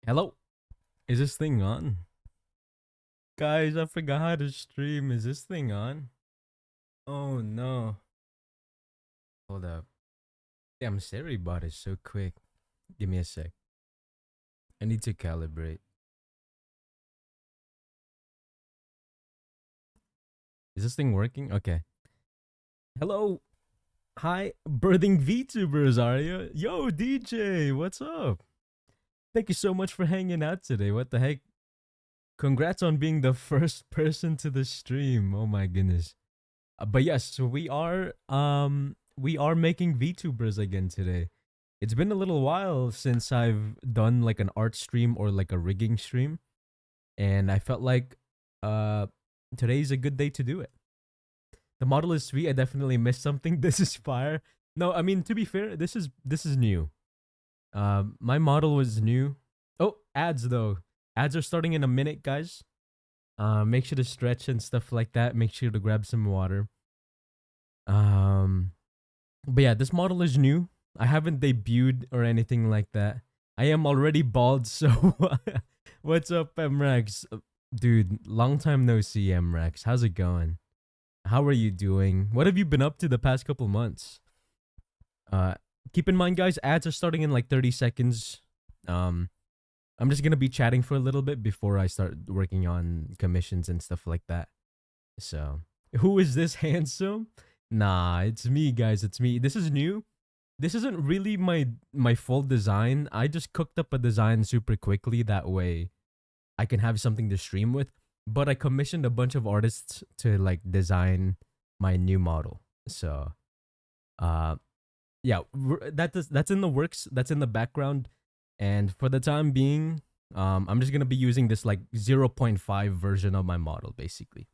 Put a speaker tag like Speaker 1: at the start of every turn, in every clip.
Speaker 1: Hello? Is this thing on? Guys, I forgot how to stream. Is this thing on? Oh no. Hold up. Damn, Siri bot is so quick. Give me a sec. I need to calibrate. Is this thing working? Okay. Hello. Hi, birthing VTubers, are you? Yo, DJ, what's up? Thank you so much for hanging out today. What the heck? Congrats on being the first person to the stream. Oh my goodness. But yes, so we are making VTubers again today. It's been a little while since I've done like an art stream or like a rigging stream, and I felt like uh today's a good day to do it. The model is sweet. I definitely missed something. This is fire. No, I mean to be fair, this is new. My model was new. Oh, ads though. Ads are starting in a minute, guys. Make sure to stretch and stuff like that. Make sure to grab some water. Um, but yeah, this model is new. I haven't debuted or anything like that. I am already bald, so what's up, MREX? Dude, long time no see, MREX. How's it going? How are you doing? What have you been up to the past couple months? Uh, keep in mind, guys, ads are starting in like 30 seconds. Um, I'm just gonna be chatting for a little bit before I start working on commissions and stuff like that. So, who is this handsome? Nah, it's me, guys. It's me. This is new. This isn't really my full design. I just cooked up a design super quickly. That way, I can have something to stream with. But I commissioned a bunch of artists to like design my new model. So, uh, yeah, that's in the works. That's in the background. And for the time being, I'm just gonna be using this like zero point 0.5 version of my model, basically.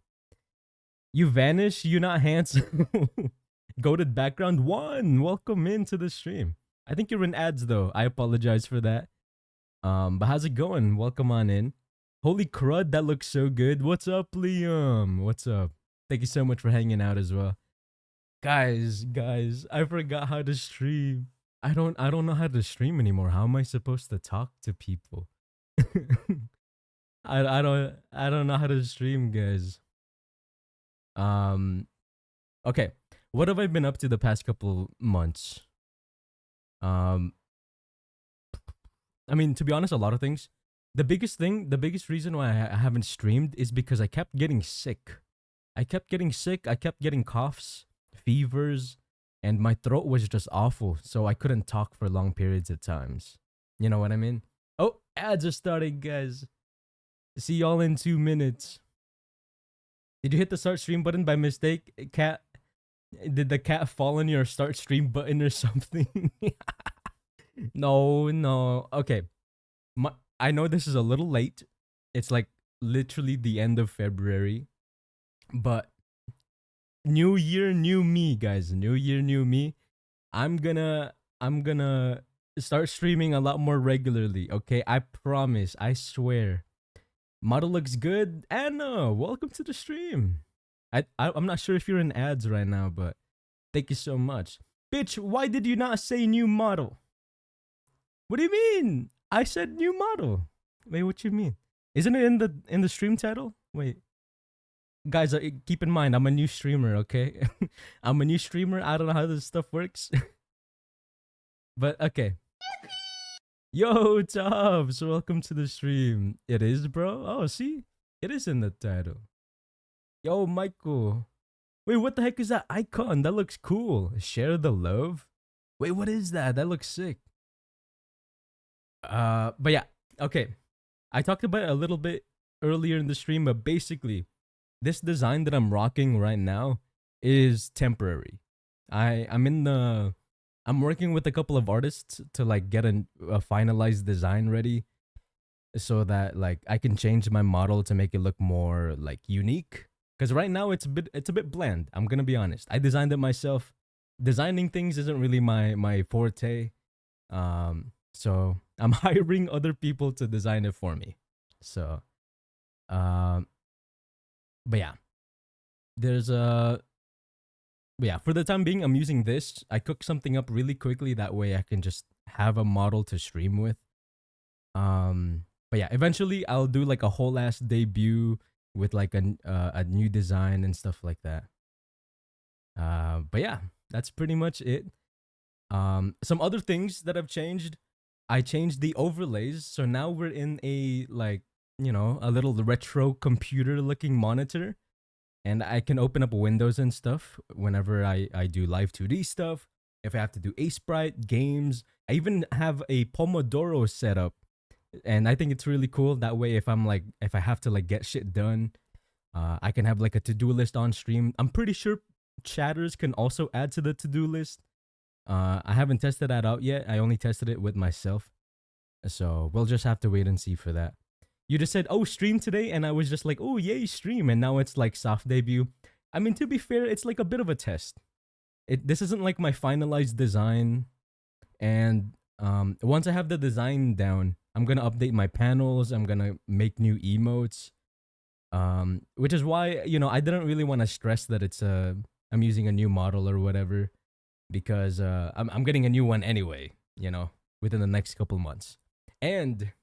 Speaker 1: You vanish. You not handsome. Goated background one. Welcome into the stream. I think you're in ads though. I apologize for that. But how's it going? Welcome on in. Holy crud, that looks so good. What's up, Liam? What's up? Thank you so much for hanging out as well. Guys, I forgot how to stream. I don't know how to stream anymore. How am I supposed to talk to people? I don't know how to stream, guys. Um okay. What have I been up to the past couple months? Um I mean, to be honest, a lot of things. The biggest reason why I haven't streamed is because I kept getting sick. I kept getting sick. I kept getting coughs, fevers, and my throat was just awful. So I couldn't talk for long periods of times. You know what I mean? Oh, ads are starting, guys. See y'all in 2 minutes. Did you hit the start stream button by mistake, cat? Did the cat fall on your start stream button or something? No, no. Okay. I know this is a little late. It's like literally the end of February, but new year, new me, guys. New year, new me. I'm gonna start streaming a lot more regularly. Okay, I promise. I swear. Model looks good. Anna, welcome to the stream. I'm not sure if you're in ads right now, but thank you so much. Bitch, why did you not say new model? What do you mean? I said new model. Wait, what you mean? Isn't it in the stream title? Wait, guys, keep in mind I'm a new streamer. Okay, I'm a new streamer. I don't know how this stuff works, but okay. Yo, Tubbs, welcome to the stream. It is, bro. Oh, see, it is in the title. Yo, Michael. Wait, what the heck is that icon? That looks cool. Share the love. Wait, what is that? That looks sick. But yeah, okay. I talked about it a little bit earlier in the stream, but basically, this design that I'm rocking right now is temporary. I'm working with a couple of artists to like get a finalized design ready so that like I can change my model to make it look more like unique. Because right now it's a bit bland. I'm gonna be honest. I designed it myself. Designing things isn't really my forte. So I'm hiring other people to design it for me. So, um, but yeah, there's a but yeah. For the time being, I'm using this. I cook something up really quickly. That way, I can just have a model to stream with. But yeah, eventually I'll do like a whole ass debut with like a new design and stuff like that. But yeah, that's pretty much it. Some other things that have changed. I changed the overlays, so now we're in a like a little retro computer looking monitor, and I can open up windows and stuff whenever I do live 2D stuff. If I have to do aseprite games, I even have a Pomodoro setup, and I think it's really cool. That way, if I have to like get shit done, I can have like a to do list on stream. I'm pretty sure chatters can also add to the to do list. I haven't tested that out yet. I only tested it with myself, so we'll just have to wait and see for that. You just said, "Oh, stream today," and I was just like, "Oh, yay, stream!" And now it's like soft debut. I mean, to be fair, it's like a bit of a test. This isn't like my finalized design, and once I have the design down, I'm gonna update my panels. I'm gonna make new emotes. Which is why I didn't really want to stress that I'm using a new model or whatever, because I'm getting a new one anyway. Within the next couple months, and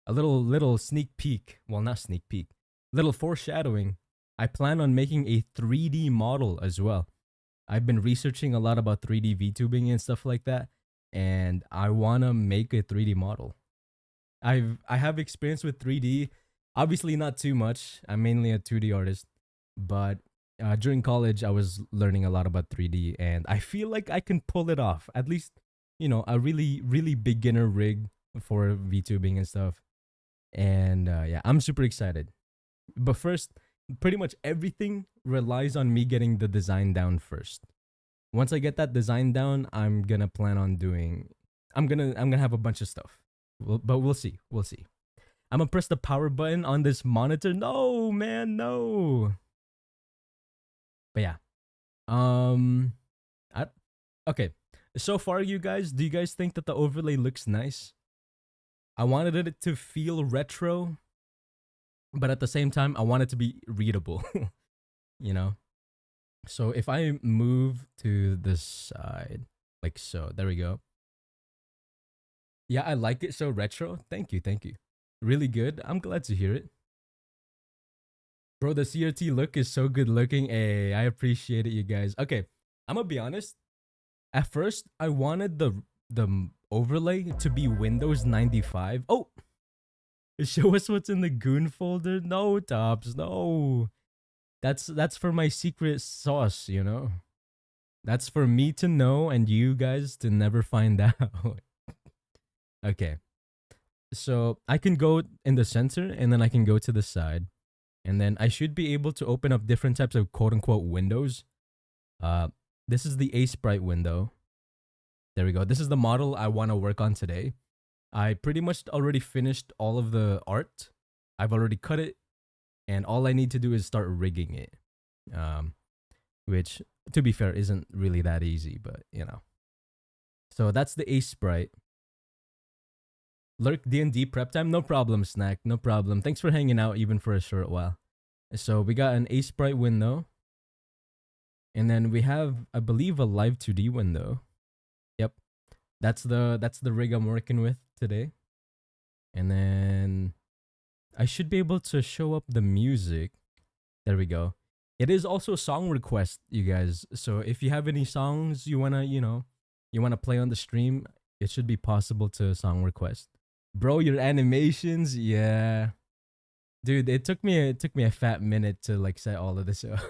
Speaker 1: a little sneak peek. Well, not sneak peek. Little foreshadowing. I plan on making a 3D model as well. I've been researching a lot about 3D VTubing and stuff like that, and I wanna make a 3D model. I have experience with 3D, obviously not too much. I'm mainly a 2D artist, but during college I was learning a lot about 3D, and I feel like I can pull it off. At least, a really beginner rig for VTubing and stuff. And yeah, I'm super excited. But first, pretty much everything relies on me getting the design down first. Once I get that design down, I'm gonna plan on doing. I'm gonna have a bunch of stuff. But we'll see. We'll see. I'm gonna press the power button on this monitor. No, man, no. But yeah. Um. I, okay. So far, you guys, do you guys think that the overlay looks nice? I wanted it to feel retro, but at the same time, I want it to be readable. you know. So if I move to the side, like so, there we go. Yeah, I like it so retro. Thank you, thank you. Really good. I'm glad to hear it. Bro, the CRT look is so good looking. Hey, I appreciate it, you guys. Okay, I'm gonna be honest. At first, I wanted the overlay to be Windows 95. Oh, show us what's in the goon folder. No, Tops, no. That's for my secret sauce. That's for me to know and you guys to never find out. Okay. So I can go in the center and then I can go to the side. And then I should be able to open up different types of quote unquote windows. This is the aseprite window. There we go. This is the model I want to work on today. I pretty much already finished all of the art. I've already cut it, and all I need to do is start rigging it. Which, to be fair, isn't really that easy, but So that's the aseprite. Lurk D&D prep time? No problem, Snack. No problem. Thanks for hanging out even for a short while. So we got an aseprite window. And then we have, I believe, a live 2D window. Yep. That's the rig I'm working with today. And then I should be able to show up the music. There we go. It is also a song request, you guys. So if you have any songs you wanna play on the stream, it should be possible to song request. Bro, your animations, yeah. Dude, it took me a fat minute to like set all of this up.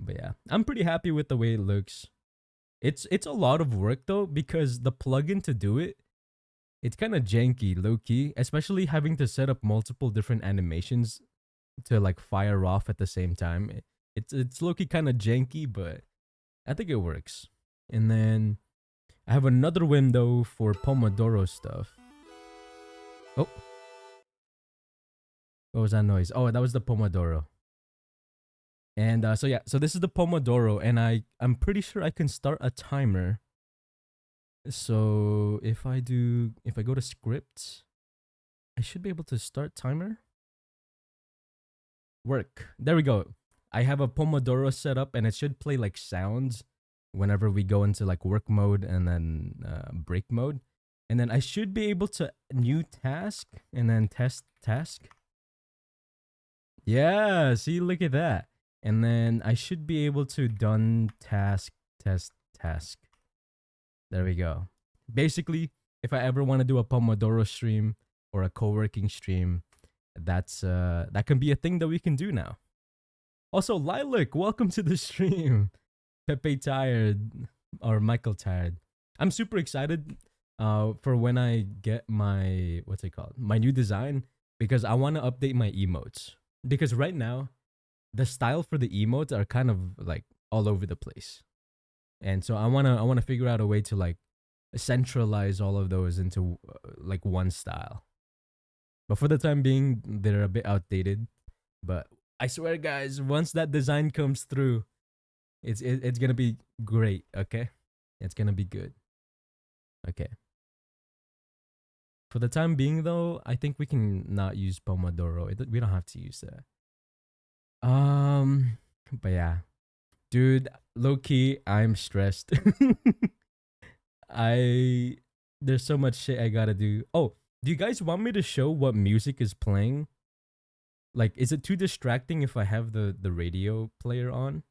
Speaker 1: But yeah, I'm pretty happy with the way it looks. It's a lot of work though, because the plugin to do it's kind of janky, low key, especially having to set up multiple different animations to like fire off at the same time. It's low key kind of janky, but I think it works. And then I have another window for Pomodoro stuff. Oh. What was that noise? Oh, that was the Pomodoro. And so yeah, so this is the Pomodoro, and I'm pretty sure I can start a timer. So if I go to scripts, I should be able to start timer. Work. There we go. I have a Pomodoro set up, and it should play like sounds whenever we go into like work mode and then break mode. And then I should be able to new task and then test task. Yeah, see, look at that. And then I should be able to done task, test, task. There we go. Basically, if I ever want to do a Pomodoro stream or a co-working stream, that can be a thing that we can do now. Also, Lilac, welcome to the stream. Pepe tired or Michael tired. I'm super excited for when I get my what's it called? My new design because I want to update my emotes. Because right now, the style for the emotes are kind of like all over the place. And so I wanna figure out a way to like centralize all of those into like one style. But for the time being, they're a bit outdated. But I swear, guys, once that design comes through, it's gonna be great. Okay, it's gonna be good. Okay. For the time being, though, I think we can not use Pomodoro. We don't have to use that. But yeah, dude, low key, I'm stressed. I there's so much shit I gotta do. Oh, do you guys want me to show what music is playing? Like, is it too distracting if I have the radio player on?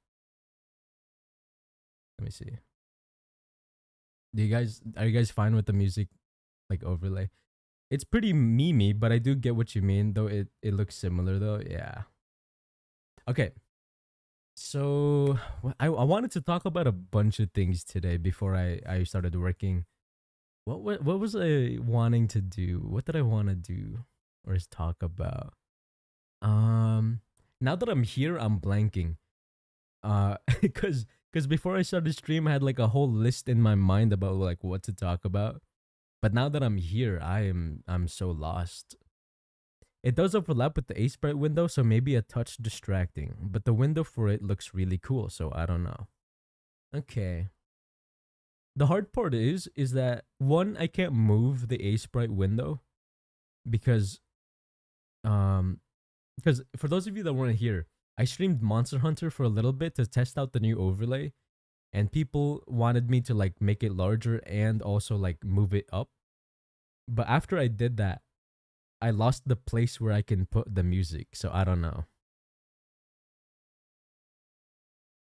Speaker 1: Let me see. Are you guys fine with the music like overlay? It's pretty memey, but I do get what you mean. Though it looks similar though. Yeah. Okay. So I wanted to talk about a bunch of things today before I started working. What was I wanting to do? What did I want to do or is talk about? Um, Now that I'm here, I'm blanking. Because before I started stream, I had like a whole list in my mind about like what to talk about. But now that I'm here, I'm so lost. It does overlap with the aseprite window, so maybe a touch distracting. But the window for it looks really cool, so I don't know. Okay. The hard part is that one, I can't move the aseprite window because um because for those of you that weren't here, I streamed Monster Hunter for a little bit to test out the new overlay, and people wanted me to like make it larger and also like move it up. But after I did that, I lost the place where I can put the music, so I don't know.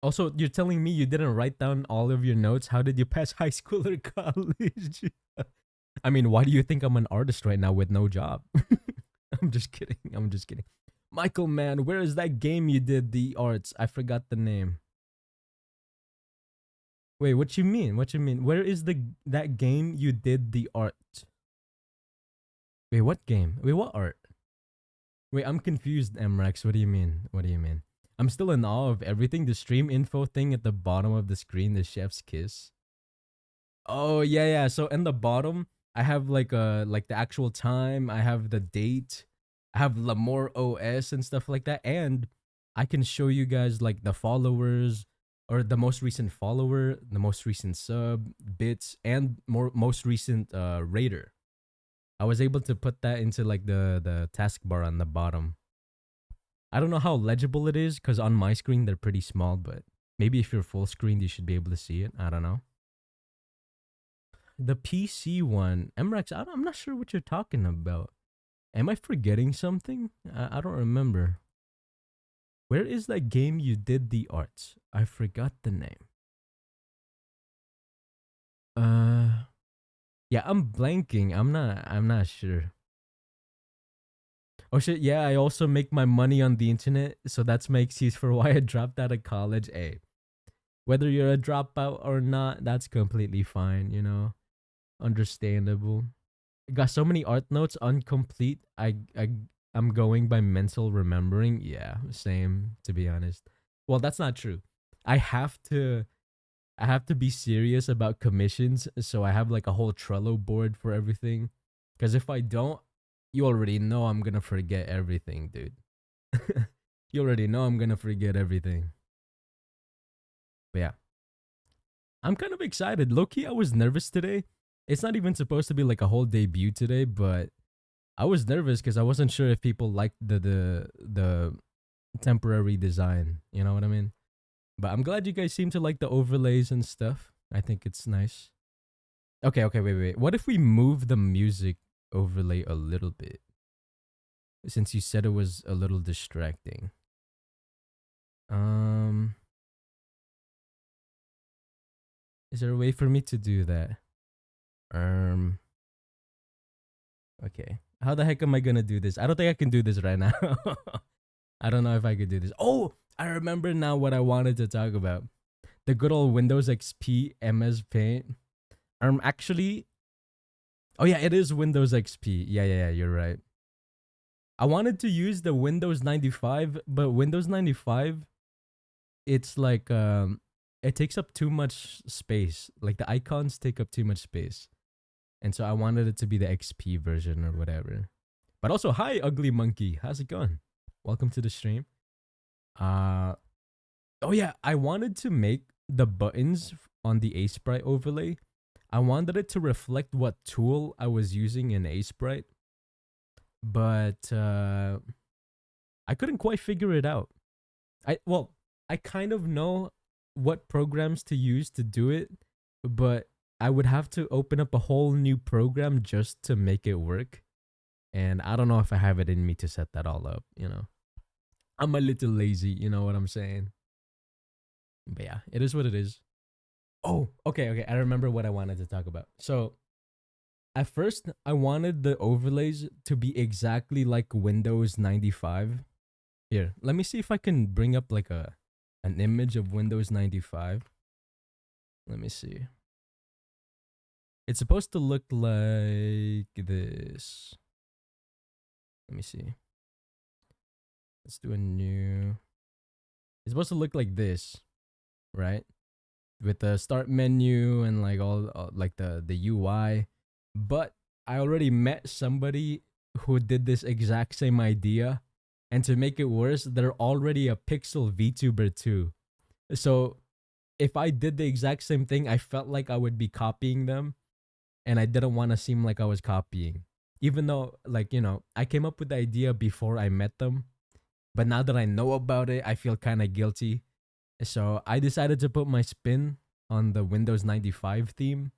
Speaker 1: Also, you're telling me you didn't write down all of your notes. How did you pass high school or college? I mean, why do you think I'm an artist right now with no job? I'm just kidding. I'm just kidding. Michael, man, where is that game you did the arts? I forgot the name. Wait, what you mean? What you mean? Where is the that game you did the art? Wait, what game? Wait, what art? Wait, I'm confused, MREX. What do you mean? What do you mean? I'm still in awe of everything. The stream info thing at the bottom of the screen, the chef's kiss. Oh yeah, yeah. So in the bottom, I have like the actual time. I have the date. I have Lamore OS and stuff like that, and I can show you guys like the followers or the most recent follower, the most recent sub, bits, and most recent raider. I was able to put that into like the taskbar on the bottom. I don't know how legible it is because on my screen they're pretty small, but maybe if you're full screen, you should be able to see it. I don't know. The PC one, MREX, I'm not sure what you're talking about. Am I forgetting something? I don't remember. Where is that game you did the arts? I forgot the name. Uh, yeah, I'm blanking. I'm not sure. Oh shit, yeah, I also make my money on the internet, so that's my excuse for why I dropped out of college. Hey, whether you're a dropout or not, that's completely fine, you know? Understandable. Got so many art notes incomplete. I'm going by mental remembering. Yeah, same to be honest. Well, that's not true. I have to I have to be serious about commissions, so I have like a whole Trello board for everything. Cuz if I don't, you already know I'm going to forget everything, dude. You already know I'm going to forget everything. But yeah, I'm kind of excited. Low-key, I was nervous today. It's not even supposed to be like a whole debut today, but I was nervous because I wasn't sure if people liked the temporary design. You know what I mean? But I'm glad you guys seem to like the overlays and stuff. I think it's nice. Okay, okay, wait. What if we move the music overlay a little bit? Since you said it was a little distracting. Um, is there a way for me to do that? Um, okay. How the heck am I gonna do this? I don't think I can do this right now. I don't know if I could do this. Oh, I remember now what I wanted to talk about. The good old Windows XP MS Paint. Actually, oh yeah, it is Windows XP. Yeah, you're right. I wanted to use the Windows 95, but Windows 95, it's like it takes up too much space. Like the icons take up too much space. And so I wanted it to be the XP version or whatever. But also, hi Ugly Monkey. How's it going? Welcome to the stream. Uh oh yeah, I wanted to make the buttons on the aseprite overlay. I wanted it to reflect what tool I was using in aseprite, but I couldn't quite figure it out. I kind of know what programs to use to do it, but I would have to open up a whole new program just to make it work. And I don't know if I have it in me to set that all up, you know. I'm a little lazy, you know what I'm saying? But yeah, it is what it is. Oh, okay. I remember what I wanted to talk about. So, at first, I wanted the overlays to be exactly like Windows 95. Here, let me see if I can bring up like an image of Windows 95. Let me see. It's supposed to look like this. Let me see. Let's do a new. It's supposed to look like this, right? With the start menu and like all like the UI. But I already met somebody who did this exact same idea, and to make it worse, they're already a Pixel VTuber too. So if I did the exact same thing, I felt like I would be copying them, and I didn't want to seem like I was copying. Even though, like, you know, I came up with the idea before I met them, but now that I know about it, I feel kind of guilty. So I decided to put my spin on the Windows 95 theme,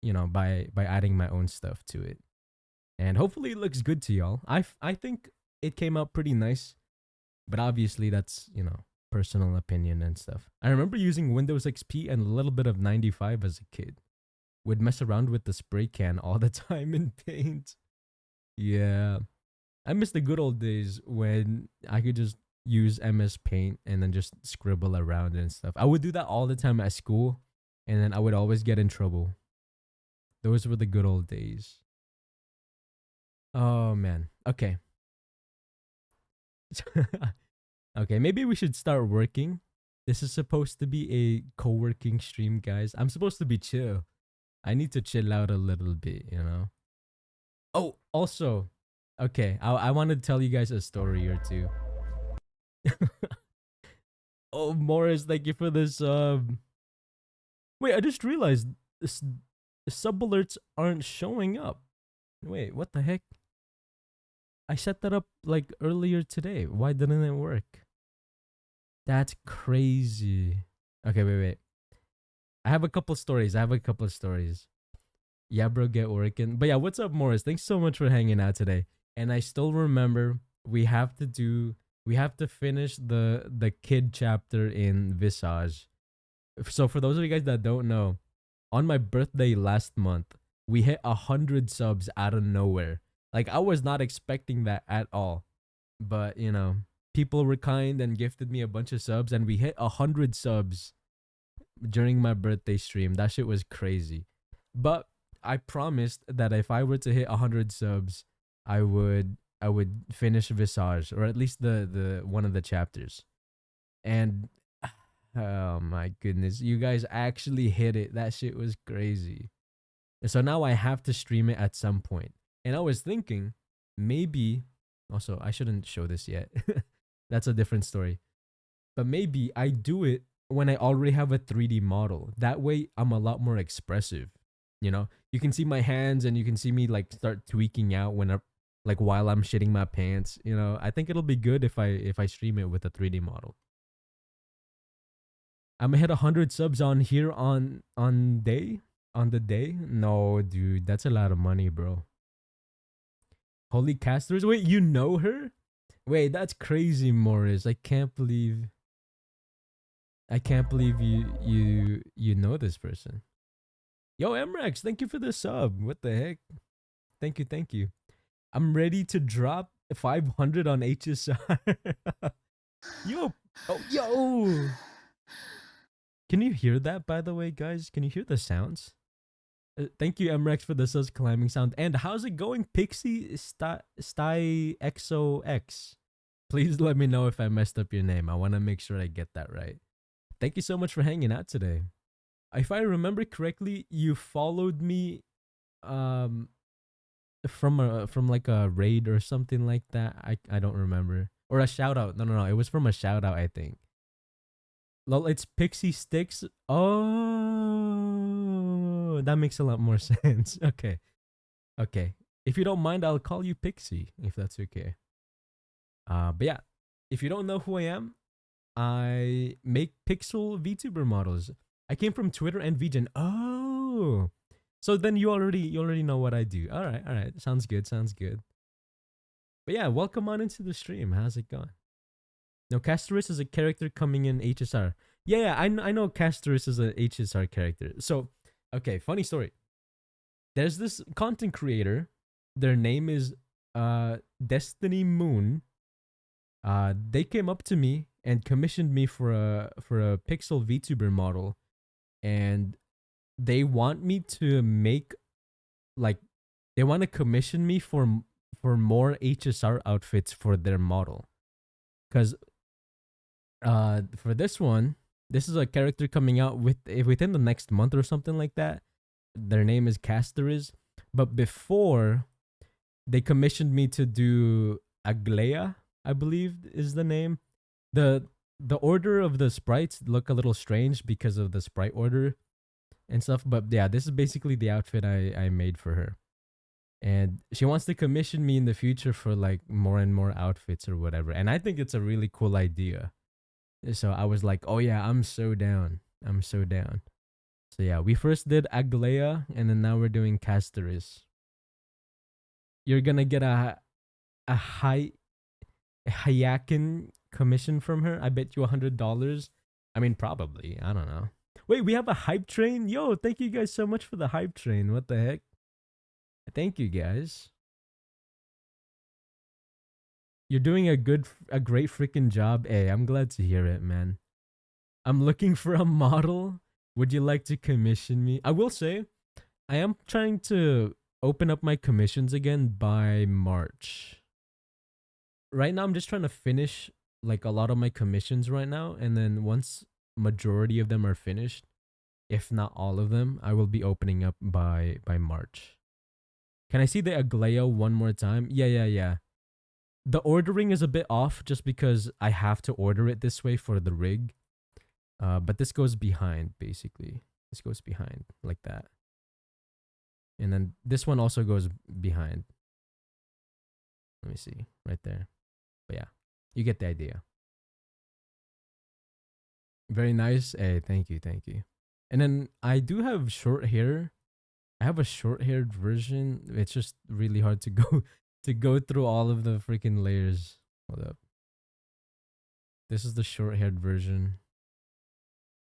Speaker 1: you know, by adding my own stuff to it. And hopefully it looks good to y'all. I think it came out pretty nice, but obviously that's, you know, personal opinion and stuff. I remember using Windows XP and a little bit of 95 as a kid. Would mess around with the spray can all the time in Paint. Yeah. I miss the good old days when I could just use MS Paint and then just scribble around and stuff. I would do that all the time at school, and then I would always get in trouble. Those were the good old days. Oh man. Okay. Okay, maybe we should start working. This is supposed to be a co-working stream, guys. I'm supposed to be chill. I need to chill out a little bit, you know. Oh, also, okay, I want to tell you guys a story or two. Oh, Morris, thank you for this. Wait, I just realized this sub alerts aren't showing up. Wait, what the heck? I set that up like earlier today. Why didn't it work? That's crazy. Okay, wait. I have a couple stories. Yeah, bro, get working. But yeah, what's up, Morris? Thanks so much for hanging out today. And I still remember we have to finish the kid chapter in Visage. So for those of you guys that don't know, on my birthday last month, we hit 100 subs out of nowhere. Like I was not expecting that at all. But you know, people were kind and gifted me a bunch of subs, and we hit 100 subs during my birthday stream. That shit was crazy. But I promised that if I were to hit 100 subs, I would finish Visage, or at least the one of the chapters. And oh my goodness, you guys actually hit it. That shit was crazy. So now I have to stream it at some point. And I was thinking maybe also I shouldn't show this yet. That's a different story. But maybe I do it when I already have a 3D model. That way I'm a lot more expressive. You know, you can see my hands and you can see me like start tweaking out when I like while I'm shitting my pants. You know, I think it'll be good if I stream it with a 3D model. I'm gonna hit 100 subs on here on day. on the day? No, dude, that's a lot of money, bro. Holy Casters. Wait, you know her? Wait, that's crazy, Morris. I can't believe you know this person. Yo, Mrex, thank you for the sub. What the heck? Thank you, thank you. I'm ready to drop 500 on HSR. Yo, oh, yo. Can you hear that, by the way, guys? Can you hear the sounds? Thank you, Mrex, for the sus climbing sound. And how's it going, Pixie Sty XOX? Please let me know if I messed up your name. I want to make sure I get that right. Thank you so much for hanging out today. If I remember correctly, you followed me um from like a raid or something like that. I don't remember. Or a shout out. No, it was from a shout out, I think. Lol, it's Pixie Sticks. Oh, that makes a lot more sense. Okay. Okay. If you don't mind, I'll call you Pixie if that's okay. But yeah, if you don't know who I am, I make pixel VTuber models. I came from Twitter and VGen. Oh, so then you already know what I do. All right. Sounds good. But yeah, welcome on into the stream. How's it going? No, Castoris is a character coming in HSR. Yeah, I know Castoris is a HSR character. So, okay, funny story. There's this content creator. Their name is Destiny Moon. They came up to me and commissioned me for a pixel VTuber model, and they want me to make like they want to commission me for more HSR outfits for their model, because for this one, this is a character coming out within the next month or something like that. Their name is Castoris, but before they commissioned me to do Aglea, I believe is the name. The order of the sprites look a little strange because of the sprite order and stuff, but yeah, this is basically the outfit I made for her. And she wants to commission me in the future for like more and more outfits or whatever. And I think it's a really cool idea. So I was like, "Oh yeah, I'm so down. I'm so down." So yeah, we first did Aglea and then now we're doing Castoris. You're going to get a Hayakin commission from her. I bet you $100. I mean, probably. I don't know. Wait, we have a hype train? Yo, thank you guys so much for the hype train. What the heck? Thank you guys. You're doing a great freaking job. Hey, I'm glad to hear it, man. I'm looking for a model. Would you like to commission me? I will say, I am trying to open up my commissions again by March. Right now I'm just trying to finish like a lot of my commissions right now, and then once majority of them are finished, if not all of them, I will be opening up by March. Can I see the Aglea one more time? Yeah. The ordering is a bit off just because I have to order it this way for the rig. But this goes behind, basically. This goes behind like that. And then this one also goes behind. Let me see, right there. But yeah, you get the idea. Very nice. Hey, thank you. And then I do have short hair. I have a short-haired version. It's just really hard to go through all of the freaking layers. Hold up. This is the short-haired version.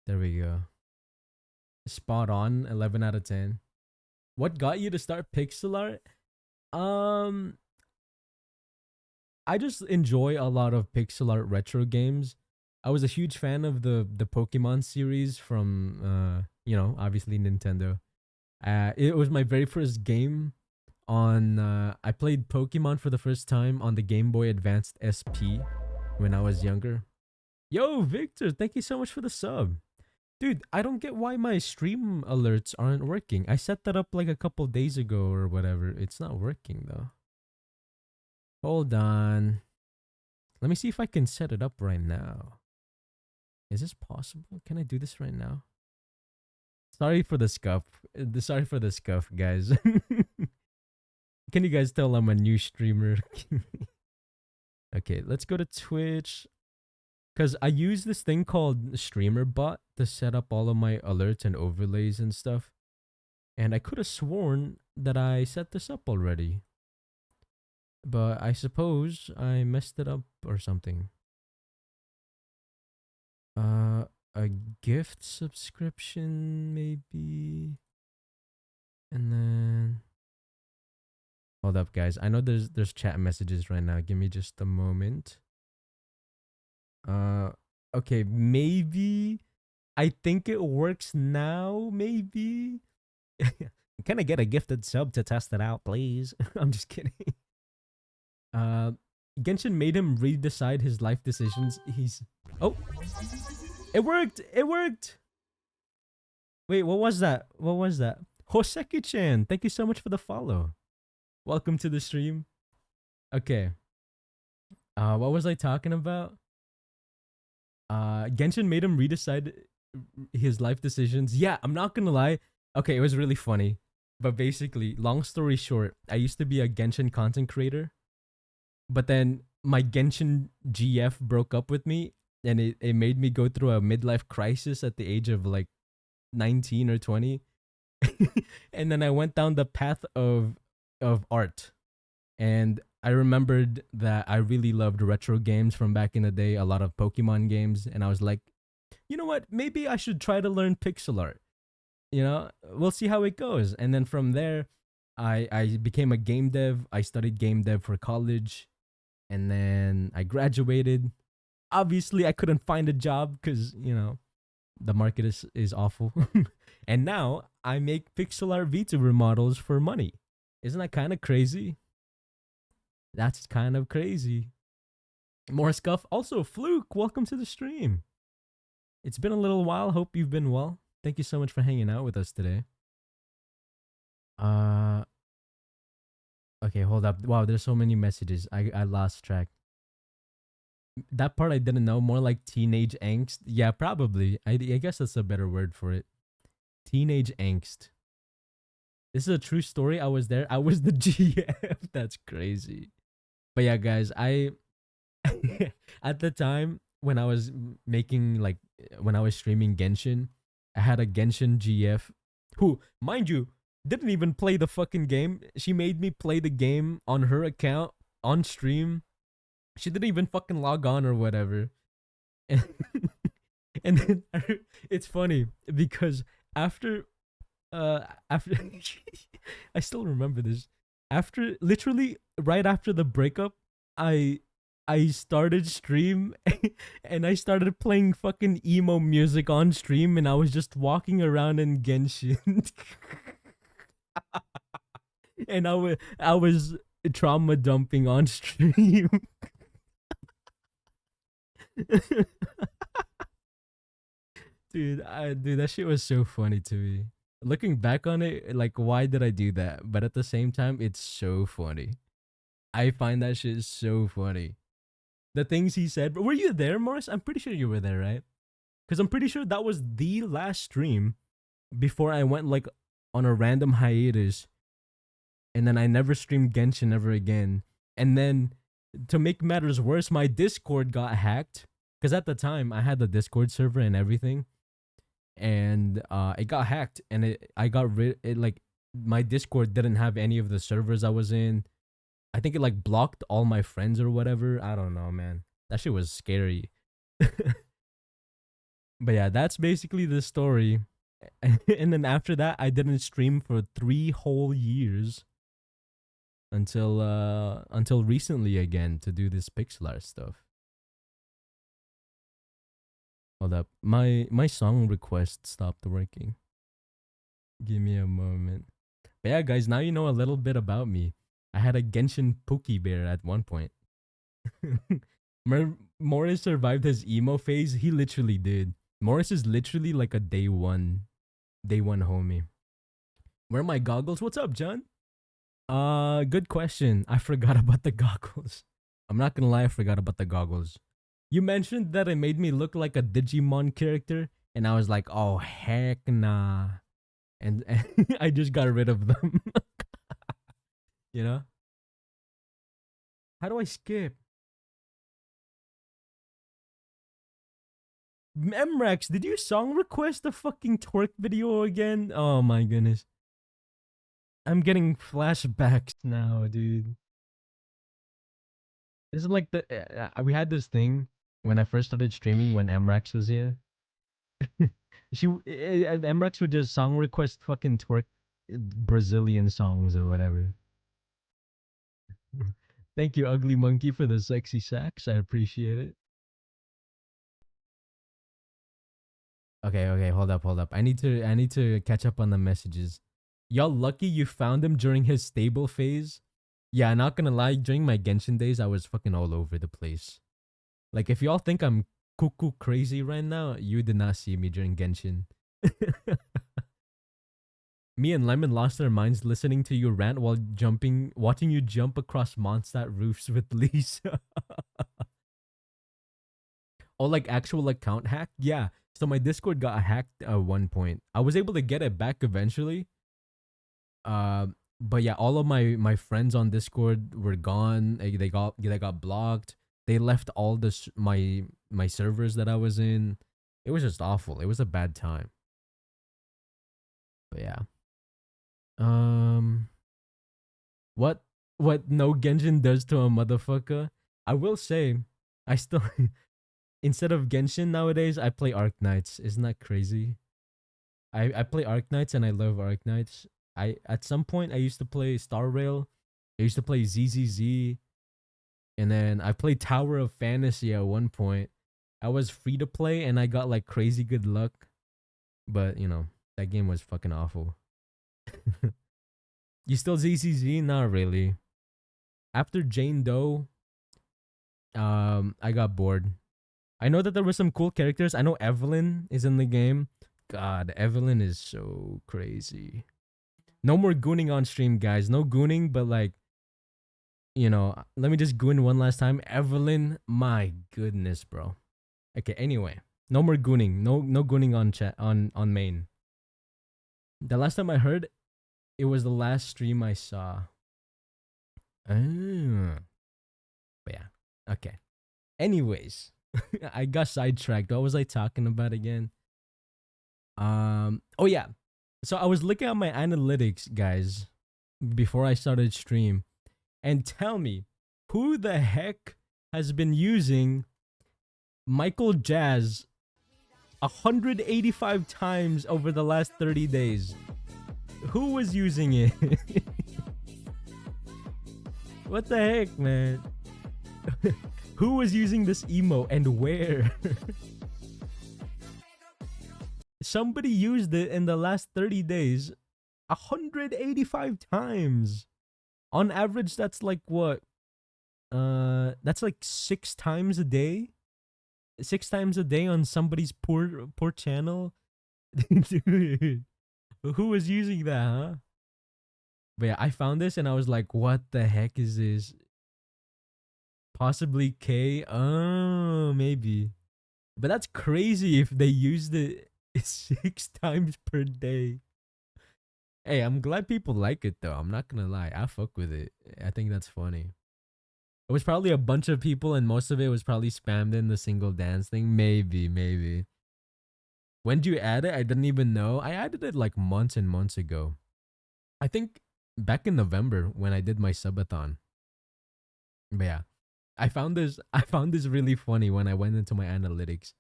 Speaker 1: There we go. Spot on. 11 out of 10. What got you to start pixel art? I just enjoy a lot of pixel art retro games. I was a huge fan of the Pokemon series from obviously Nintendo. It was my very first game on I played Pokemon for the first time on the Game Boy Advanced SP when I was younger. Yo, Victor, thank you so much for the sub. Dude, I don't get why my stream alerts aren't working. I set that up like a couple days ago or whatever. It's not working though. Hold on. Let me see if I can set it up right now. Is this possible? Can I do this right now? Sorry for the scuff. Sorry for the scuff, guys. Can you guys tell I'm a new streamer? Okay, let's go to Twitch. Because I use this thing called Streamer Bot to set up all of my alerts and overlays and stuff. And I could have sworn that I set this up already. But I suppose I messed it up or something. Uh, a gift subscription, maybe. And then hold up, guys. I know there's chat messages right now. Give me just a moment. Uh, okay, maybe. I think it works now. Maybe. Can I get a gifted sub to test it out, please? I'm just kidding. Uh, Genshin made him redecide his life decisions. He's oh, it worked. It worked. Wait, what was that? What was that? Hoseki-chan, thank you so much for the follow. Welcome to the stream. Okay. What was I talking about? Genshin made him redecide his life decisions. Yeah, I'm not gonna lie. Okay, it was really funny. But basically, long story short, I used to be a Genshin content creator. But then my Genshin GF broke up with me and it made me go through a midlife crisis at the age of like 19 or 20. And then I went down the path of art. And I remembered that I really loved retro games from back in the day, a lot of Pokemon games, and I was like, you know what? Maybe I should try to learn pixel art. You know, we'll see how it goes. And then from there, I became a game dev. I studied game dev for college, and then I graduated. Obviously, I couldn't find a job because the market is awful. And now I make pixel art VTuber models for money. Isn't that kind of crazy? That's kind of crazy. More scuff. Also, Fluke, welcome to the stream. It's been a little while. Hope you've been well. Thank you so much for hanging out with us today. Uh okay, hold up. Wow, there's so many messages. I lost track. That part I didn't know. More like teenage angst. Yeah, probably. I guess that's a better word for it. Teenage angst. This is a true story. I was there. I was the GF. That's crazy. But yeah, guys, I at the time when I was making like when I was streaming Genshin, I had a Genshin GF who, mind you, didn't even play the fucking game. She made me play the game on her account on stream. She didn't even fucking log on or whatever. And, and then it's funny because after after I still remember this. After literally right after the breakup, I I started stream and I started playing fucking emo music on stream and I was just walking around in Genshin. And I was trauma dumping on stream. Dude, that shit was so funny to me. Looking back on it, like, why did I do that? But at the same time, it's so funny. I find that shit so funny. The things he said. But were you there, Morris? I'm pretty sure you were there, right? Because I'm pretty sure that was the last stream before I went like on a random hiatus, and then I never streamed Genshin ever again. And then to make matters worse, my Discord got hacked. Because at the time I had the Discord server and everything, and it got hacked, and I got rid. It like my Discord didn't have any of the servers I was in. I think it like blocked all my friends or whatever. I don't know, man. That shit was scary. But yeah, that's basically the story. And then after that, I didn't stream for 3 whole years until recently again to do this pixel art stuff. Hold up, my song request stopped working. Give me a moment. But yeah, guys, now you know a little bit about me. I had a Genshin Pookie Bear at one point. Morris survived his emo phase. He literally did. Morris is literally like a day one homie. Where are my goggles? What's up, John? Good question. I forgot about the goggles. I'm not gonna lie, I forgot about the goggles. You mentioned that it made me look like a Digimon character, and I was like, oh heck nah. And I just got rid of them. You know? How do I skip? Mrex, did you song request the fucking twerk video again? Oh my goodness. I'm getting flashbacks now, dude. This is like the we had this thing when I first started streaming when Mrax was here. Mrax would just song request fucking twerk Brazilian songs or whatever. Thank you, Ugly Monkey, for the sexy sax. I appreciate it. Okay, okay, hold up. I need to catch up on the messages. Y'all lucky you found him during his stable phase. Yeah, not gonna lie, during my Genshin days, I was fucking all over the place. Like, if y'all think I'm cuckoo crazy right now, you did not see me during Genshin. Me and Lemon lost our minds listening to you rant while watching you jump across Mondstadt roofs with Lisa. Oh, like actual account hack? Yeah. So my Discord got hacked at one point. I was able to get it back eventually. Uh, but yeah, all of my friends on Discord were gone. They got blocked. They left all my servers that I was in. It was just awful. It was a bad time. But yeah. Um, what what no Genshin does to a motherfucker? I will say, I still instead of Genshin nowadays, I play Arknights. Isn't that crazy? I play Arknights and I love Arknights. I at some point I used to play Star Rail. I used to play ZZZ, and then I played Tower of Fantasy at one point. I was free to play and I got like crazy good luck, but that game was fucking awful. You still ZZZ? Not really. After Jane Doe, I got bored. I know that there were some cool characters. I know Evelyn is in the game. God, Evelyn is so crazy. No more gooning on stream, guys. No gooning, but like, let me just goon one last time. Evelyn, my goodness, bro. Okay, anyway. No more gooning. No gooning on chat on main. The last time I heard, it was the last stream I saw. Ah. But yeah. Okay. Anyways, I got sidetracked. What was I talking about again? Oh yeah. So I was looking at my analytics, guys, before I started stream, and tell me, who the heck has been using Michael Jazz 185 times over the last 30 days? Who was using it? What the heck, man? Who was using this emo and where? Somebody used it in the last 30 days 185 times. On average, that's like what? That's like 6 times a day. 6 times a day on somebody's poor channel. Dude, who was using that, huh? But yeah, I found this and I was like, what the heck is this? Possibly K? Oh, maybe. But that's crazy if they used it 6 times per day. Hey, I'm glad people like it though. I'm not gonna lie. I fuck with it. I think that's funny. It was probably a bunch of people and most of it was probably spammed in the single dance thing. Maybe. When did you add it? I didn't even know. I added it like months and months ago. I think back in November when I did my subathon. But yeah. I found this really funny when I went into my analytics.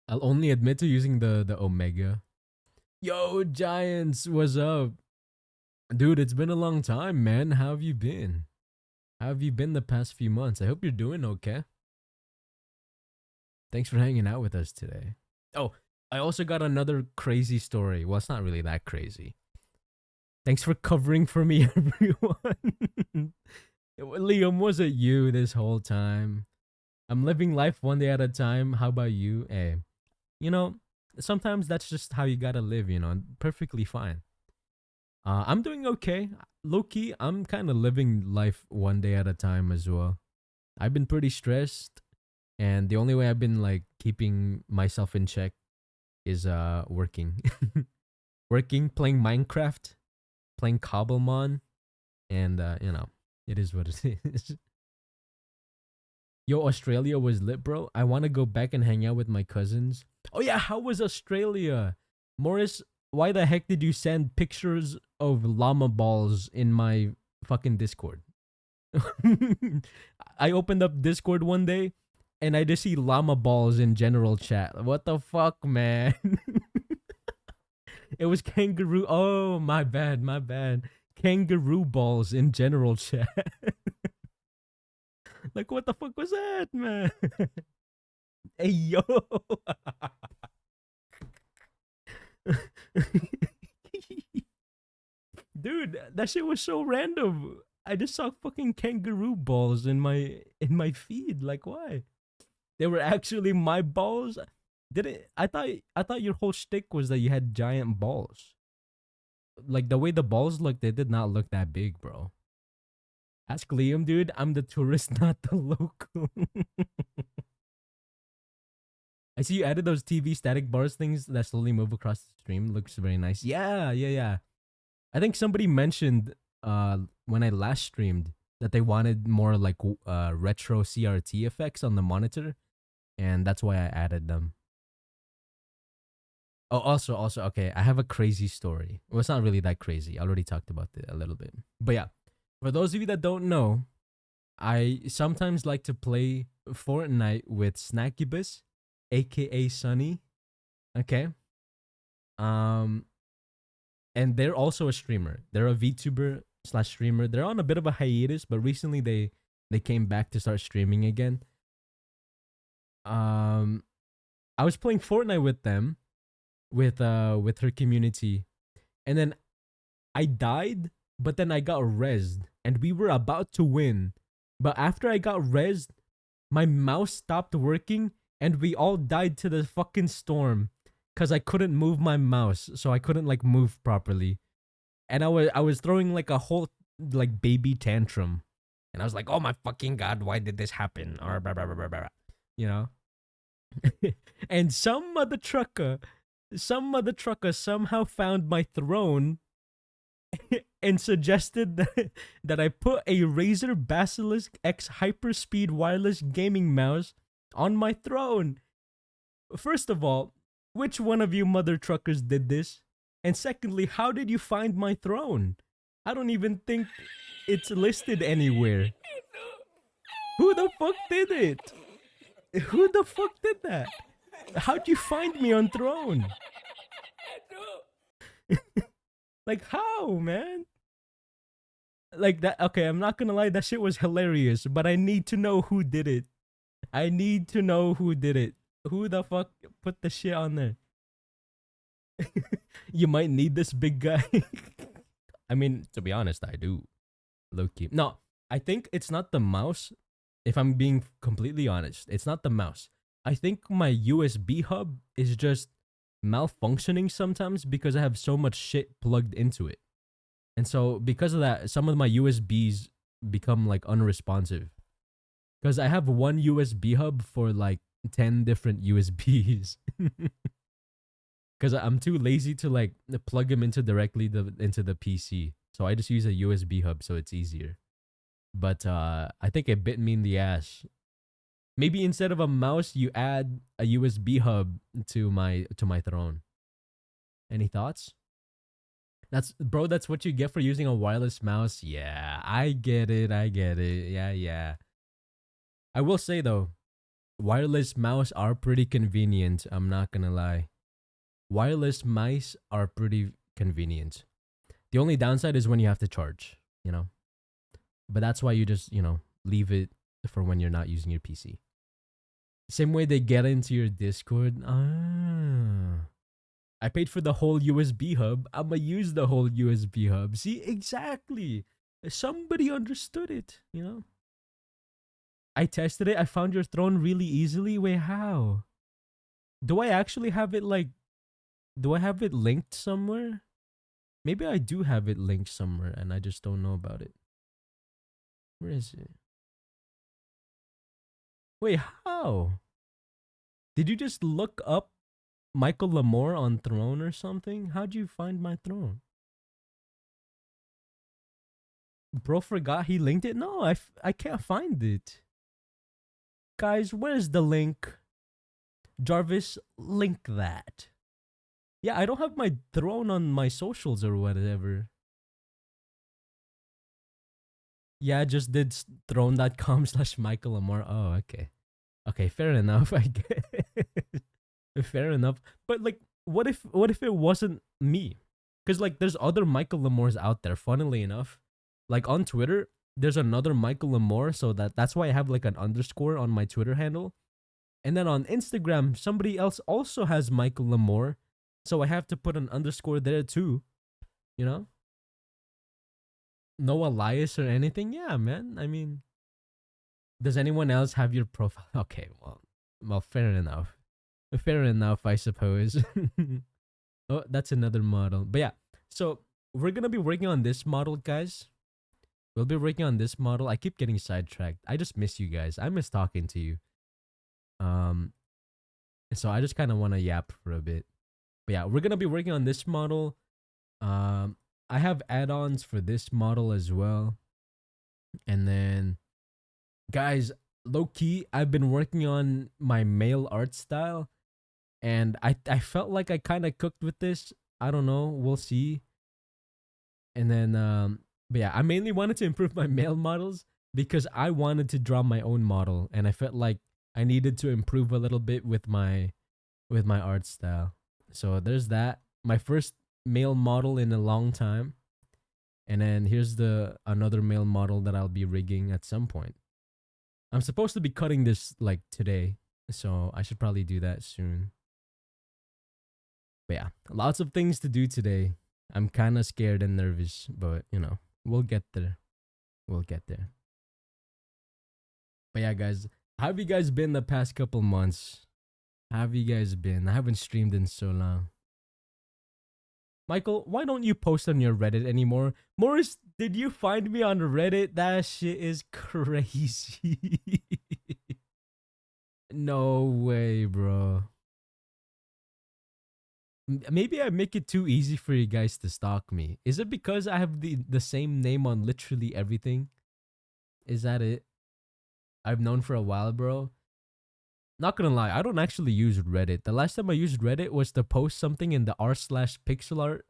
Speaker 1: I'll only admit to using the Omega. Yo, Giants, what's up? Dude, it's been a long time, man. How have you been? How have you been the past few months? I hope you're doing okay. Thanks for hanging out with us today. Oh, I also got another crazy story. Well, it's not really that crazy. Thanks for covering for me, everyone. Liam, was it you this whole time? I'm living life one day at a time. How about you? Hey, you know, sometimes that's just how you gotta live, perfectly fine. I'm doing okay. Low key, I'm kind of living life one day at a time as well. I've been pretty stressed, and the only way I've been like keeping myself in check is working. Working, playing Minecraft, playing Cobblemon, and it is what it is. Yo, Australia was lit, bro. I want to go back and hang out with my cousins. Oh yeah, how was Australia? Morris, why the heck did you send pictures of llama balls in my fucking Discord? I opened up Discord one day and I just see llama balls in general chat. What the fuck, man? It was kangaroo. Oh, my bad, my bad. Kangaroo balls in general chat. Like, what the fuck was that, man? Hey, yo. Dude, that shit was so random. I just saw fucking kangaroo balls in my feed. Like, why? They were actually my balls. Did it? I thought your whole shtick was that you had giant balls. Like the way the balls looked, they did not look that big, bro. Ask Liam, dude. I'm the tourist, not the local. I see you added those TV static bars things that slowly move across the stream. Looks very nice. Yeah, yeah, yeah. I think somebody mentioned when I last streamed that they wanted more like retro CRT effects on the monitor, and that's why I added them. Oh, also, okay, I have a crazy story. Well, it's not really that crazy. I already talked about it a little bit. But yeah, for those of you that don't know, I sometimes like to play Fortnite with Snackybus, aka Sunny. Okay. Um, and they're also a streamer. They're a VTuber slash streamer. They're on a bit of a hiatus, but recently they came back to start streaming again. I was playing Fortnite with them, with her community, and then I died, but then I got rezzed, and we were about to win. But after I got rezzed, my mouse stopped working, and we all died to the fucking storm, cause I couldn't move my mouse, so I couldn't like move properly, and I was throwing like a whole like baby tantrum, and I was like, oh my fucking god, why did this happen? Or blah, blah, blah, blah, blah. You know. And some mother trucker somehow found my throne and suggested that I put a Razer Basilisk X Hyperspeed wireless gaming mouse on my throne. First of all, which one of you mother truckers did this? And secondly, how did you find my throne? I don't even think it's listed anywhere. Who the fuck did it? Who the fuck did that? How'd you find me on throne? Like, how, man? Like that. Okay, I'm not gonna lie, that shit was hilarious, but I need to know who did it. I need to know who did it. Who the fuck put the shit on there? You might need this big guy. I mean, to be honest, I do. Low key. No, I think it's not the mouse. If I'm being completely honest, it's not the mouse. I think my USB hub is just malfunctioning sometimes because I have so much shit plugged into it. And so because of that, some of my USBs become like unresponsive. Because I have one USB hub for like 10 different USBs. Because I'm too lazy to like plug them into directly into the PC. So I just use a USB hub so it's easier. But I think it bit me in the ass. Maybe instead of a mouse, you add a USB hub to my throne. Any thoughts? That's what you get for using a wireless mouse. Yeah, I get it. Yeah. I will say though, wireless mouse are pretty convenient. I'm not gonna lie. Wireless mice are pretty convenient. The only downside is when you have to charge, you know. But that's why you just, leave it for when you're not using your PC. Same way they get into your Discord. I paid for the whole USB hub. I'ma use the whole USB hub. See, exactly. Somebody understood it, I tested it. I found your throne really easily. Wait, how? Do I actually have it do I have it linked somewhere? Maybe I do have it linked somewhere and I just don't know about it. Where is it? Wait, how? Did you just look up Michael Lamore on Throne or something? How'd you find my throne? Bro forgot he linked it? No, I can't find it. Guys, where's the link? Jarvis, link that. Yeah, I don't have my throne on my socials or whatever. Yeah, I just did throne.com/michaellamore. Oh, okay. Okay, fair enough, I guess. Fair enough. But like, what if it wasn't me? Because like, there's other Michael Lamores out there. Funnily enough, like on Twitter, there's another Michael Lamore. So that's why I have like an underscore on my Twitter handle. And then on Instagram, somebody else also has Michael Lamore. So I have to put an underscore there too. You know, no Elias or anything. Yeah, man. I mean, does anyone else have your profile? Okay, well, fair enough. Fair enough, I suppose. Oh, that's another model. But yeah, so we're gonna be working on this model, guys. We'll be working on this model. I keep getting sidetracked. I just miss you guys. I miss talking to you. Um, so I just kind of want to yap for a bit. But yeah, we're gonna be working on this model. Um, I have add-ons for this model as well. And then, guys, low key, I've been working on my male art style, and I felt like I kind of cooked with this. I don't know. We'll see. And then but yeah, I mainly wanted to improve my male models because I wanted to draw my own model, and I felt like I needed to improve a little bit with my art style. So there's that. My first male model in a long time. And then here's the another male model that I'll be rigging at some point. I'm supposed to be cutting this like today, so I should probably do that soon. But yeah, lots of things to do today. I'm kind of scared and nervous, but we'll get there. We'll get there. But yeah, guys, how have you guys been the past couple months? How have you guys been? I haven't streamed in so long. Michael, why don't you post on your Reddit anymore? Morris, did you find me on Reddit? That shit is crazy. No way, bro. Maybe I make it too easy for you guys to stalk me. Is it because I have the same name on literally everything? Is that it? I've known for a while, bro. Not gonna lie, I don't actually use Reddit. The last time I used Reddit was to post something in the r/pixel art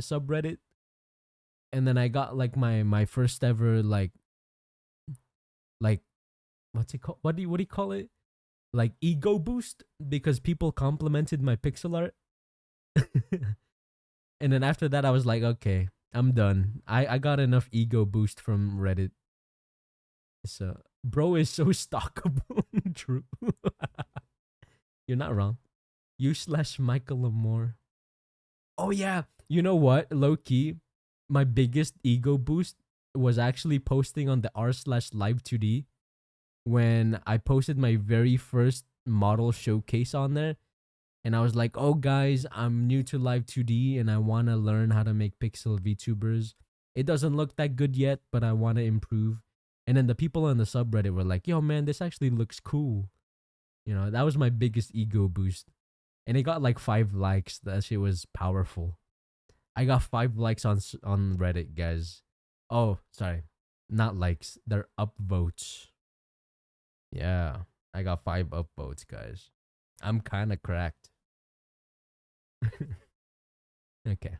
Speaker 1: subreddit, and then I got like my first ever like what's it called? What do you call it? Like ego boost because people complimented my pixel art. And then after that, I was like, okay, I'm done. I got enough ego boost from Reddit. So, bro is so stalkable. True. You're not wrong. You/Michael Lamore. Oh yeah. You know what? Low key, my biggest ego boost was actually posting on the r/live2d when I posted my very first model showcase on there. And I was like, oh, guys, I'm new to Live 2D and I want to learn how to make pixel VTubers. It doesn't look that good yet, but I want to improve. And then the people on the subreddit were like, yo, man, this actually looks cool. That was my biggest ego boost. And it got like 5 likes. That shit was powerful. I got 5 likes on Reddit, guys. Oh, sorry. Not likes. They're upvotes. Yeah. I got 5 upvotes, guys. I'm kind of cracked. Okay.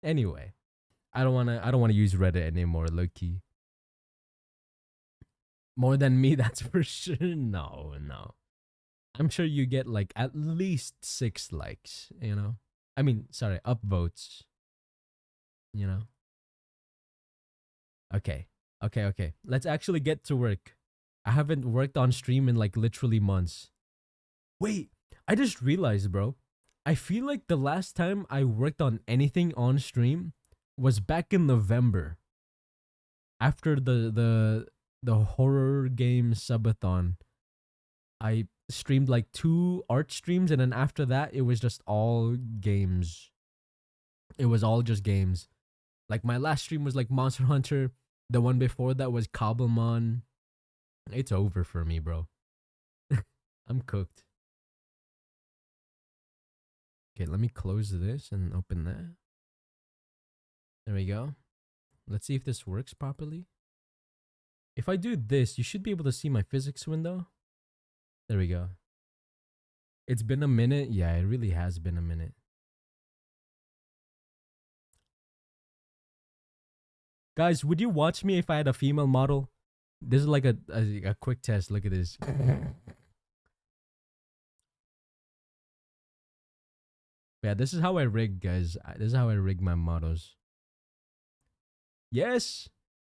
Speaker 1: Anyway, I don't wanna use Reddit anymore, Loki. More than me, that's for sure. No, no. I'm sure you get like at least 6 likes. I mean, sorry, upvotes, you know. Okay. Okay, okay. Let's actually get to work. I haven't worked on stream in like literally months. Wait, I just realized, bro. I feel like the last time I worked on anything on stream was back in November after the horror game subathon. I streamed like 2 art streams, and then after that it was just all games. It was all just games. Like my last stream was like Monster Hunter. The one before that was Cobblemon. It's over for me, bro. I'm cooked. Okay, let me close this and open that. There we go. Let's see if this works properly. If I do this, you should be able to see my physics window. There we go. It's been a minute. Yeah, it really has been a minute. Guys, would you watch me if I had a female model? This is like a quick test. Look at this. Yeah, this is how I rig, guys. This is how I rig my models. Yes.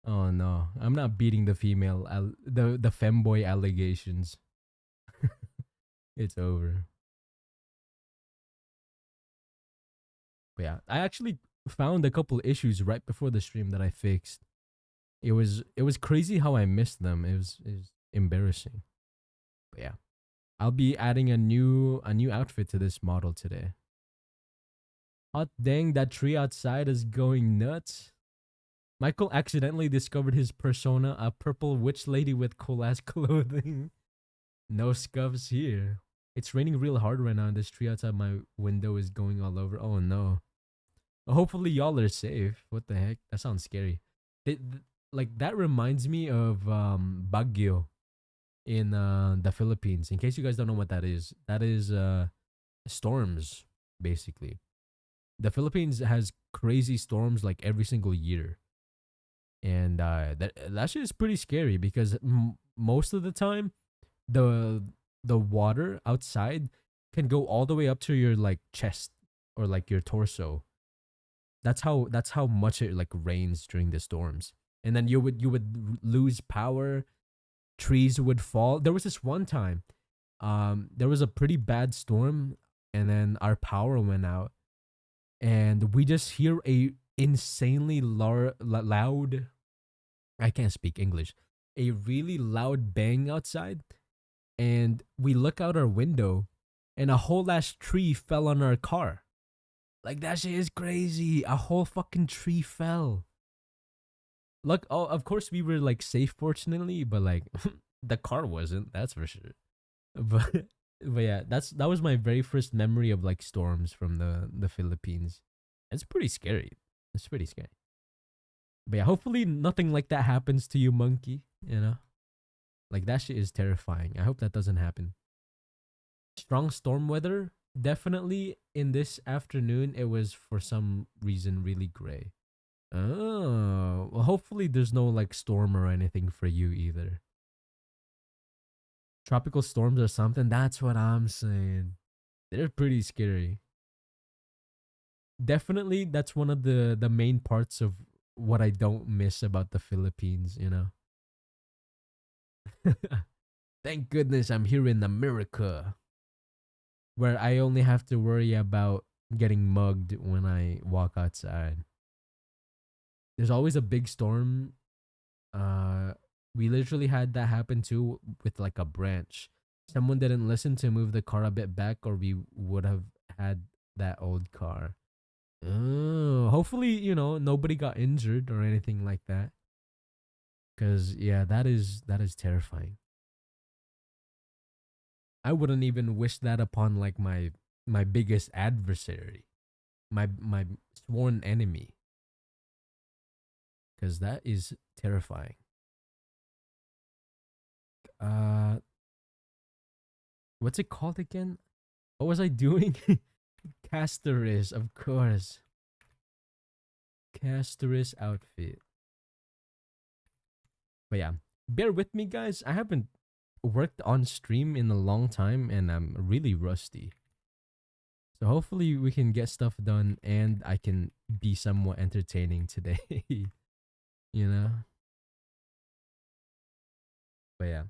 Speaker 1: Oh no, I'm not beating the female, the femboy allegations. It's over. But yeah, I actually found a couple issues right before the stream that I fixed. It was crazy how I missed them. It was embarrassing. But yeah, I'll be adding a new outfit to this model today. Hot dang, that tree outside is going nuts. Michael accidentally discovered his persona, a purple witch lady with cool ass clothing. No scuffs here. It's raining real hard right now, and this tree outside my window is going all over. Oh no. Hopefully y'all are safe. What the heck? That sounds scary. Like that reminds me of Baguio in the Philippines. In case you guys don't know what that is storms basically. The Philippines has crazy storms like every single year, and that shit is pretty scary because most of the time the the water outside can go all the way up to your like chest or like your torso. That's how much it like rains during the storms. And then you would lose power, trees would fall. There was this one time there was a pretty bad storm, and then our power went out, and we just hear a insanely loud, I can't speak English, a really loud bang outside, and we look out our window, and a whole ass tree fell on our car. Like that shit is crazy. A whole fucking tree fell. Look, oh, of course we were like safe, fortunately, but like the car wasn't. That's for sure. But yeah, that was my very first memory of like storms from the Philippines. It's pretty scary. It's pretty scary. But yeah, hopefully nothing like that happens to you, monkey. You know, like that shit is terrifying. I hope that doesn't happen. Strong storm weather. Definitely in this afternoon, it was for some reason really gray. Oh, well, hopefully there's no like storm or anything for you either. Tropical storms or something. That's what I'm saying. They're pretty scary. Definitely, that's one of the main parts of what I don't miss about the Philippines. Thank goodness I'm here in America, where I only have to worry about getting mugged when I walk outside. There's always a big storm. Uh, we literally had that happen too with like a branch. Someone didn't listen to move the car a bit back, or we would have had that old car. Oh, hopefully, nobody got injured or anything like that. Cause yeah, that is terrifying. I wouldn't even wish that upon like my biggest adversary, my sworn enemy, cause that is terrifying. Uh, what's it called again? What was I doing? Castoris, of course. Castoris outfit. But yeah, bear with me, guys. I haven't worked on stream in a long time, and I'm really rusty. So hopefully we can get stuff done, and I can be somewhat entertaining today. you know. But yeah,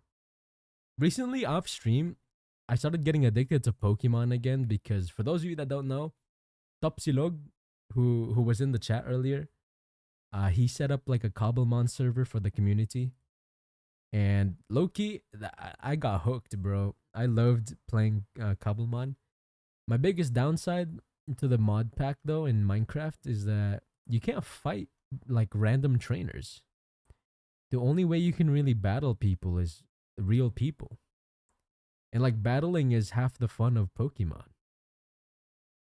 Speaker 1: recently off stream, I started getting addicted to Pokemon again because for those of you that don't know, Topsilog, who was in the chat earlier, he set up like a Cobblemon server for the community. And Loki, I got hooked, bro. I loved playing Cobblemon. My biggest downside to the mod pack, though, in Minecraft is that you can't fight like random trainers. The only way you can really battle people is real people. And like battling is half the fun of Pokemon.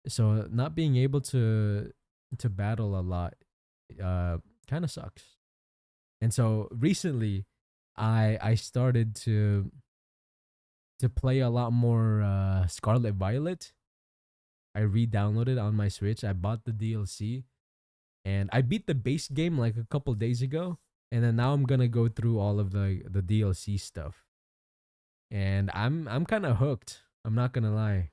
Speaker 1: So not being able to battle a lot kind of sucks. And so recently I started to play a lot more Scarlet Violet. I re-downloaded on my Switch. I bought the DLC, And I beat the base game like a couple days ago, and then now I'm gonna go through all of the DLC stuff. And I'm kind of hooked. I'm not gonna lie.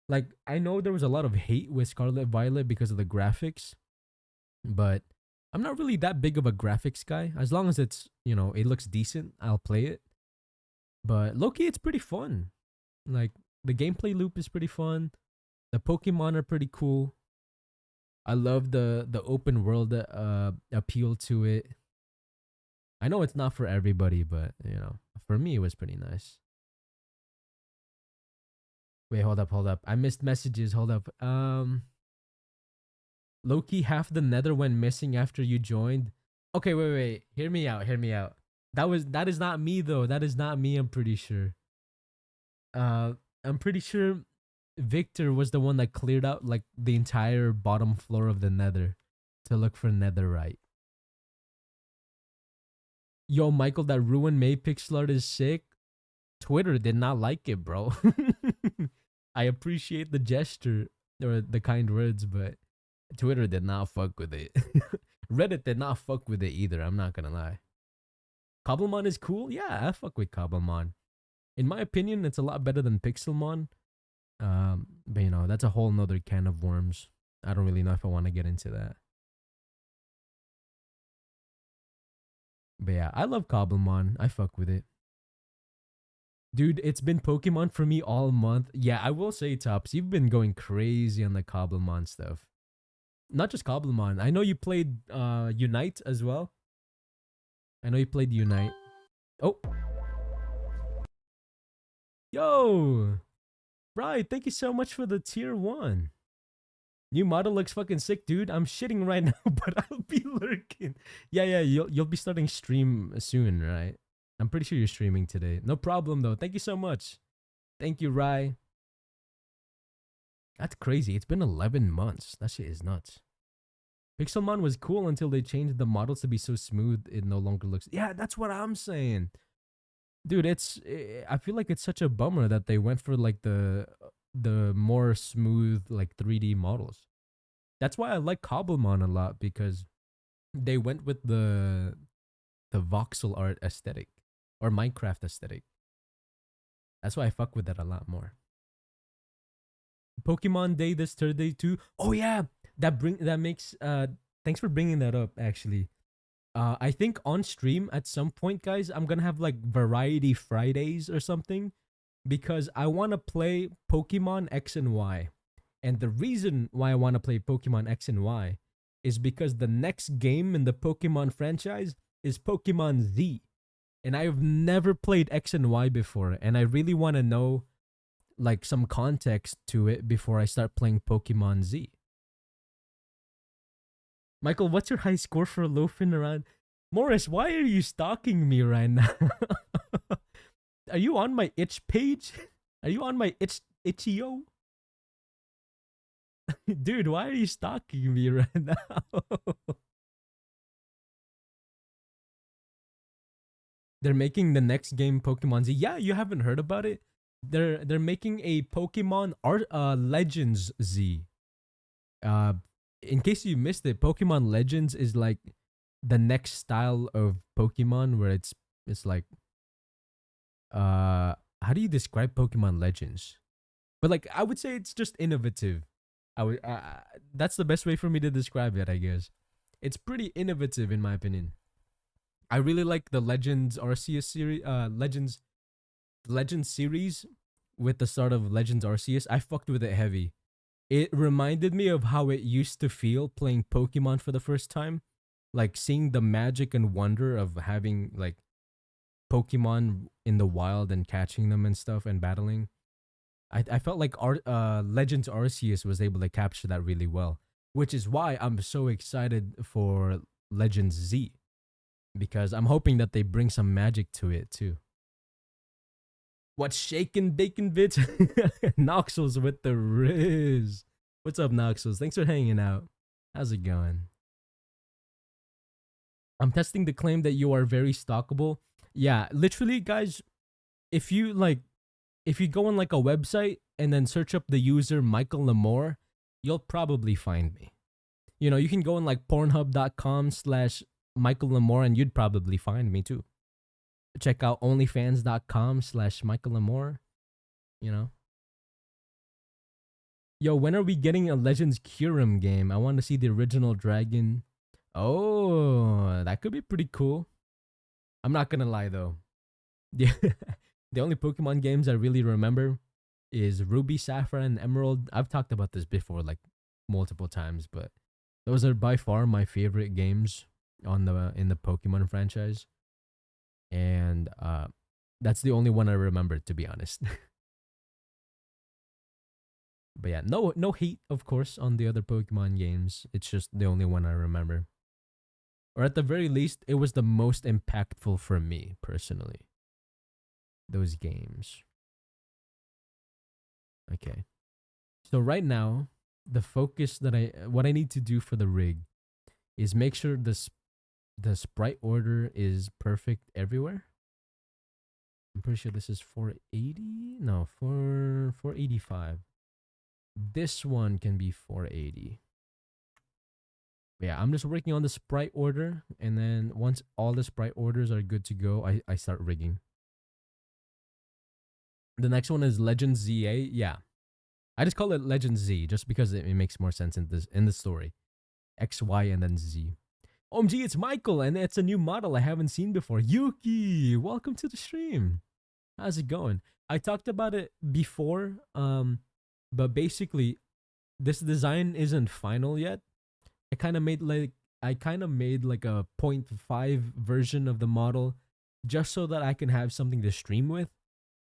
Speaker 1: Like I know there was a lot of hate with Scarlet Violet because of the graphics, but I'm not really that big of a graphics guy. As long as it's, it looks decent, I'll play it. But Loki, it's pretty fun. Like the gameplay loop is pretty fun. The Pokemon are pretty cool. I love the open world appeal to it. I know it's not for everybody, but for me it was pretty nice. Wait, hold up. I missed messages. Hold up. Loki, half the Nether went missing after you joined. Okay, wait. Hear me out. That is not me though. That is not me. I'm pretty sure. Uh, I'm pretty sure Victor was the one that cleared out like the entire bottom floor of the Nether to look for Netherite. Yo, Michael, that ruined May pixel art is sick. Twitter did not like it, bro. I appreciate the gesture or the kind words, but Twitter did not fuck with it. Reddit did not fuck with it either. I'm not gonna lie. Cobblemon is cool. Yeah, I fuck with Cobblemon. In my opinion, it's a lot better than Pixelmon. But that's a whole nother can of worms. I don't really know if I want to get into that. But yeah, I love Cobblemon. I fuck with it. Dude, it's been Pokemon for me all month. Yeah, I will say, Tops, you've been going crazy on the Cobblemon stuff. Not just Cobblemon. I know you played Unite as well. I know you played Unite. Oh. Yo. Right, thank you so much for the tier 1. New model looks fucking sick, dude. I'm shitting right now, but I'll be lurking. Yeah, you'll be starting stream soon, right? I'm pretty sure you're streaming today. No problem though. Thank you so much. Thank you, Rai. That's crazy. It's been 11 months. That shit is nuts. Pixelmon was cool until they changed the models to be so smooth it no longer looks. Yeah, that's what I'm saying. Dude, I feel like it's such a bummer that they went for like the more smooth like 3D models. That's why I like Cobblemon a lot, because they went with the voxel art aesthetic or Minecraft aesthetic. That's why I fuck with that a lot more. Pokemon Day this Thursday too. Oh yeah, that makes thanks for bringing that up actually. I think on stream at some point, guys, I'm gonna have like variety Fridays or something, because I want to play Pokemon X and Y. And the reason why I want to play Pokemon X and Y is because the next game in the Pokemon franchise is Pokemon Z. And I've never played X and Y before, and I really want to know like some context to it before I start playing Pokemon Z. Michael, what's your high score for loafing around? Morris, why are you stalking me right now? Are you on my itch page? Are you on my itch.io? Dude, why are you stalking me right now? They're making the next game Pokemon Z. Yeah, you haven't heard about it? They're making a Pokemon Legends Z. In case you missed it, Pokemon Legends is like the next style of Pokemon where it's like how do you describe Pokemon Legends? But like I would say it's just innovative. That's the best way for me to describe it, I guess. It's pretty innovative in my opinion. I really like the Legends Arceus series, Legends series with the start of Legends Arceus. I fucked with it heavy. It reminded me of how it used to feel playing Pokemon for the first time. Like seeing the magic and wonder of having like Pokemon in the wild and catching them and stuff and battling. I felt like Legends Arceus was able to capture that really well, which is why I'm so excited for Legends Z, because I'm hoping that they bring some magic to it too. What's shaking bacon bits? Noxels with the Riz. What's up, Noxels? Thanks for hanging out. How's it going? I'm testing the claim that you are very stalkable. Yeah, literally, guys, if you go on like a website and then search up the user Michael Lamore, you'll probably find me. You know, you can go on like pornhub.com/michaellamore and you'd probably find me too. Check out onlyfans.com/michaellamore. You know. Yo, when are we getting a Legends Kyurem game? I want to see the original dragon. Oh, that could be pretty cool. I'm not gonna lie though. The the only Pokemon games I really remember is Ruby, Sapphire, and Emerald. I've talked about this before, like multiple times, but those are by far my favorite games on the in the Pokemon franchise. And that's the only one I remember, to be honest. But yeah, no hate, of course, on the other Pokemon games. It's just the only one I remember. Or at the very least, it was the most impactful for me personally. Those games. Okay. So right now, the focus that what I need to do for the rig is make sure the sprite order is perfect everywhere. I'm pretty sure this is 480. No, 485. This one can be 480. Yeah, I'm just working on the sprite order, and then once all the sprite orders are good to go, I start rigging. The next one is Legend ZA. Yeah, I just call it Legend Z just because it makes more sense in the story. X, Y, and then Z. OMG, it's Michael, and it's a new model I haven't seen before. Yuki, welcome to the stream. How's it going? I talked about it before, but basically, this design isn't final yet. I kind of made like a 0.5 version of the model just so that I can have something to stream with.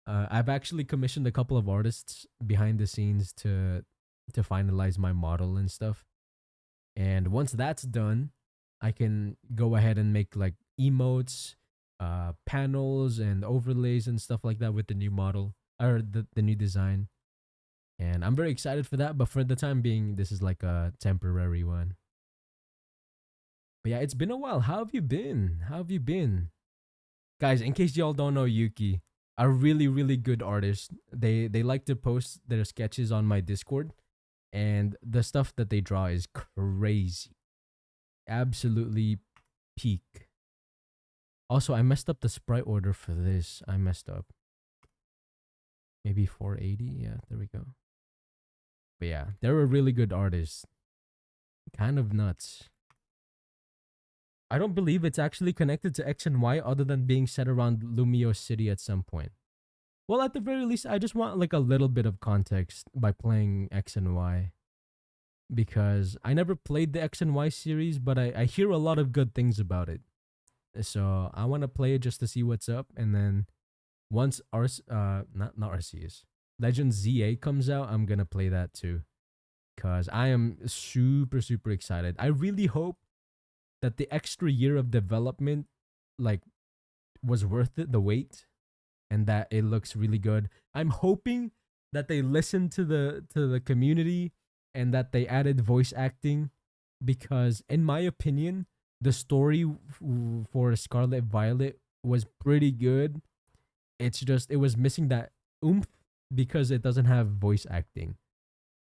Speaker 1: I've actually commissioned a couple of artists behind the scenes to finalize my model and stuff. And once that's done, I can go ahead and make like emotes, panels and overlays and stuff like that with the new model or the new design. And I'm very excited for that, but for the time being, this is like a temporary one. But yeah, it's been a while. How have you been? How have you been? Guys, in case y'all don't know Yuki, a really, really good artist. They like to post their sketches on my Discord, and the stuff that they draw is crazy. Absolutely peak. Also, I messed up the sprite order for this. I messed up. Maybe 480. Yeah, there we go. But yeah, they're a really good artist. Kind of nuts. I don't believe it's actually connected to X and Y other than being set around Lumio City at some point. Well, at the very least, I just want like a little bit of context by playing X and Y. Because I never played the X and Y series, but I hear a lot of good things about it. So I want to play it just to see what's up. And then once not Arceus, Legend ZA comes out, I'm going to play that too. Because I am super, super excited. I really hope that the extra year of development like was worth it, the wait, and that it looks really good. I'm hoping that they listened to the community and that they added voice acting, because in my opinion, the story for Scarlet Violet was pretty good. It's just it was missing that oomph because it doesn't have voice acting.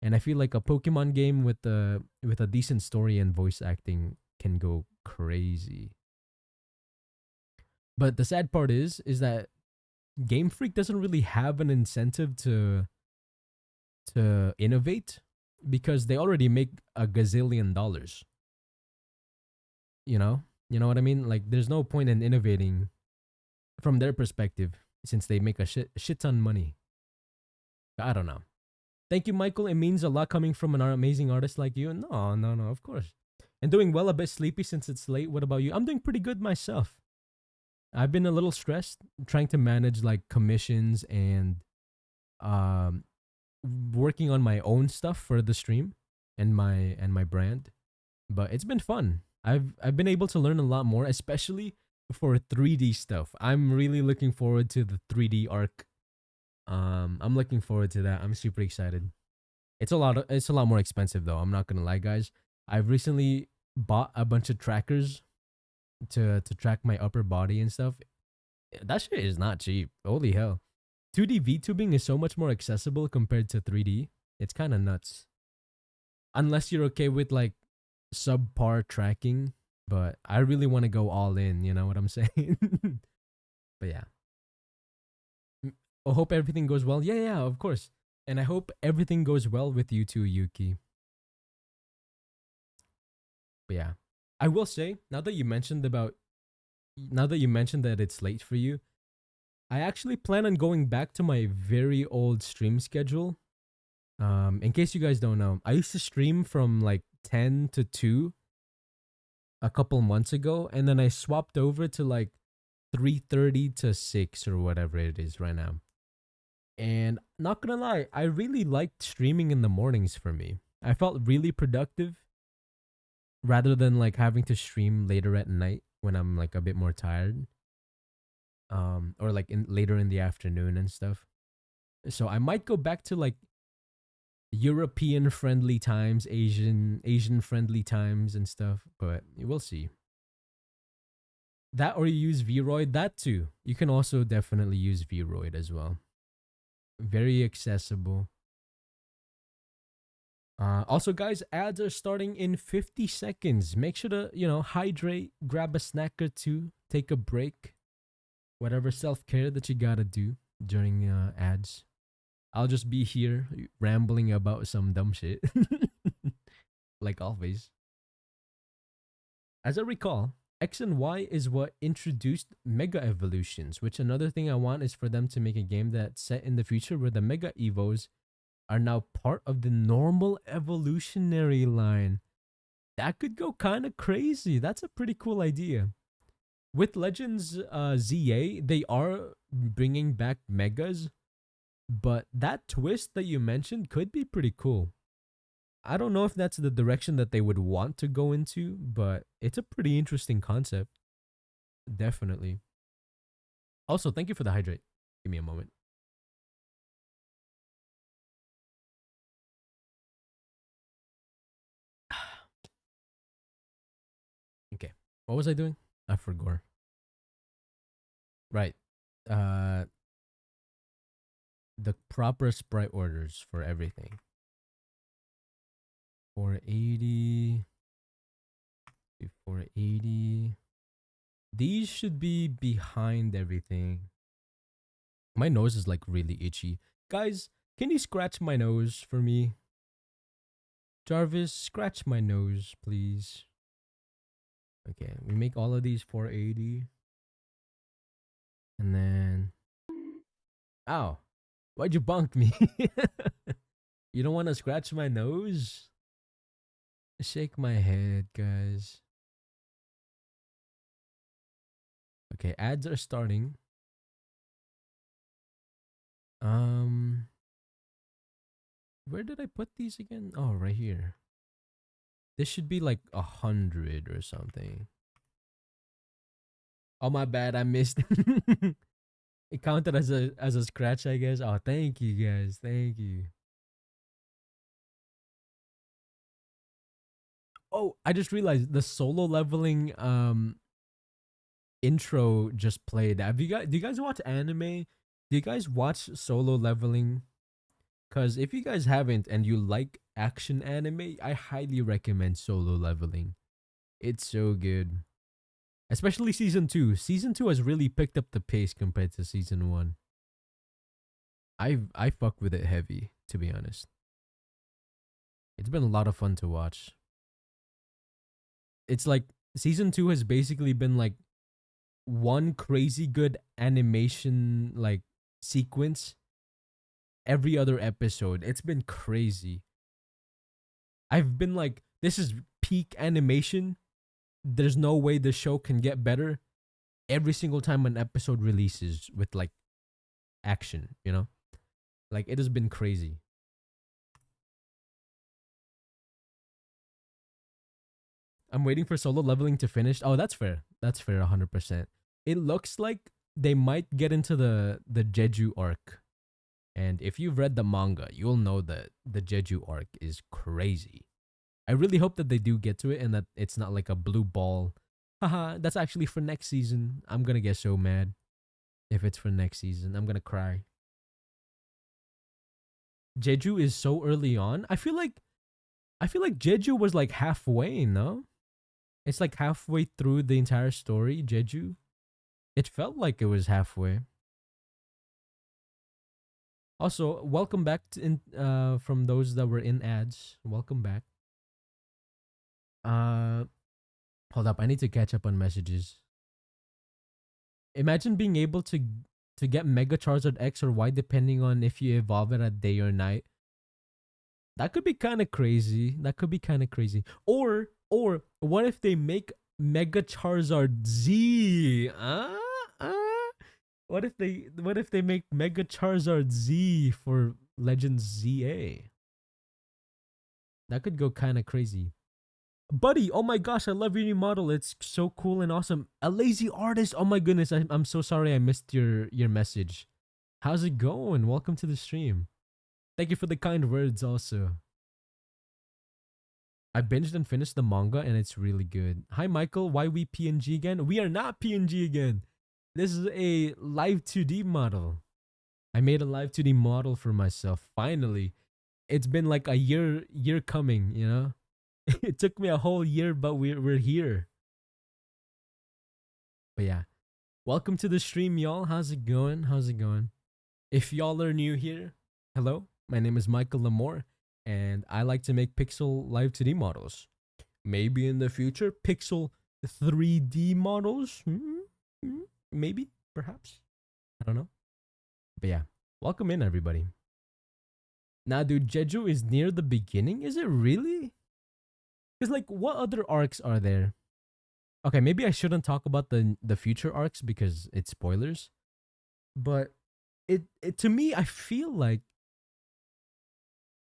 Speaker 1: And I feel like a Pokemon game with a decent story and voice acting can go crazy. But the sad part is that Game Freak doesn't really have an incentive to innovate because they already make a gazillion dollars. You know what I mean? Like there's no point in innovating from their perspective since they make a shit ton money. I don't know. Thank you, Michael. It means a lot coming from an amazing artist like you. No, of course. And doing well, a bit sleepy since it's late. What about you? I'm doing pretty good myself. I've been a little stressed trying to manage like commissions and working on my own stuff for the stream and my brand. But it's been fun. I've been able to learn a lot more, especially for 3D stuff. I'm really looking forward to the 3D arc. I'm looking forward to that. I'm super excited. It's a lot more expensive though. I'm not gonna lie, guys. I've recently bought a bunch of trackers to track my upper body and stuff. That shit is not cheap. Holy hell. 2D VTubing is so much more accessible compared to 3D. It's kind of nuts. Unless you're okay with like subpar tracking, but I really want to go all in, you know what I'm saying? But yeah. I hope everything goes well. Yeah, yeah, of course. And I hope everything goes well with you too, Yuki. But yeah. I will say, now that you mentioned that it's late for you, I actually plan on going back to my very old stream schedule. In case you guys don't know, I used to stream from like 10 to 2 a couple months ago, and then I swapped over to like 3:30 to 6 or whatever it is right now. And not gonna lie, I really liked streaming in the mornings for me. I felt really productive rather than like having to stream later at night when I'm like a bit more tired. Or like in later in the afternoon and stuff. So I might go back to like European friendly times, Asian friendly times and stuff, but we'll see. That or you use Vroid, that too. You can also definitely use Vroid as well. Very accessible. Also, guys, ads are starting in 50 seconds. Make sure to, hydrate, grab a snack or two, take a break, whatever self care that you gotta do during ads. I'll just be here rambling about some dumb shit, like always. As I recall, X and Y is what introduced Mega Evolutions, which another thing I want is for them to make a game that's set in the future where the Mega Evos are now part of the normal evolutionary line. That could go kind of crazy. That's a pretty cool idea. With Legends ZA, they are bringing back Megas, but that twist that you mentioned could be pretty cool. I don't know if that's the direction that they would want to go into, but it's a pretty interesting concept. Definitely. Also, thank you for the hydrate. Give me a moment. Okay. What was I doing? I forgot. Right. Uh the proper sprite orders for everything. 480. 480. These should be behind everything. My nose is like really itchy. Guys, can you scratch my nose for me? Jarvis, scratch my nose, please. Okay, we make all of these 480. And then... Ow. Why'd you bonk me? You don't want to scratch my nose? Shake my head, guys. Okay, ads are starting. Where did I put these again? Oh, right here. This should be like 100 or something. Oh, my bad. I missed. It counted as a scratch, I guess. Oh, thank you guys. Thank you. Oh, I just realized the solo leveling intro just played. Do you guys watch anime? Do you guys watch solo leveling? Cuz if you guys haven't and you like action anime, I highly recommend solo leveling. It's so good. Especially season 2. Season 2 has really picked up the pace compared to season 1. I fuck with it heavy, to be honest. It's been a lot of fun to watch. It's like season 2 has basically been like one crazy good animation like sequence every other episode. It's been crazy. I've been like, this is peak animation. There's no way the show can get better every single time an episode releases with like action, you know? Like it has been crazy. I'm waiting for solo leveling to finish. Oh, that's fair. That's fair 100%. It looks like they might get into the Jeju arc. And if you've read the manga, you'll know that the Jeju arc is crazy. I really hope that they do get to it and that it's not like a blue ball. Haha, that's actually for next season. I'm gonna get so mad if it's for next season. I'm gonna cry. Jeju is so early on. I feel like I feel like Jeju was like halfway, no? It's like halfway through the entire story, Jeju. It felt like it was halfway. Also, welcome back from those that were in ads. Welcome back. Uh Hold up, I need to catch up on messages. Imagine being able to get Mega Charizard X or Y depending on if you evolve it at day or night. That could be kind of crazy. That could be kind of crazy. Or what if they make Mega Charizard Z? What if they make Mega Charizard Z for Legends ZA? That could go kind of crazy. Buddy, oh my gosh, I love your new model. It's so cool and awesome. A lazy artist. Oh my goodness, I'm so sorry I missed your message. How's it going? Welcome to the stream. Thank you for the kind words also. I binged and finished the manga and it's really good. Hi Michael, why we PNG again? We are not PNG again. This is a live 2D model. I made a live 2D model for myself. Finally. It's been like a year coming, you know? It took me a whole year, but we're here. But yeah. Welcome to the stream, y'all. How's it going? How's it going? If y'all are new here, hello. My name is Michael Lamore, and I like to make pixel live 2D models. Maybe in the future, pixel 3D models. Maybe, perhaps. I don't know. But yeah, welcome in, everybody. Now, dude, Jeju is near the beginning? Is it really? Because, like, what other arcs are there? Okay, maybe I shouldn't talk about the future arcs because it's spoilers. But it to me, I feel like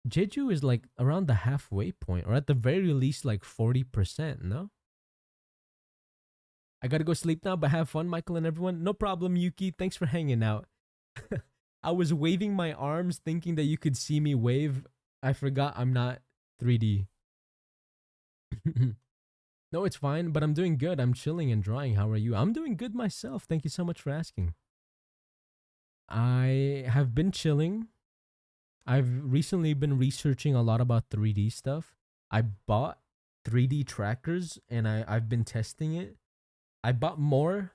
Speaker 1: Jeju is like around the halfway point, or at the very least, like 40%. No, I gotta go sleep now, but have fun, Michael and everyone. No problem, Yuki. Thanks for hanging out. I was waving my arms, thinking that you could see me wave. I forgot I'm not 3D. No, it's fine, but I'm doing good. I'm chilling and drawing. How are you? I'm doing good myself. Thank you so much for asking. I have been chilling. I've recently been researching a lot about 3D stuff. I bought 3D trackers and I've been testing it. I bought more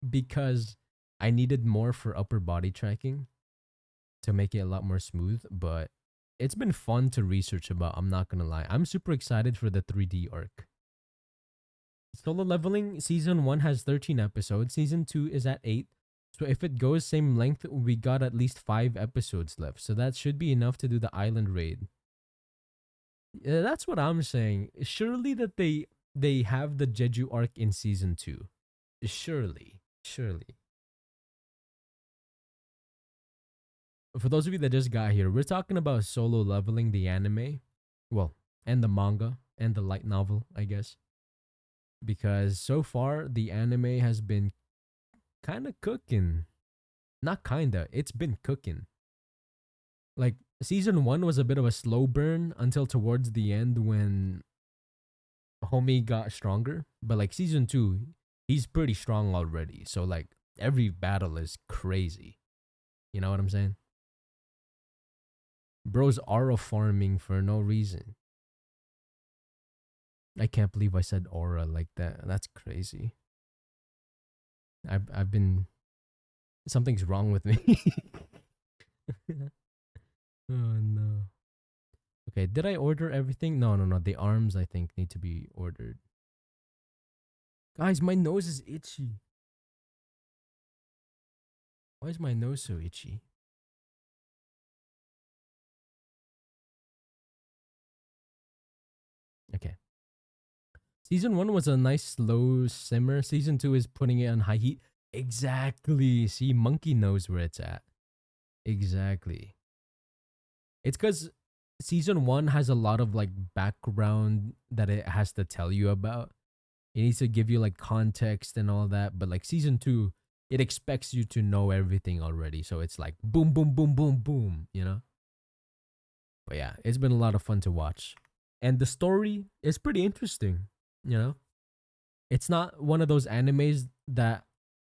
Speaker 1: because I needed more for upper body tracking to make it a lot more smooth, but it's been fun to research about. I'm not going to lie. I'm super excited for the 3D arc. Solo Leveling Season 1 has 13 episodes. Season 2 is at 8. So if it goes same length, we got at least 5 episodes left. So that should be enough to do the island raid. Yeah, that's what I'm saying. Surely that they have the Jeju arc in Season 2. Surely. For those of you that just got here, we're talking about Solo Leveling, the anime. Well, and the manga and the light novel, I guess. Because so far, the anime has been kind of cooking. Not kinda, it's been cooking. Like, season 1 was a bit of a slow burn until towards the end when homie got stronger. But like season 2, he's pretty strong already. So like every battle is crazy. You know what I'm saying? Bro's aura farming for no reason. I can't believe I said aura like that. That's crazy. I've been something's wrong with me. Oh no. Okay, did I order everything? No. The arms I think need to be ordered. Guys, my nose is itchy. Why is my nose so itchy? Okay. Season 1 was a nice slow simmer. Season 2 is putting it on high heat. Exactly. See, Monkey knows where it's at. Exactly. It's because season 1 has a lot of like background that it has to tell you about. It needs to give you like context and all that. But like season 2, it expects you to know everything already. So it's like boom, boom, boom, boom, boom, you know? But yeah, it's been a lot of fun to watch. And the story is pretty interesting, you know? It's not one of those animes that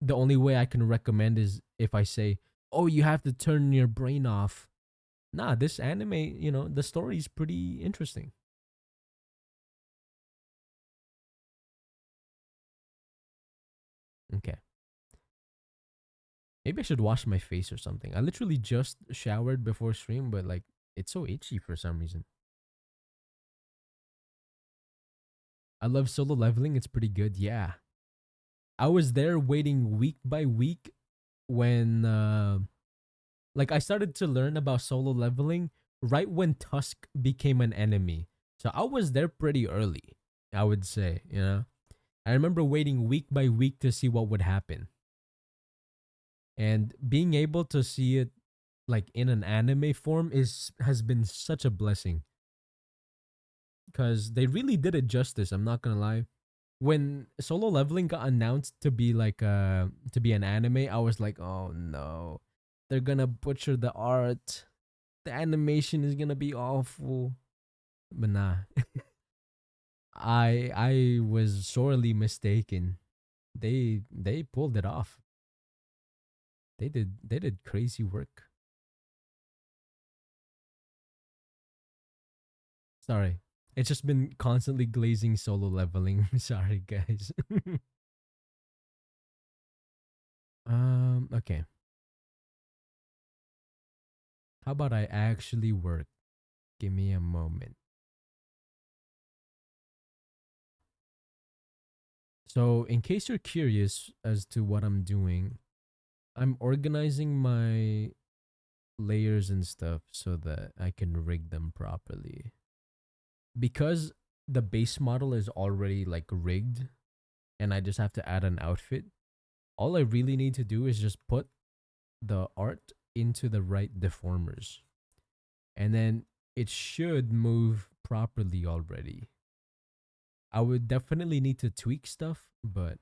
Speaker 1: the only way I can recommend is if I say, oh, you have to turn your brain off. Nah, this anime, you know, the story is pretty interesting. Okay. Maybe I should wash my face or something. I literally just showered before stream, but like it's so itchy for some reason. I love solo leveling. It's pretty good. Yeah. I was there waiting week by week when like I started to learn about solo leveling right when Tusk became an enemy. So I was there pretty early, I would say, you know. I remember waiting week by week to see what would happen. And being able to see it like in an anime form is has been such a blessing because they really did it justice. I'm not gonna lie. When solo leveling got announced to be like to be an anime, I was like, oh no, they're gonna butcher the art. The animation is gonna be awful. But nah, I was sorely mistaken. They pulled it off. They did crazy work. Sorry. It's just been constantly glazing solo leveling. Sorry, guys. Okay. How about I actually work? Give me a moment. So, in case you're curious as to what I'm doing, I'm organizing my layers and stuff so that I can rig them properly. Because the base model is already like rigged and I just have to add an outfit, all I really need to do is just put the art into the right deformers. And then it should move properly already. I would definitely need to tweak stuff, but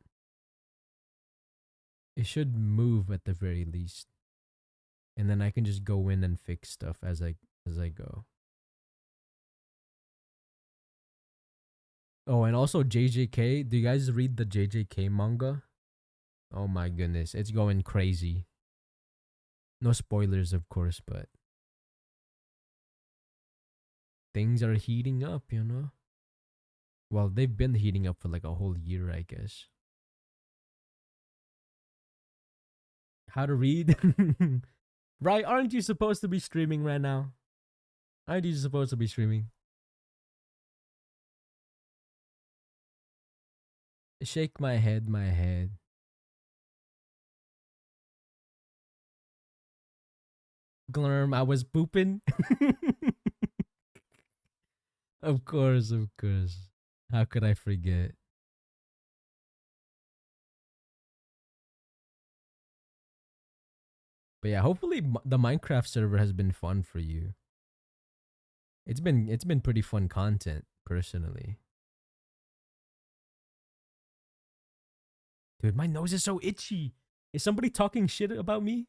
Speaker 1: it should move at the very least. And then I can just go in and fix stuff as I go. Oh, and also JJK. Do you guys read the JJK manga? Oh my goodness, it's going crazy. No spoilers, of course, but things are heating up, you know? Well, they've been heating up for like a whole year, I guess. How to read? Right? Aren't you supposed to be streaming right now? Aren't you supposed to be streaming? Shake my head, my head. Glurm, I was pooping. Of course, of course. How could I forget? But yeah, hopefully the Minecraft server has been fun for you. It's been pretty fun content, personally. Dude, my nose is so itchy. Is somebody talking shit about me?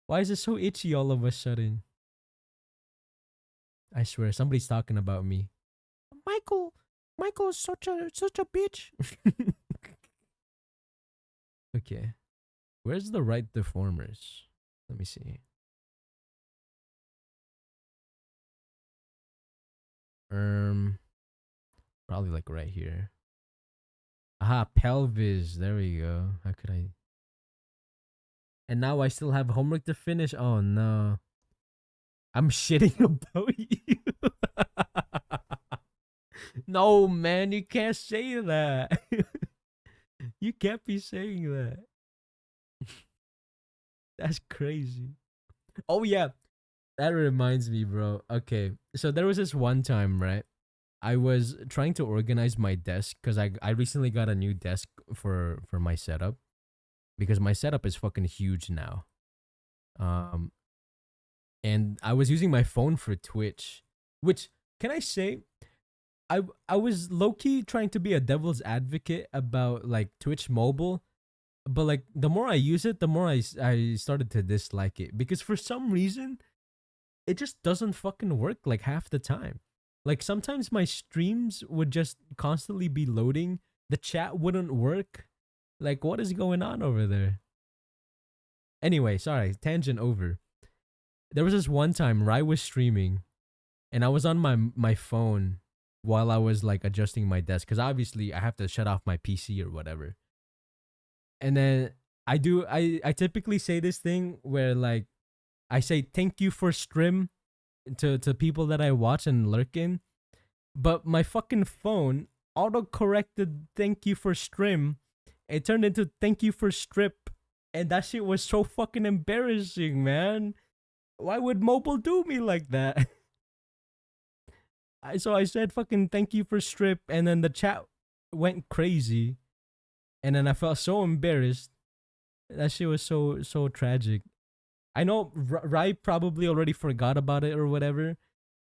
Speaker 1: Why is it so itchy all of a sudden? I swear, somebody's talking about me. Michael, Michael's such a bitch. Okay, where's the right deformers? Let me see. Um, Probably like right here. Aha, pelvis. There we go. How could I? And now I still have homework to finish. Oh no. I'm shitting about you. No, man, you can't say that. You can't be saying that. That's crazy. Oh yeah, that reminds me, bro. Okay, so there was this one time, right? I was trying to organize my desk because I recently got a new desk for my setup because my setup is fucking huge now. Um, and I was using my phone for Twitch, which can I say I was low key trying to be a devil's advocate about like Twitch mobile, but like the more I use it, the more I started to dislike it because for some reason it just doesn't fucking work like half the time. Like sometimes my streams would just constantly be loading, the chat wouldn't work. Like what is going on over there? Anyway, sorry, tangent over. There was this one time Rai was streaming and I was on my phone while I was like adjusting my desk because obviously I have to shut off my PC or whatever. And then I typically say this thing where like I say thank you for stream to people that I watch and lurk in, but my fucking phone auto corrected thank you for stream. It turned into thank you for strip, and that shit was so fucking embarrassing, man. Why would mobile do me like that? So I said fucking thank you for strip, and then the chat went crazy, and then I felt so embarrassed. That shit was so tragic. I know Rai probably already forgot about it or whatever,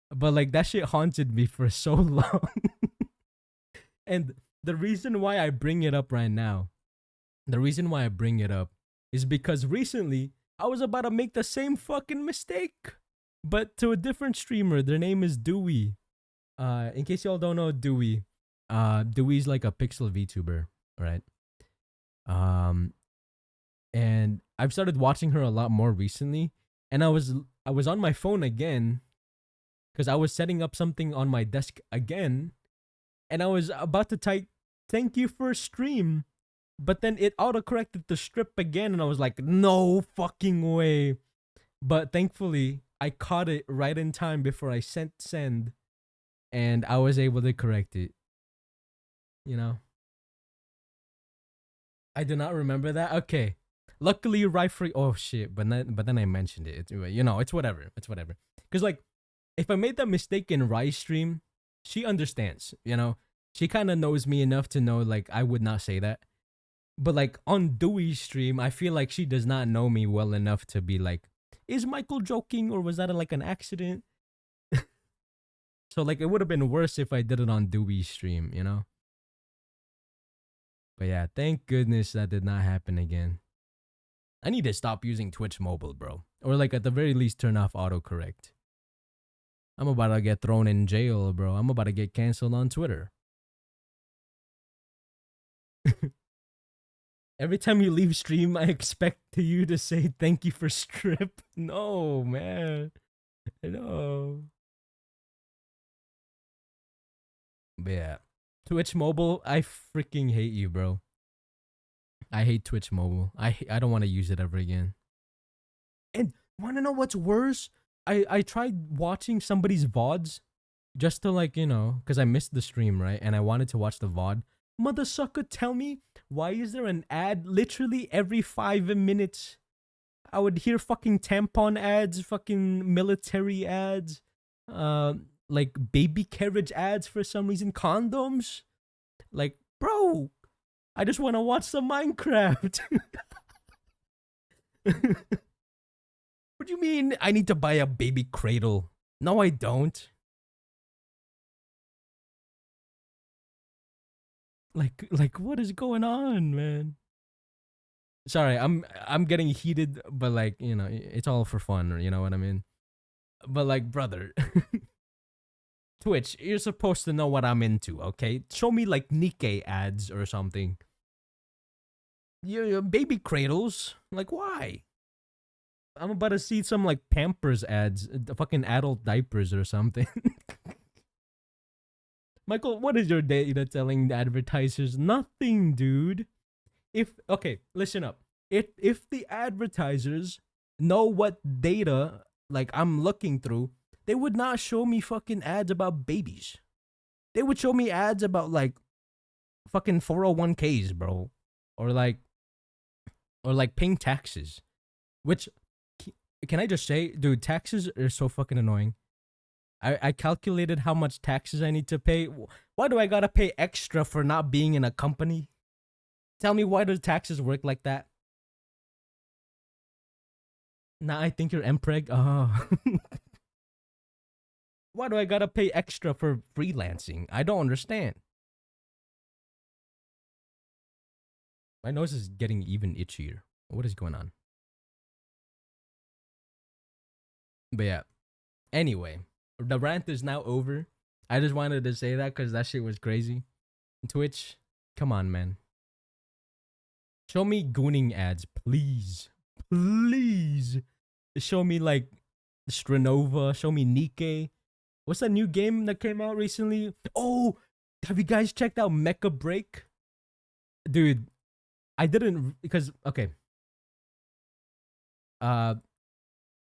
Speaker 1: but like that shit haunted me for so long. And the reason why I bring it up right now, the reason why I bring it up is because recently I was about to make the same fucking mistake, but to a different streamer. Their name is Dewey. In case y'all don't know Dewey, Dewey's like a pixel VTuber, right? Um, and I've started watching her a lot more recently. And I was on my phone again because I was setting up something on my desk again, and I was about to type "thank you for stream," but then it autocorrected the strip again, and I was like, "No fucking way!" But thankfully, I caught it right in time before I send, and I was able to correct it. You know, I do not remember that. Okay, luckily, right free. Oh shit! But then I mentioned it. It's, you know, it's whatever. It's whatever. Cause like, if I made that mistake in Rai's stream, she understands. You know, she kind of knows me enough to know like I would not say that. But like on Dewey's stream, I feel like she does not know me well enough to be like, is Michael joking or was that like an accident? So like it would have been worse if I did it on Dewey's stream, you know? But yeah, thank goodness that did not happen again. I need to stop using Twitch mobile, bro. Or like at the very least turn off autocorrect. I'm about to get thrown in jail, bro. I'm about to get canceled on Twitter. Every time you leave stream, I expect you to say thank you for strip. No, man. No. But yeah. Twitch mobile, I freaking hate you, bro. I hate Twitch mobile. I don't want to use it ever again. And want to know what's worse? I tried watching somebody's VODs just to like, you know, because I missed the stream, right? And I wanted to watch the VOD. Mother sucker, tell me, why is there an ad literally every 5 minutes? I would hear fucking tampon ads, fucking military ads, like baby carriage ads for some reason, condoms. Like, bro, I just want to watch some Minecraft. What do you mean I need to buy a baby cradle? No, I don't. Like what is going on, man? Sorry, I'm getting heated, but like, you know, it's all for fun, you know what I mean? But like, brother, Twitch, you're supposed to know what I'm into, okay? Show me like Nikkei ads or something. Your baby cradles, like why? I'm about to see some like Pampers ads, fucking adult diapers or something. Michael, what is your data telling the advertisers? Nothing, dude. If okay, listen up. If the advertisers know what data like I'm looking through, they would not show me fucking ads about babies. They would show me ads about like fucking 401ks, bro. Or like paying taxes. Which can I just say, dude, taxes are so fucking annoying. I calculated how much taxes I need to pay. Why do I gotta pay extra for not being in a company? Tell me, why do taxes work like that? Nah, I think you're MPreg. Oh. Why do I gotta pay extra for freelancing? I don't understand. My nose is getting even itchier. What is going on? But yeah. Anyway, the rant is now over. I just wanted to say that because that shit was crazy. Twitch, come on, man. Show me gooning ads, please. Please. Show me like Stranova. Show me Nikkei. What's that new game that came out recently? Oh, have you guys checked out Mecha Break? Dude, I didn't because okay. Uh,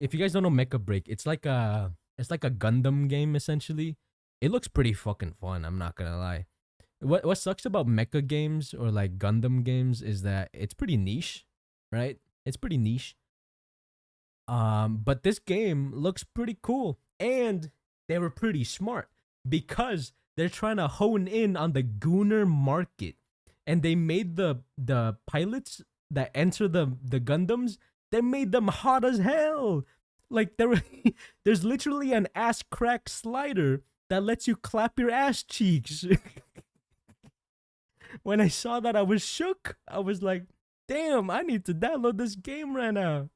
Speaker 1: if you guys don't know Mecha Break, it's like a Gundam game essentially. It looks pretty fucking fun. I'm not gonna lie. What sucks about mecha games or like Gundam games is that it's pretty niche, right? It's pretty niche. But this game looks pretty cool, and they were pretty smart because they're trying to hone in on the gooner market, and they made the pilots that enter the Gundams. They made them hot as hell. Like there's literally an ass crack slider that lets you clap your ass cheeks. When I saw that, I was shook. I was like, damn, I need to download this game right now.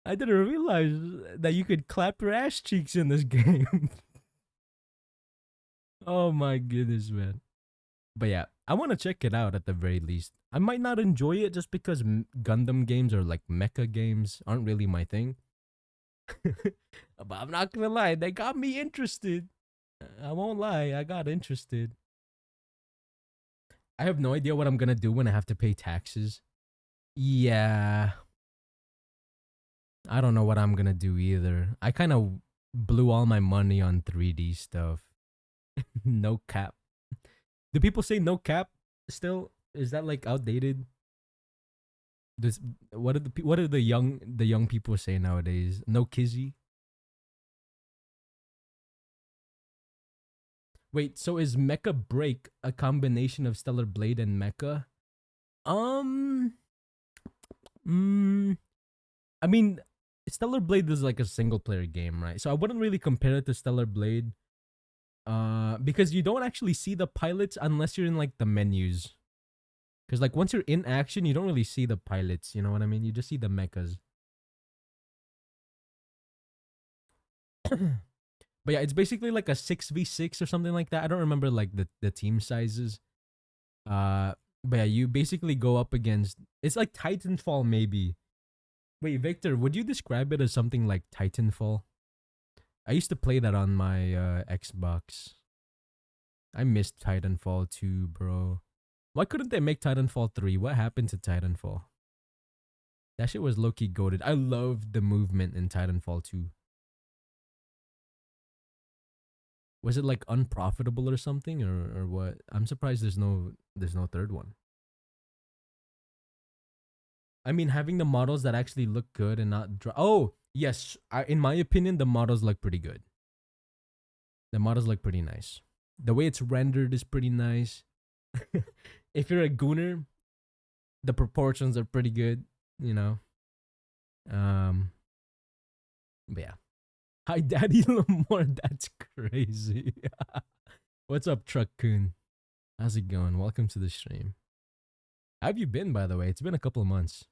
Speaker 1: I didn't realize that you could clap your ass cheeks in this game. Oh my goodness, man. But yeah, I want to check it out at the very least. I might not enjoy it just because Gundam games or like mecha games aren't really my thing. But I'm not gonna lie, they got me interested. I won't lie, I got interested. I have no idea what I'm gonna do when I have to pay taxes. Yeah, I don't know what I'm gonna do either. I kind of blew all my money on 3D stuff. No cap. Do people say no cap still? Is that like outdated? This what are the young people say nowadays? No kizzy. Wait, so is Mecha Break a combination of Stellar Blade and Mecha? Um, mm, I mean, Stellar Blade is like a single player game, right? So I wouldn't really compare it to Stellar Blade. Because you don't actually see the pilots unless you're in like the menus. Because like once you're in action, you don't really see the pilots. You know what I mean? You just see the mechas. But yeah, it's basically like a 6v6 or something like that. I don't remember like the team sizes. But yeah, you basically go up against. It's like Titanfall, maybe. Wait, Victor, would you describe it as something like Titanfall? I used to play that on my Xbox. I missed Titanfall 2, bro. Why couldn't they make Titanfall 3? What happened to Titanfall? That shit was low-key goated. I loved the movement in Titanfall 2. Was it like unprofitable or something or what? I'm surprised there's no third one. I mean, having the models that actually look good and not oh, yes, in my opinion the models look pretty good. The models look pretty nice. The way it's rendered is pretty nice. If you're a gooner, the proportions are pretty good, you know. Um, but yeah. Hi, Daddy Lamore. That's crazy. What's up, Truck Coon? How's it going? Welcome to the stream. How have you been, by the way? It's been a couple of months.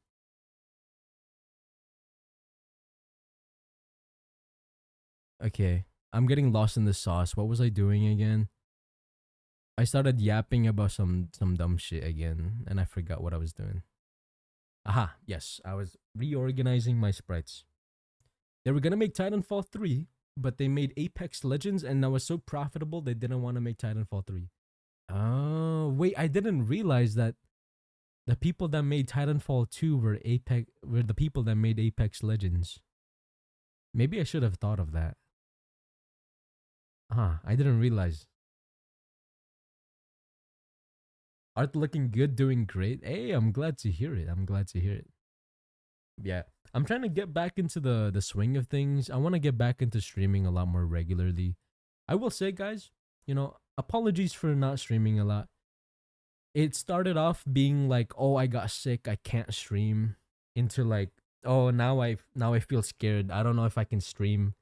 Speaker 1: Okay, I'm getting lost in the sauce. What was I doing again? I started yapping about some dumb shit again, and I forgot what I was doing. Aha, yes, I was reorganizing my sprites. They were gonna make Titanfall 3, but they made Apex Legends, and that was so profitable they didn't want to make Titanfall 3. Oh, wait, I didn't realize that the people that made Titanfall 2 were the people that made Apex Legends. Maybe I should have thought of that. I didn't realize. Art looking good, doing great. Hey, I'm glad to hear it. I'm glad to hear it. Yeah. I'm trying to get back into the swing of things. I want to get back into streaming a lot more regularly. I will say, guys, apologies for not streaming a lot. It started off being like, "Oh, I got sick. I can't stream." Into like, "Oh, now I feel scared. I don't know if I can stream."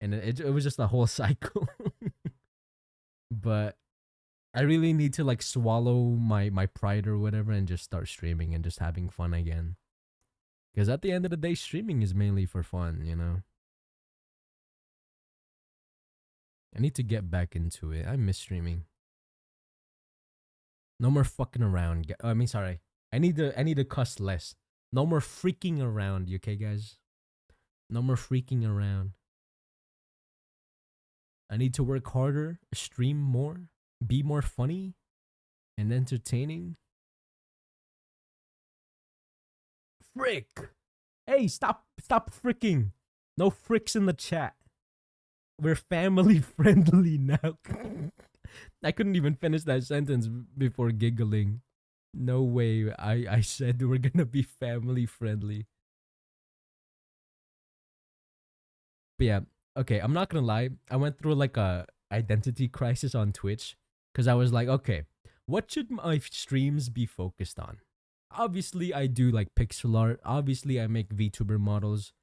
Speaker 1: And it was just a whole cycle. But I really need to like swallow my pride or whatever and just start streaming and just having fun again. Because at the end of the day, streaming is mainly for fun, you know? I need to get back into it. I miss streaming. No more fucking around. I mean, sorry. I need to cuss less. No more freaking around, okay, guys? No more freaking around. I need to work harder, stream more, be more funny and entertaining. Frick! Hey, stop fricking! No fricks in the chat. We're family friendly now. I couldn't even finish that sentence before giggling. No way. I said we're gonna be family friendly. But yeah, okay, I'm not gonna lie. I went through like a identity crisis on Twitch because I was like, okay, what should my streams be focused on? Obviously, I do like pixel art. Obviously, I make VTuber models.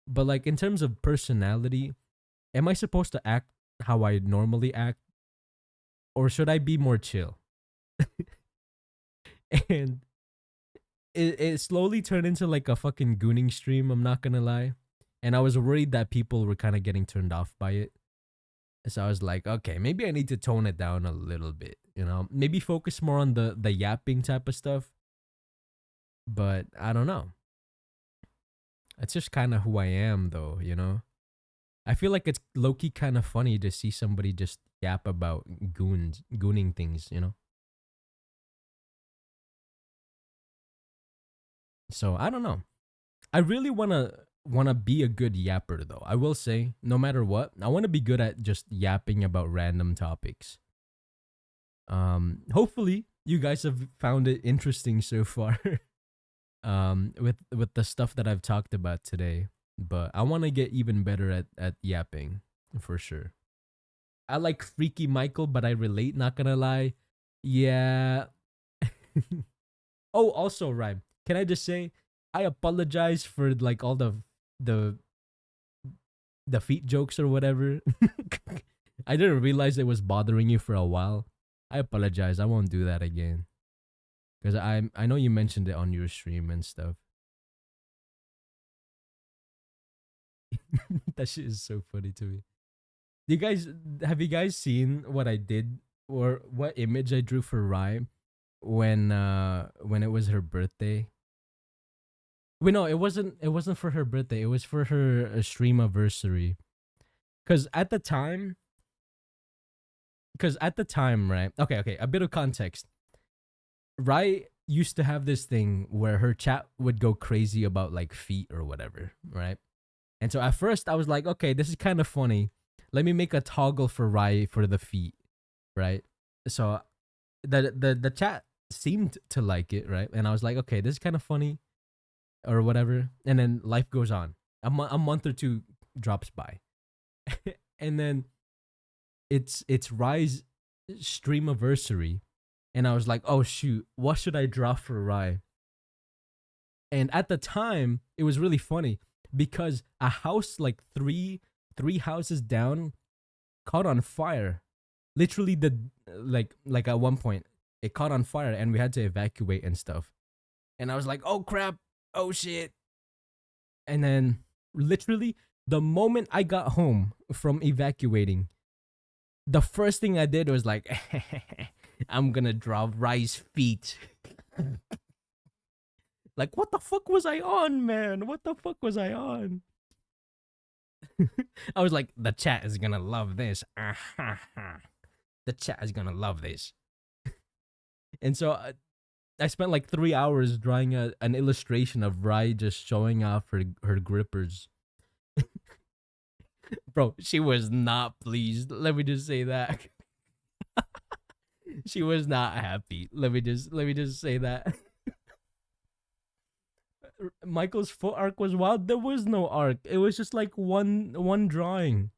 Speaker 1: But like in terms of personality, am I supposed to act how I normally act, or should I be more chill? And it slowly turned into like a fucking gooning stream. I'm not gonna lie, and I was worried that people were kind of getting turned off by it. So I was like, okay, maybe I need to tone it down a little bit. You know, maybe focus more on the yapping type of stuff. But I don't know. It's just kind of who I am, though. You know, I feel like it's low key kind of funny to see somebody just yap about gooning things. You know. So I don't know. I really wanna be a good yapper though. I will say, no matter what, I want to be good at just yapping about random topics. Hopefully you guys have found it interesting so far. With the stuff that I've talked about today. But I want to get even better at yapping for sure. I like Freaky Michael, but I relate. Not gonna lie. Yeah. Oh, also, Rhyme. Can I just say I apologize for like all the the feet jokes or whatever. I didn't realize it was bothering you for a while. I apologize. I won't do that again. Cause I know you mentioned it on your stream and stuff. That shit is so funny to me. Do you guys have you guys seen what I did or what image I drew for Rye when it was her birthday? Wait, no, it wasn't for her birthday. It was for her stream anniversary. Cause at the time, right? Okay, a bit of context. Rye used to have this thing where her chat would go crazy about like feet or whatever, right? And so at first I was like, okay, this is kind of funny. Let me make a toggle for Rye for the feet, right? So the chat seemed to like it, right? And I was like, okay, this is kind of funny or whatever. And then life goes on. A month or two drops by. And then it's Rye's stream anniversary. And I was like, oh shoot, what should I draw for Rye? And at the time, it was really funny because a house like three houses down caught on fire. Literally the like at one point it caught on fire and we had to evacuate and stuff. And I was like, "Oh crap. Oh shit." And then literally the moment I got home from evacuating, the first thing I did was like I'm going to draw Rye's feet. Like, what the fuck was I on, man? What the fuck was I on? I was like, the chat is gonna love this. The chat is gonna love this. And so I spent like 3 hours drawing an illustration of Rye just showing off her grippers. Bro, she was not pleased. Let me just say that. She was not happy. Let me just say that. Michael's foot arc was wild. There was no arc. It was just like one drawing.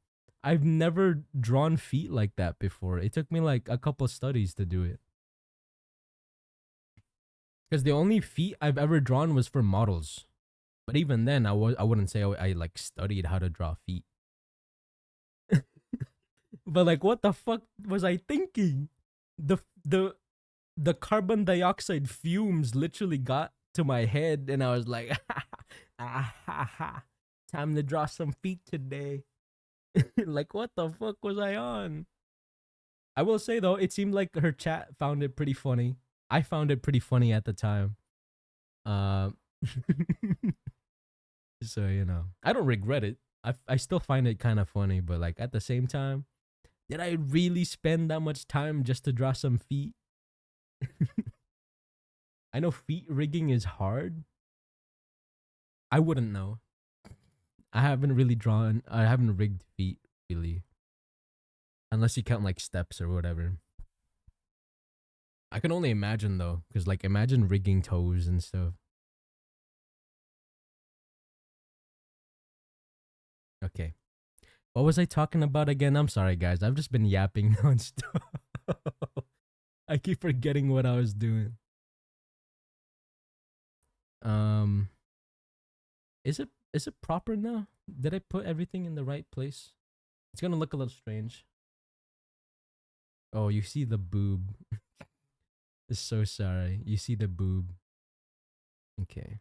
Speaker 1: I've never drawn feet like that before. It took me like a couple studies to do it. Because the only feet I've ever drawn was for models. But even then, I wouldn't say I like studied how to draw feet. But like, what the fuck was I thinking? The the the carbon dioxide fumes literally got to my head, and I was like, time to draw some feet today. Like, what the fuck was I on? I will say though, it seemed like her chat found it pretty funny. I found it pretty funny at the time. Uh, so I don't regret it. I still find it kind of funny, but like at the same time, Did I really spend that much time just to draw some feet? I know feet rigging is hard. I wouldn't know. I haven't rigged feet really. Unless you count like steps or whatever. I can only imagine though, because like imagine rigging toes and stuff. Okay. What was I talking about again? I'm sorry guys. I've just been yapping nonstop. I keep forgetting what I was doing. Um is it proper now? Did I put everything in the right place? It's gonna look a little strange. Oh, you see the boob. So sorry. You see the boob. Okay.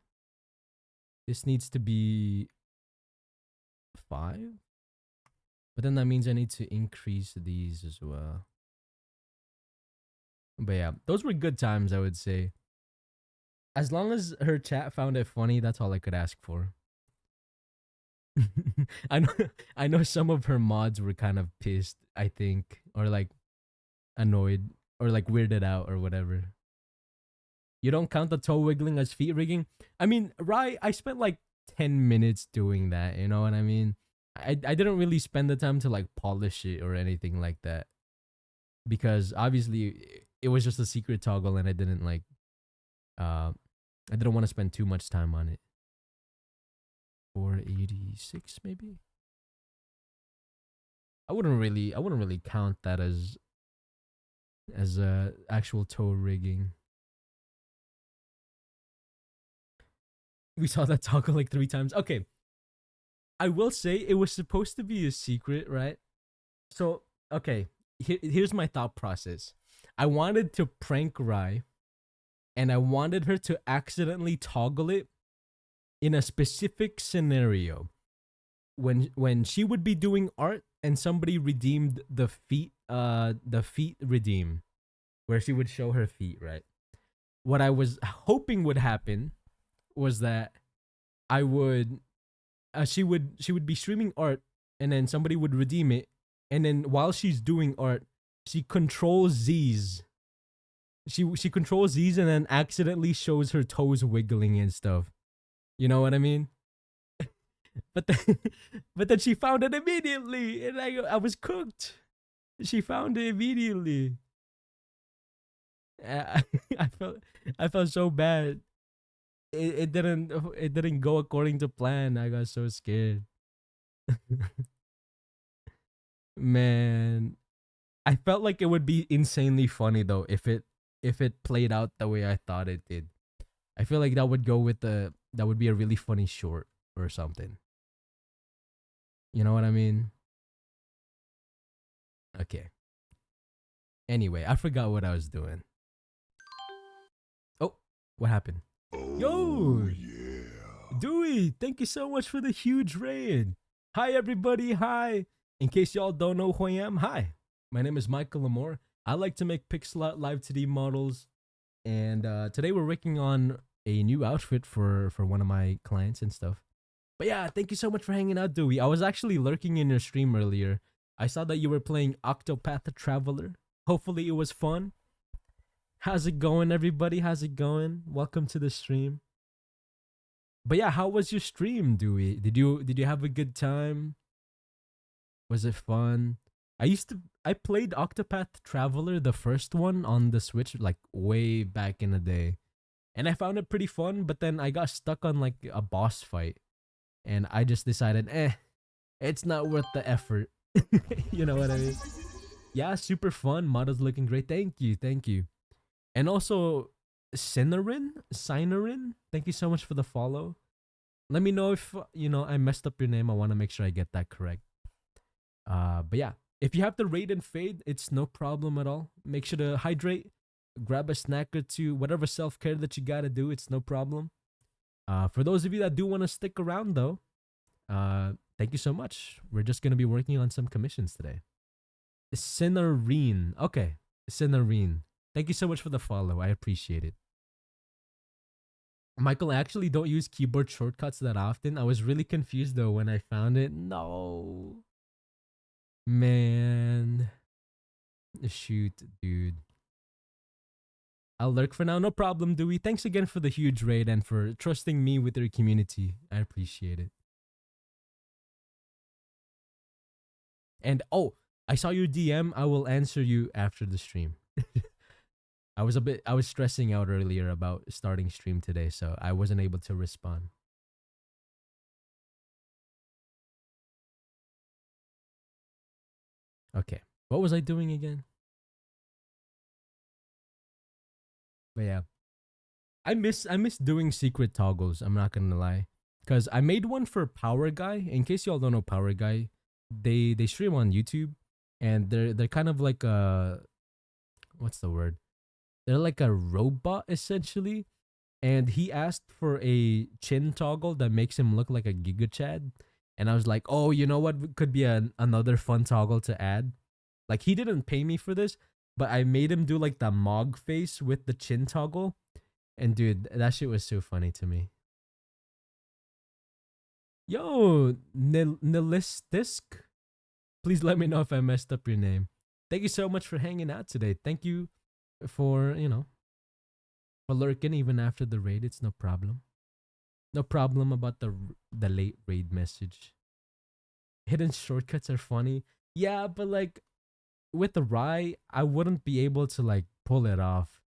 Speaker 1: This needs to be 5. But then that means I need to increase these as well. But yeah, those were good times, I would say. As long as her chat found it funny, that's all I could ask for. I know I know some of her mods were kind of pissed, I think, or like annoyed or like weirded out or whatever. You don't count the toe wiggling as feet rigging? I mean, right, I spent like 10 minutes doing that, you know what I mean? I didn't really spend the time to like polish it or anything like that. Because obviously it was just a secret toggle and I didn't like I didn't want to spend too much time on it. 486 maybe? I wouldn't really count that as actual toe rigging. We saw that toggle like 3 times. Okay. I will say it was supposed to be a secret, right? So, okay, here's my thought process. I wanted to prank Rai and I wanted her to accidentally toggle it in a specific scenario when she would be doing art and somebody redeemed the feet redeem where she would show her feet, right? What I was hoping would happen was that I would she would be streaming art and then somebody would redeem it and then while she's doing art she controls Z's. She controls Z's and then accidentally shows her toes wiggling and stuff. You know what I mean? But then, but then she found it immediately, and I was cooked. She found it immediately. I, I felt I felt so bad. It didn't go according to plan. I got so scared. Man, I felt like it would be insanely funny though if it played out the way I thought it did. I feel like that would be a really funny short or something. You know what I mean? Okay. Anyway, I forgot what I was doing. Oh, what happened? Yo,
Speaker 2: Yeah.
Speaker 1: Dewey, thank you so much for the huge raid. Hi, everybody. Hi. In case y'all don't know who I am, hi. My name is Michael Lamore. I like to make pixel art live 2D models. And today we're working on a new outfit for one of my clients and stuff. But yeah, thank you so much for hanging out, Dewey. I was actually lurking in your stream earlier. I saw that you were playing Octopath Traveler. Hopefully it was fun. How's it going, everybody? How's it going? Welcome to the stream. But yeah, how was your stream, Dewey? Did you have a good time? Was it fun? I played Octopath Traveler, the first one on the Switch, like way back in the day. And I found it pretty fun, but then I got stuck on like a boss fight. And I just decided, it's not worth the effort. You know what I mean? Yeah, super fun. Model's looking great. Thank you, thank you. And also, Sinerin, thank you so much for the follow. Let me know if I messed up your name. I want to make sure I get that correct. But yeah, if you have to raid and fade, it's no problem at all. Make sure to hydrate, grab a snack or two, whatever self care that you gotta do. It's no problem. For those of you that do want to stick around though, thank you so much. We're just gonna be working on some commissions today. Cinerine, okay, Cinerine. Thank you so much for the follow. I appreciate it. Michael, I actually don't use keyboard shortcuts that often. I was really confused though when I found it. No. Man. Shoot, dude. I'll lurk for now. No problem, Dewey. Thanks again for the huge raid and for trusting me with your community. I appreciate it. And oh, I saw your DM. I will answer you after the stream. I was stressing out earlier about starting stream today, so I wasn't able to respond. Okay. What was I doing again? But yeah. I miss doing secret toggles, I'm not gonna lie. Cause I made one for Power Guy. In case y'all don't know Power Guy, they stream on YouTube and they're kind of like a what's the word? They're like a robot essentially. And he asked for a chin toggle that makes him look like a Giga Chad. And I was like, oh, you know what could be another fun toggle to add? Like he didn't pay me for this, but I made him do like the Mog face with the chin toggle. And dude, that shit was so funny to me. Yo, Nilistisk, please let me know if I messed up your name. Thank you so much for hanging out today. Thank you for, for lurking even after the raid. It's no problem. No problem about the late raid message. Hidden shortcuts are funny. Yeah, but like with the Rye, I wouldn't be able to like pull it off.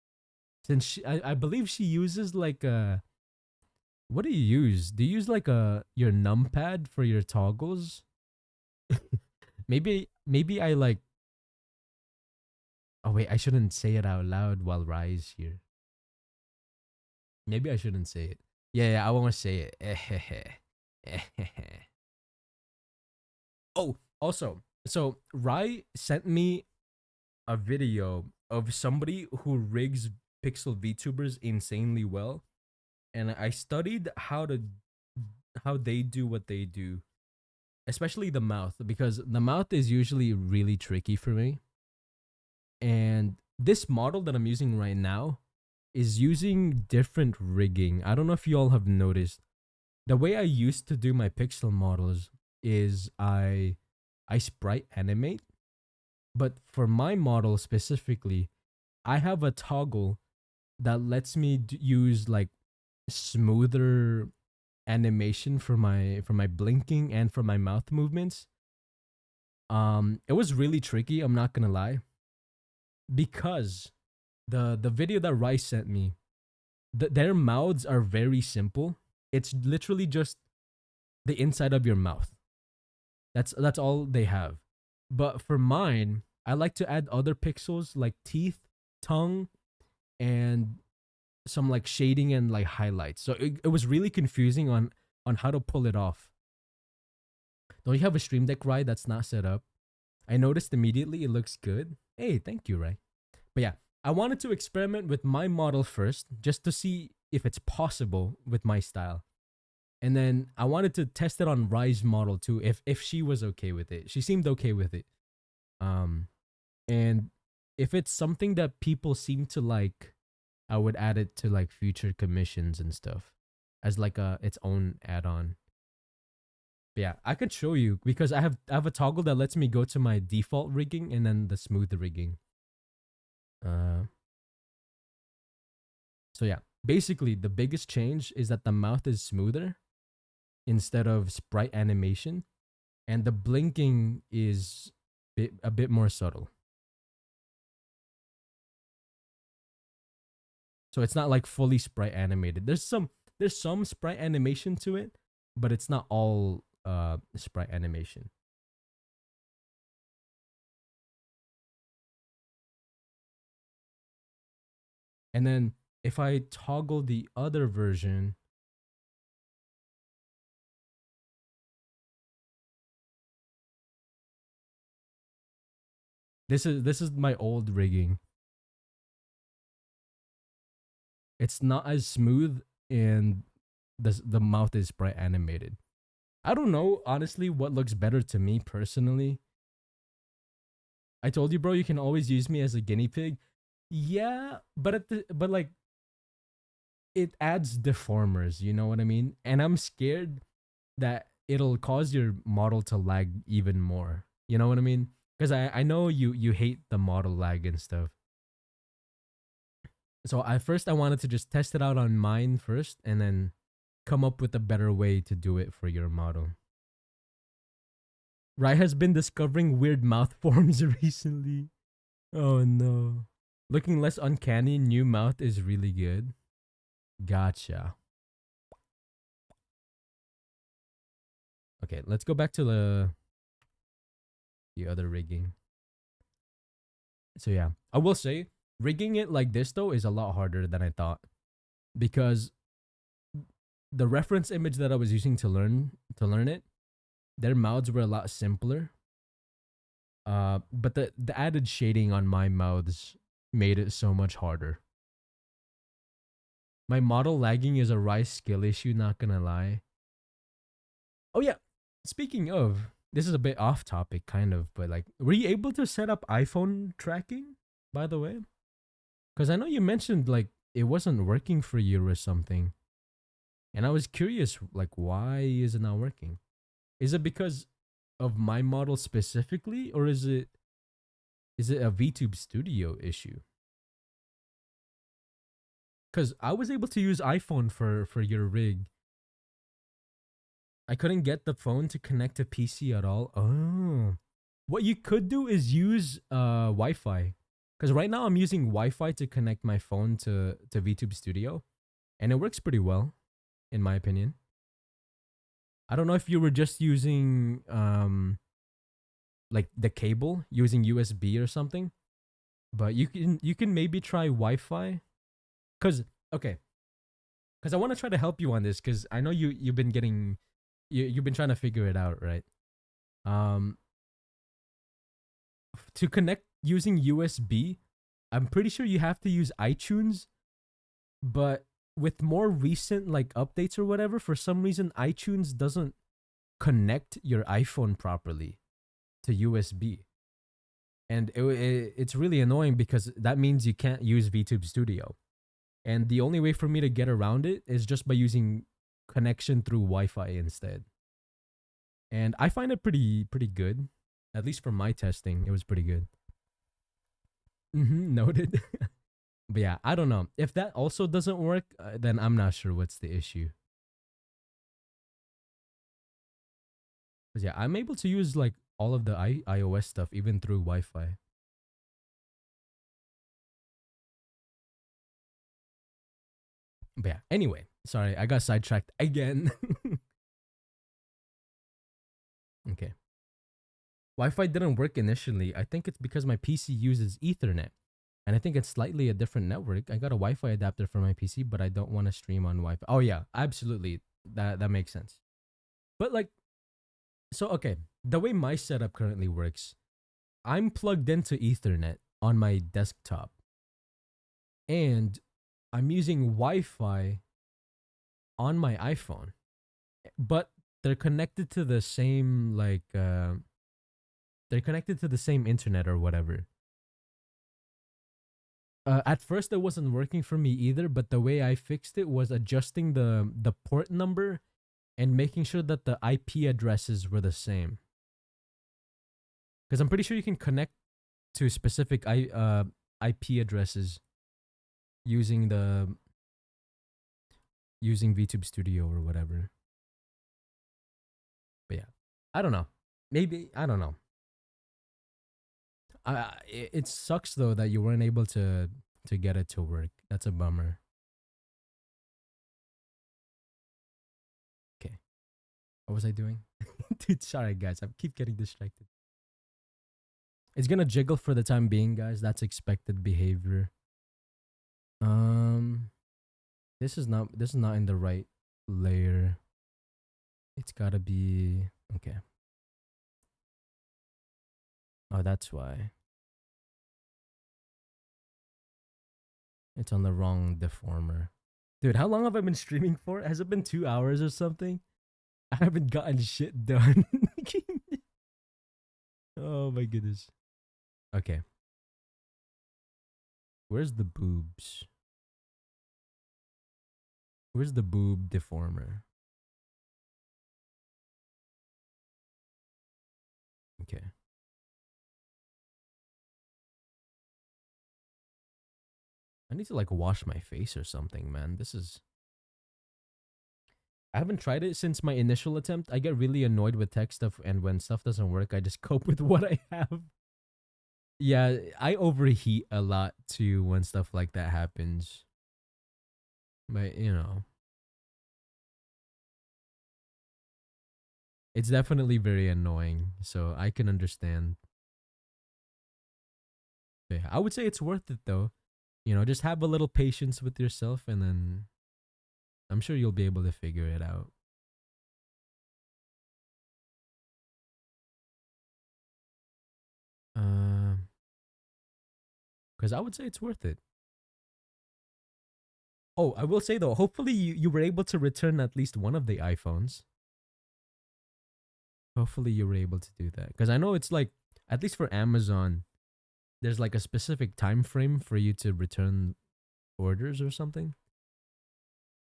Speaker 1: Since I believe she uses like a what do you use? Do you use like a your numpad for your toggles? Maybe I like oh wait, I shouldn't say it out loud while Rye's here. Maybe I shouldn't say it. Yeah, I won't say it. Oh, also, so Rye sent me a video of somebody who rigs pixel VTubers insanely well, and I studied how they do what they do, especially the mouth, because the mouth is usually really tricky for me. And this model that I'm using right now is using different rigging. I don't know if you all have noticed. The way I used to do my pixel models is I sprite animate, but for my model specifically, I have a toggle that lets me use like smoother animation for my blinking and for my mouth movements. It was really tricky, I'm not going to lie, because the video that Rice sent me, their mouths are very simple. It's literally just the inside of your mouth. That's all they have. But for mine, I like to add other pixels like teeth, tongue, and some like shading and like highlights. So it was really confusing on how to pull it off. Don't you have a Stream Deck, Rye, that's not set up? I noticed immediately it looks good. Hey, thank you, Rye. But yeah, I wanted to experiment with my model first just to see if it's possible with my style. And then I wanted to test it on Rye's model too, if she was okay with it. She seemed okay with it. Um, and if it's something that people seem to like, I would add it to like future commissions and stuff as like its own add-on. But yeah, I could show you because I have a toggle that lets me go to my default rigging and then the smooth rigging. Uh, so yeah, basically the biggest change is that the mouth is smoother instead of sprite animation, and the blinking is a bit more subtle. So it's not like fully sprite animated. There's some sprite animation to it, but it's not all sprite animation. And then if I toggle the other version, this is my old rigging. It's not as smooth and the mouth is sprite animated. I don't know honestly what looks better to me personally. I told you, bro, you can always use me as a guinea pig. Yeah, but like it adds deformers, you know what I mean? And I'm scared that it'll cause your model to lag even more. You know what I mean? Because I know you hate the model lag and stuff. So I wanted to just test it out on mine first, and then come up with a better way to do it for your model. Rai has been discovering weird mouth forms recently. Oh no. Looking less uncanny, new mouth is really good. Gotcha. Okay, let's go back to the other rigging. So yeah, I will say rigging it like this though is a lot harder than I thought, because the reference image that I was using to learn it, their mouths were a lot simpler. But the added shading on my mouths made it so much harder. My model lagging is a Rice skill issue, not gonna lie. Oh yeah, speaking of, this is a bit off topic, kind of, but like, were you able to set up iPhone tracking, by the way? Because I know you mentioned like it wasn't working for you or something, and I was curious, like, why is it not working? Is it because of my model specifically, or is it a VTube Studio issue? Because I was able to use iPhone for your rig. I couldn't get the phone to connect to PC at all. Oh, what you could do is use Wi-Fi. Because right now I'm using Wi-Fi to connect my phone to VTube Studio, and it works pretty well, in my opinion. I don't know if you were just using like the cable, using USB or something, but you can maybe try Wi-Fi. Cause okay, cause I want to try to help you on this, cause I know you've been getting you've been trying to figure it out, right? Um, to connect using USB, I'm pretty sure you have to use iTunes, but with more recent like updates or whatever, for some reason iTunes doesn't connect your iPhone properly to USB. And it's really annoying because that means you can't use VTube Studio. And the only way for me to get around it is just by using connection through Wi-Fi instead. And I find it pretty good. At least for my testing, it was pretty good. Noted. But yeah, I don't know. If that also doesn't work, then I'm not sure what's the issue. But yeah, I'm able to use like all of the iOS stuff even through Wi-Fi. But yeah, anyway, sorry, I got sidetracked again. Okay. Wi-Fi didn't work initially. I think it's because my PC uses Ethernet. And I think it's slightly a different network. I got a Wi-Fi adapter for my PC, but I don't want to stream on Wi-Fi. Oh yeah, absolutely. That makes sense. But like, so okay, the way my setup currently works, I'm plugged into Ethernet on my desktop, and I'm using Wi-Fi on my iPhone. But they're connected to the same they're connected to the same internet or whatever. At first it wasn't working for me either, but the way I fixed it was adjusting the port number and making sure that the IP addresses were the same. Because I'm pretty sure you can connect to specific IP addresses using the using VTube Studio or whatever. But yeah, I don't know. Maybe I don't know. It sucks though that you weren't able to get it to work. That's a bummer. Okay, what was I doing? Dude, sorry guys, I keep getting distracted. It's gonna jiggle for the time being, guys. That's expected behavior. Um, this is not in the right layer. It's gotta be okay. Oh, that's why it's on the wrong deformer. Dude, how long have I been streaming for? Has it been 2 hours or something? I haven't gotten shit done. Oh my goodness. Okay, where's the boobs? Where's the boob deformer? Okay. I need to like wash my face or something, man. I haven't tried it since my initial attempt. I get really annoyed with tech stuff, and when stuff doesn't work, I just cope with what I have. Yeah, I overheat a lot too when stuff like that happens. But, it's definitely very annoying. So I can understand. But yeah, I would say it's worth it though. Just have a little patience with yourself, and then I'm sure you'll be able to figure it out. Um, because I would say it's worth it. Oh, I will say though, hopefully you were able to return at least one of the iPhones. Hopefully you were able to do that. Because I know it's like, at least for Amazon, there's like a specific time frame for you to return orders or something.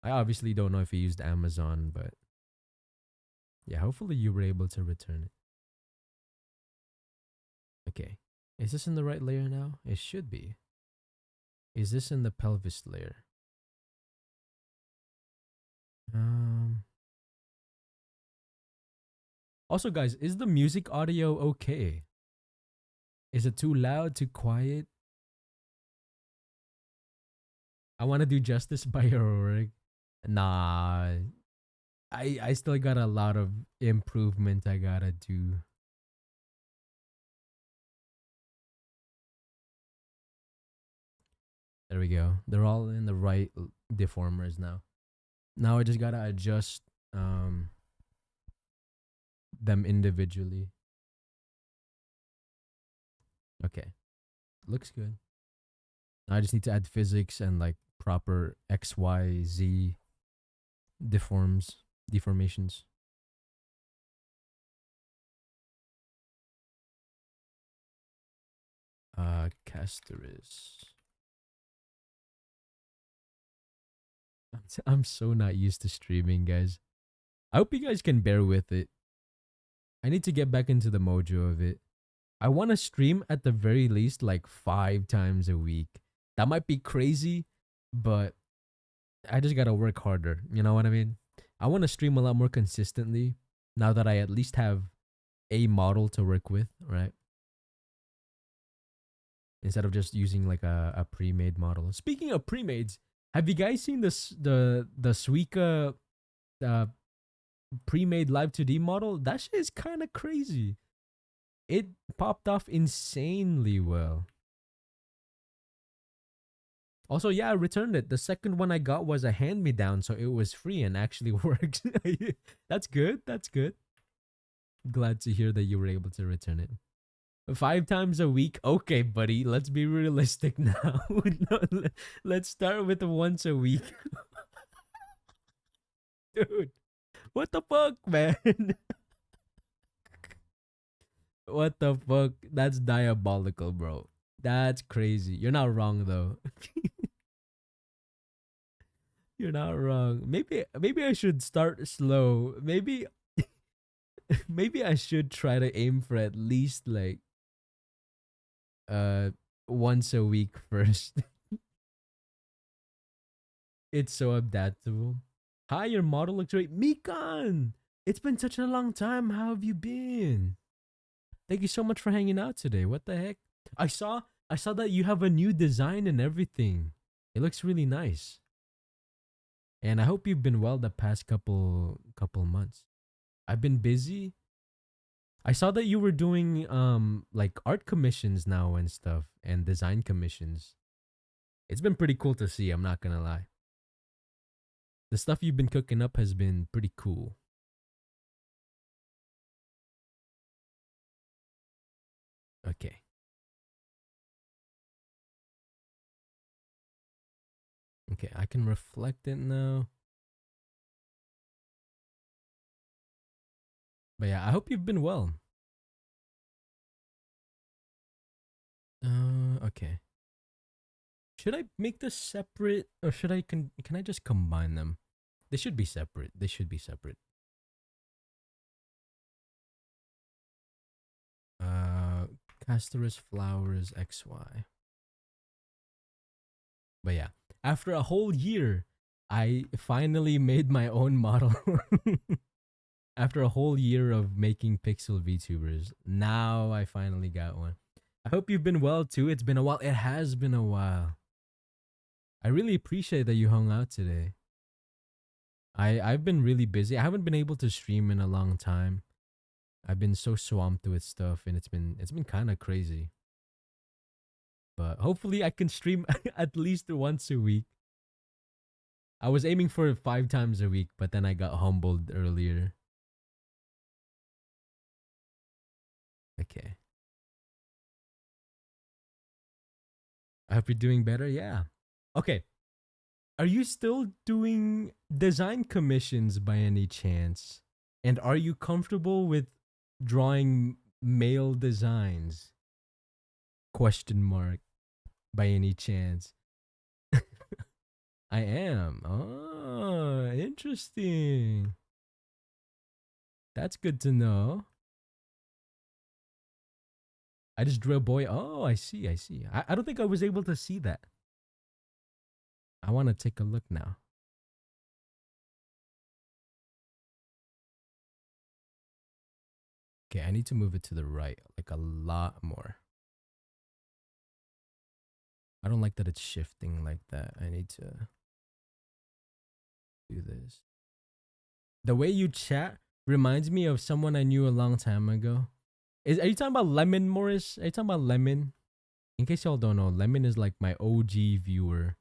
Speaker 1: I obviously don't know if you used Amazon, but yeah, hopefully you were able to return it. Okay. Is this in the right layer now? It should be. Is this in the pelvis layer? Um Also guys, is the music audio okay? Is it too loud, too quiet? I want to do justice by your work. Nah, I still got a lot of improvement I gotta do. There we go. They're all in the right deformers now. Now I just gotta adjust them individually. Okay, looks good. Now I just need to add physics and like proper X, Y, Z deformations. Casteris. I'm so not used to streaming, guys. I hope you guys can bear with it. I need to get back into the mojo of it. I want to stream at the very least like 5 times a week. That might be crazy, but I just gotta work harder. You know what I mean? I want to stream a lot more consistently now that I at least have a model to work with, right? Instead of just using like a pre-made model. Speaking of pre-mades, have you guys seen the Suica uh, pre-made live 2D model? That shit is kind of crazy. It popped off insanely well. Also, yeah, I returned it. The second one I got was a hand me down, so it was free and actually works. That's good. That's good. Glad to hear that you were able to return it. 5 times a week? Okay, buddy. Let's be realistic now. No, let's start with once a week. Dude, what the fuck, man? What the fuck? That's diabolical, bro. That's crazy. You're not wrong though. You're not wrong. Maybe I should start slow. Maybe I should try to aim for at least like uh once a week first. It's so adaptable. Hi, your model looks great. Mikan! It's been such a long time. How have you been? Thank you so much for hanging out today. What the heck? I saw that you have a new design and everything. It looks really nice. And I hope you've been well the past couple months. I've been busy. I saw that you were doing like art commissions now and stuff and design commissions. It's been pretty cool to see, I'm not gonna lie. The stuff you've been cooking up has been pretty cool. Okay. Okay, I can reflect it now. But yeah, I hope you've been well. Okay. Should I make this separate or should I can I just combine them? They should be separate. They should be separate. Uh Castorus flowers XY. But yeah, after a whole year, I finally made my own model. After a whole year of making pixel VTubers, now I finally got one. I hope you've been well too. It's been a while. It has been a while. I really appreciate that you hung out today. I've been really busy. I haven't been able to stream in a long time. I've been so swamped with stuff, and it's been kind of crazy. But hopefully I can stream at least once a week. I was aiming for 5 times a week, but then I got humbled earlier. Okay. I hope you're doing better. Yeah. Okay. Are you still doing design commissions by any chance? And are you comfortable with drawing male designs? Question mark. By any chance? I am. Oh, interesting. That's good to know. I just drew a boy. Oh, I see. I see. I don't think I was able to see that. I want to take a look now. Okay, I need to move it to the right, like a lot more. I don't like that it's shifting like that. I need to do this. The way you chat reminds me of someone I knew a long time ago. Are you talking about Lemon, Morris? Are you talking about Lemon? In case y'all don't know, Lemon is like my OG viewer.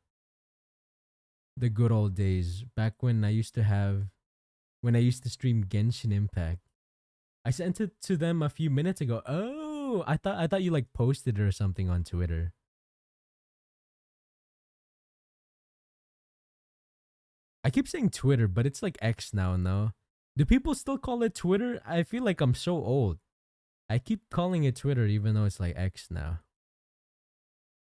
Speaker 1: The good old days, back when I used to stream Genshin Impact. I sent it to them a few minutes ago. Oh, I thought you like posted it or something on Twitter. I keep saying Twitter, but it's like X now, no? Do people still call it Twitter? I feel like I'm so old. I keep calling it Twitter even though it's like X now.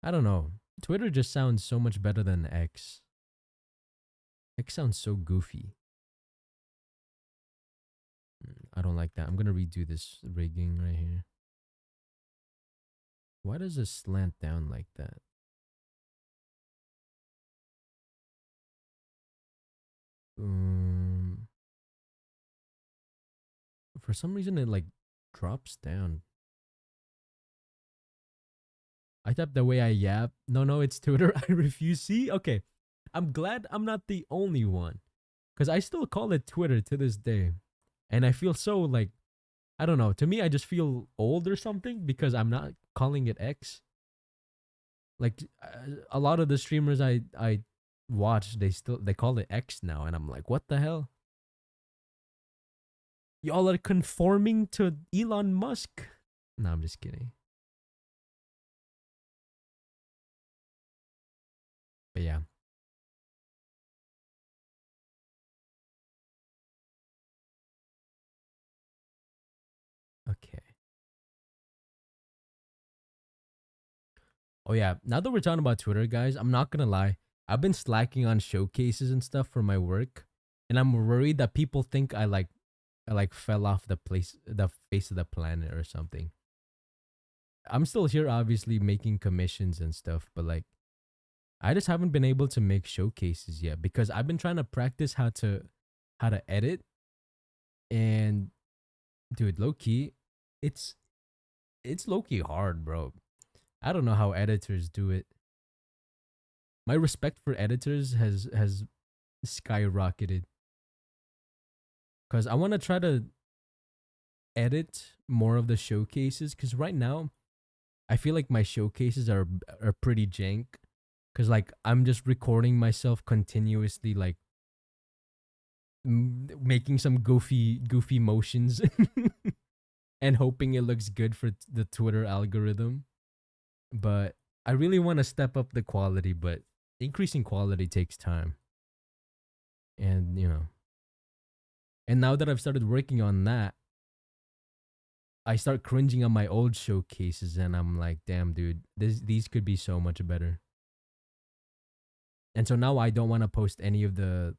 Speaker 1: I don't know. Twitter just sounds so much better than X. X sounds so goofy. I don't like that. I'm gonna redo this rigging right here. Why does it slant down like that? Um, for some reason it like drops down. I type the way I yap. No, it's Twitter. I refuse. See, okay. I'm glad I'm not the only one, cause I still call it Twitter to this day, and I feel so like I don't know. To me, I just feel old or something because I'm not calling it X. Like a lot of the streamers I watch, they call it X now, and I'm like, what the hell? Y'all are conforming to Elon Musk. No, I'm just kidding. But yeah, okay. Oh yeah, now that we're talking about Twitter, guys, I'm not gonna lie. I've been slacking on showcases and stuff for my work, and I'm worried that people think I like fell off the face of the planet or something. I'm still here, obviously making commissions and stuff, but like I just haven't been able to make showcases yet because I've been trying to practice how to edit, and dude, low key, it's it's low key hard, bro. I don't know how editors do it. My respect for editors has skyrocketed because I want to try to edit more of the showcases because right now I feel like my showcases are pretty jank because like I'm just recording myself continuously like making some goofy motions and hoping it looks good for the Twitter algorithm. But I really want to step up the quality, but increasing quality takes time. And and now that I've started working on that, I start cringing on my old showcases and I'm like, damn dude, these could be so much better. And so now I don't want to post any of the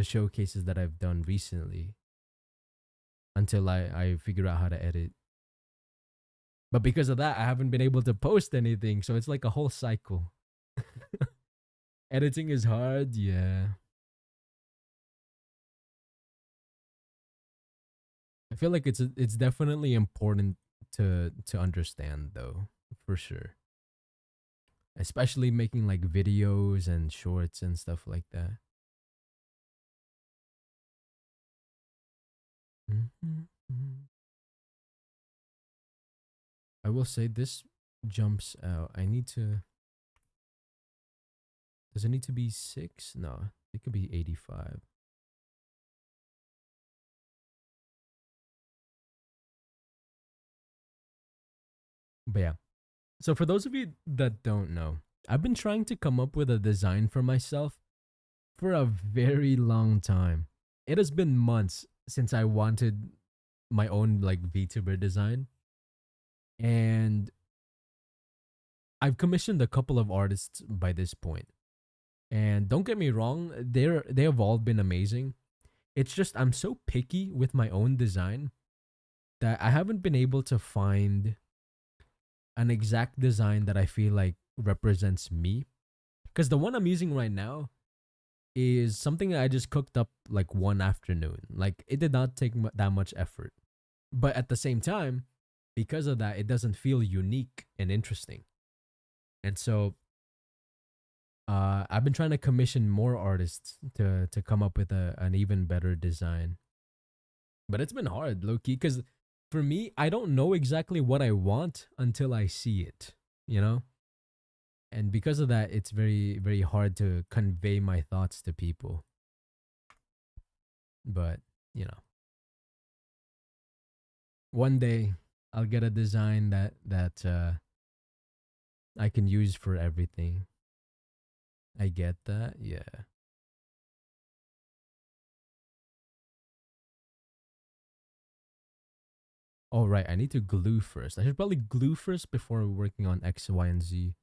Speaker 1: showcases that I've done recently until I figure out how to edit. But because of that, I haven't been able to post anything. So it's like a whole cycle. Editing is hard. Yeah. I feel like it's definitely important to understand though, for sure. Especially making like videos and shorts and stuff like that. Mhm, mhm. I will say this jumps out. I need to. Does it need to be 6? No, it could be 85. But yeah. So for those of you that don't know, I've been trying to come up with a design for myself for a very long time. It has been months since I wanted my own like VTuber design, and I've commissioned a couple of artists by this point. And don't get me wrong, they have all been amazing. It's just I'm so picky with my own design that I haven't been able to find an exact design that I feel like represents me. Because the one I'm using right now is something that I just cooked up like one afternoon. Like it did not take that much effort. But at the same time, because of that, it doesn't feel unique and interesting. And so I've been trying to commission more artists to come up with an even better design. But it's been hard, low key, because for me, I don't know exactly what I want until I see it, you know? And because of that, it's very, very hard to convey my thoughts to people. But, you know, one day I'll get a design that I can use for everything. I get that. Yeah. Oh, right. I need to glue first. I should probably glue first before working on X, Y, and Z.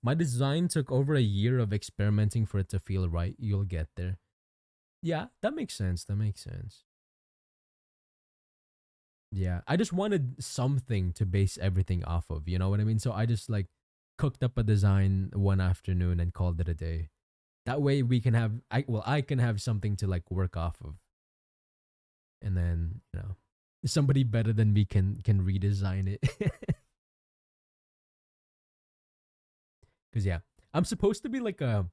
Speaker 1: My design took over a year of experimenting for it to feel right. You'll get there. Yeah, that makes sense. That makes sense. Yeah, I just wanted something to base everything off of. You know what I mean? So I just like cooked up a design one afternoon and called it a day. That way we can have I can have something to like work off of, and then somebody better than me can redesign it. Because yeah, I'm supposed to be like a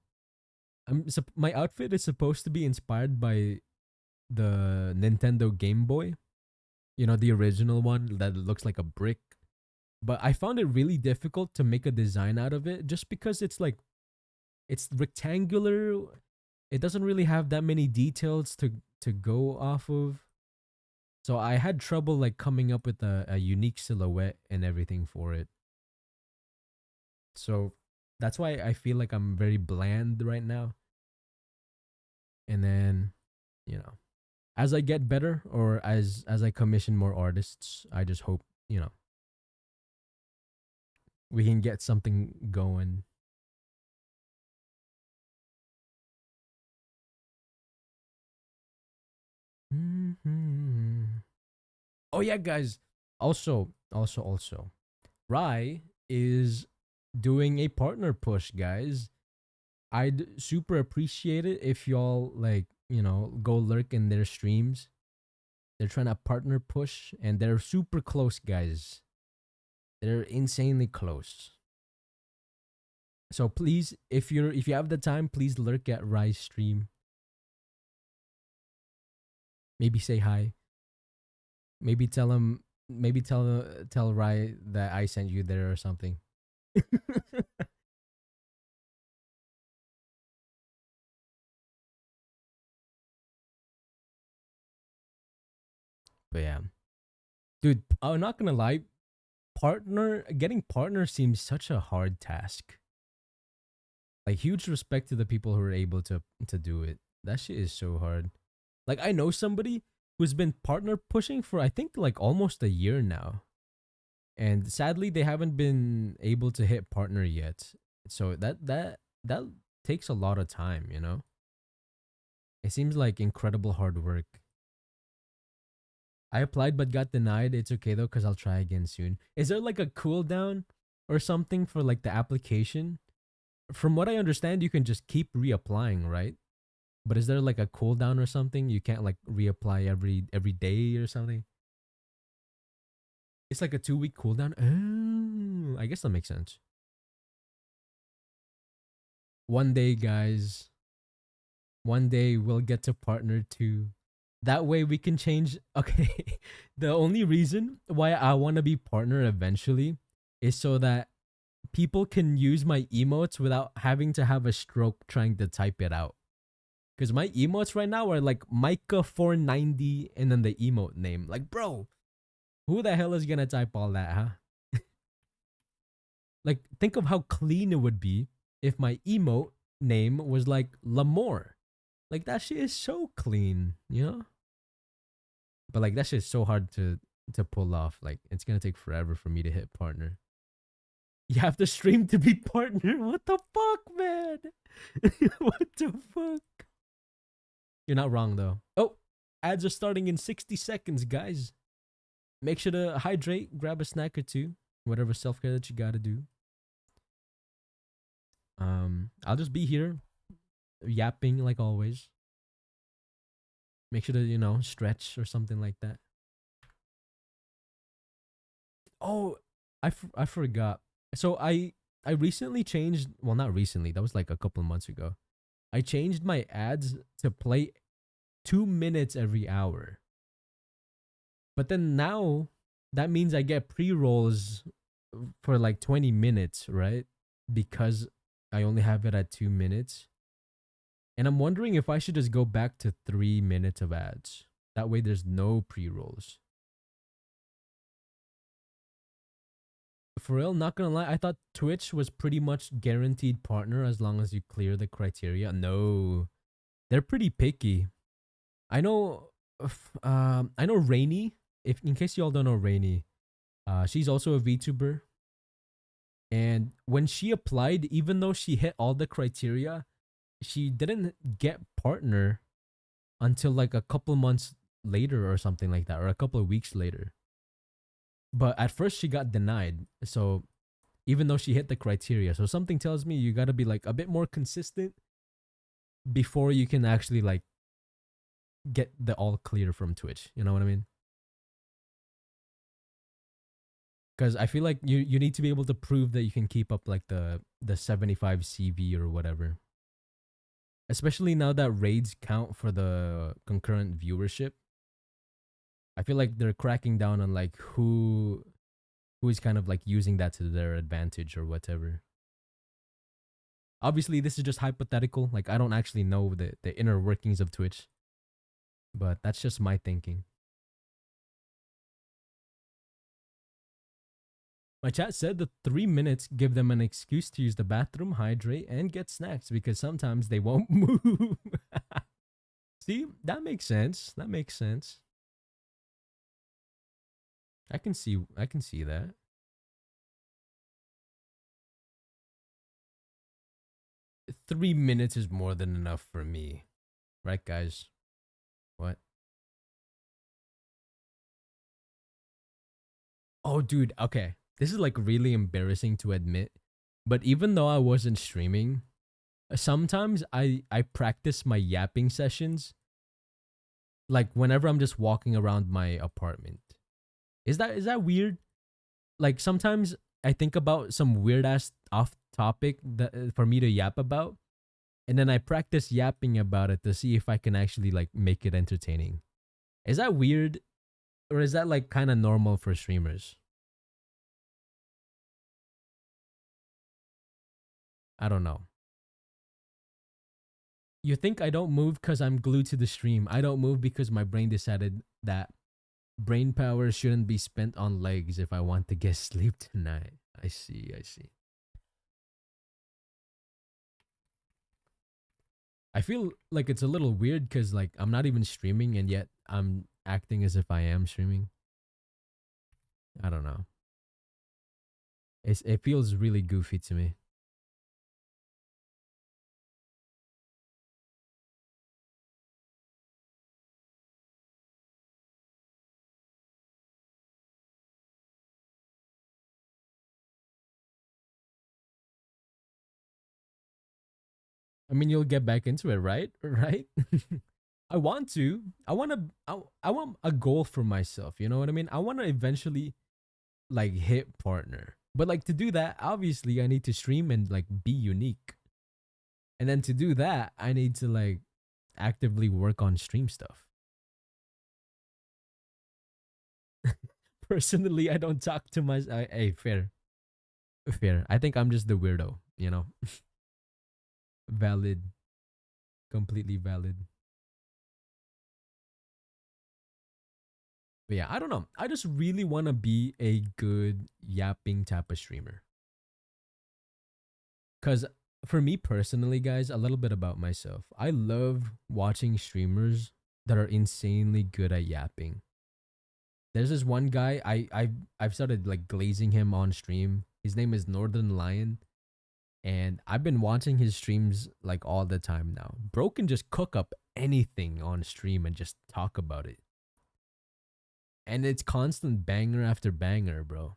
Speaker 1: my outfit is supposed to be inspired by the Nintendo Game Boy. You know, the original one that looks like a brick. But I found it really difficult to make a design out of it just because it's like it's rectangular. It doesn't really have that many details to go off of. So I had trouble like coming up with a unique silhouette and everything for it. So that's why I feel like I'm very bland right now. And then, you know, as I get better or as I commission more artists, I just hope, we can get something going. Mhm. Oh yeah, guys. Also, Rai is doing a partner push, guys. I'd super appreciate it if y'all like, go lurk in their streams. They're trying to partner push and they're super close, guys. They're insanely close. So please, if you have the time, please lurk at Rai's stream. Maybe say hi. Maybe tell him. Maybe tell Rai that I sent you there or something. But yeah, dude, I'm not gonna lie. Getting partner seems such a hard task. Like huge respect to the people who are able to do it. That shit is so hard. Like I know somebody who's been partner pushing for I think like almost a year now. And sadly they haven't been able to hit partner yet. So that takes a lot of time, you know? It seems like incredible hard work. I applied but got denied. It's okay though cuz I'll try again soon. Is there like a cooldown or something for like the application? From what I understand, you can just keep reapplying, right? But is there like a cooldown or something? You can't like reapply every day or something. It's like a 2 week cooldown. Oh, I guess that makes sense. One day, guys. One day we'll get to partner too. That way we can change. Okay, the only reason why I want to be partner eventually is so that people can use my emotes without having to have a stroke trying to type it out. Because my emotes right now are like Micah490 and then the emote name. Like, bro, who the hell is gonna type all that, huh? Like, think of how clean it would be if my emote name was like Lamore. Like, that shit is so clean, you know? But like, that shit is so hard to pull off. Like, it's gonna take forever for me to hit partner. You have to stream to be partner. What the fuck, man? What the fuck? You're not wrong though. Oh, ads are starting in 60 seconds, guys. Make sure to hydrate, grab a snack or two, whatever self-care that you gotta do. I'll just be here, yapping like always. Make sure to, stretch or something like that. Oh, I forgot. So I recently changed, well, not recently, that was like a couple of months ago. I changed my ads to play 2 minutes every hour. But then now that means I get pre-rolls for like 20 minutes, right? Because I only have it at 2 minutes. And I'm wondering if I should just go back to 3 minutes of ads. That way there's no pre-rolls. For real, not gonna lie, I thought Twitch was pretty much guaranteed partner as long as you clear the criteria. No, they're pretty picky. I know, I know Rainy. If in case y'all don't know Rainy, she's also a VTuber. And when she applied, even though she hit all the criteria, she didn't get partner until like a couple months later or something like that, or a couple of weeks later. But at first she got denied. So even though she hit the criteria, so something tells me you got to be like a bit more consistent before you can actually like get the all clear from Twitch. You know what I mean? Because I feel like you need to be able to prove that you can keep up like the 75 CV or whatever. Especially now that raids count for the concurrent viewership. I feel like they're cracking down on like who is kind of like using that to their advantage or whatever. Obviously, this is just hypothetical. Like I don't actually know the inner workings of Twitch, but that's just my thinking. My chat said the 3 minutes give them an excuse to use the bathroom, hydrate, and get snacks because sometimes they won't move. See, that makes sense. That makes sense. I can see that. 3 minutes is more than enough for me. Right, guys? What? Oh, dude. Okay. This is like really embarrassing to admit. But even though I wasn't streaming, sometimes I practice my yapping sessions like whenever I'm just walking around my apartment. Is that weird? Like sometimes I think about some weird ass off topic that for me to yap about, and then I practice yapping about it to see if I can actually like make it entertaining. Is that weird, or is that like kind of normal for streamers? I don't know. You think I don't move because I'm glued to the stream? I don't move because my brain decided that brain power shouldn't be spent on legs if I want to get sleep tonight. I see. I see. I feel like it's a little weird because like I'm not even streaming and yet I'm acting as if I am streaming. I don't know. It feels really goofy to me. I mean, you'll get back into it, right? Right? I want to. I want a goal for myself. You know what I mean? I want to eventually like hit partner. But like to do that, obviously I need to stream and like be unique. And then to do that, I need to like actively work on stream stuff. Personally, I don't talk to my hey, fair. Fair. I think I'm just the weirdo, you know. Valid. Completely valid. But yeah, I don't know. I just really want to be a good yapping type of streamer. Cuz for me personally, guys, a little bit about myself. I love watching streamers that are insanely good at yapping. There's this one guy I've started like glazing him on stream. His name is Northern Lion, and I've been watching his streams like all the time now. Bro can just cook up anything on stream and just talk about it. And it's constant banger after banger, bro.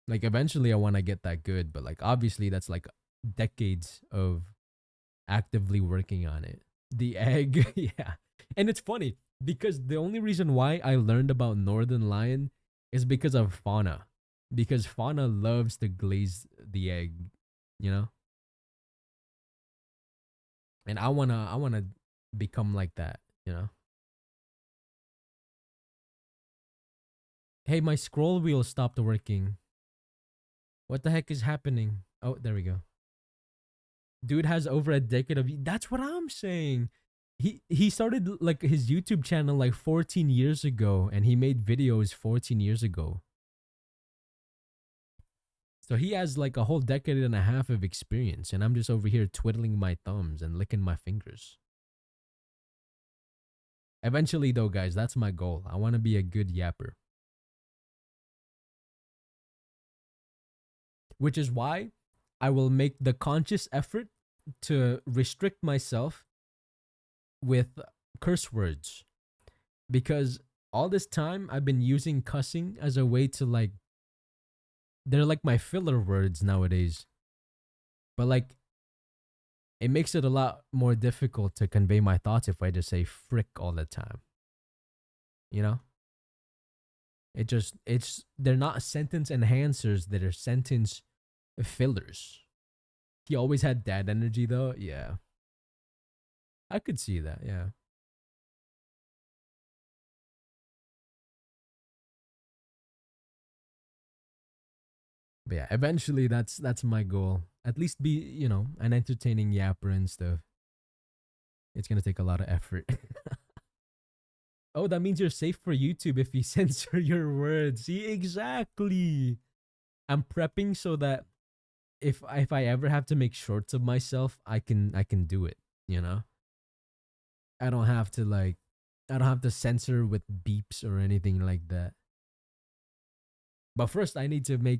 Speaker 1: Like eventually I want to get that good, but like obviously that's like decades of actively working on it. The egg, yeah. And it's funny because the only reason why I learned about Northern Lion is because of Fauna. Because Fauna loves to glaze the egg, you know? And I wanna become like that, you know? Hey, my scroll wheel stopped working. What the heck is happening? Oh, there we go. Dude has over a decade of that's what I'm saying. He started like his YouTube channel like 14 years ago and he made videos 14 years ago. So he has like a whole decade and a half of experience and I'm just over here twiddling my thumbs and licking my fingers. Eventually though, guys, that's my goal. I want to be a good yapper. Which is why I will make the conscious effort to restrict myself with curse words because all this time I've been using cussing as a way to like they're like my filler words nowadays. But like it makes it a lot more difficult to convey my thoughts if I just say frick all the time. You know? It's they're not sentence enhancers, they're sentence fillers. He always had dad energy though. Yeah. I could see that, yeah. But yeah, eventually that's my goal. At least be, you know, an entertaining yapper and stuff. It's gonna take a lot of effort. Oh, that means you're safe for YouTube if you censor your words. See, exactly. I'm prepping so that if I ever have to make shorts of myself, I can do it, you know? I don't have to like I don't have to censor with beeps or anything like that. But first I need to make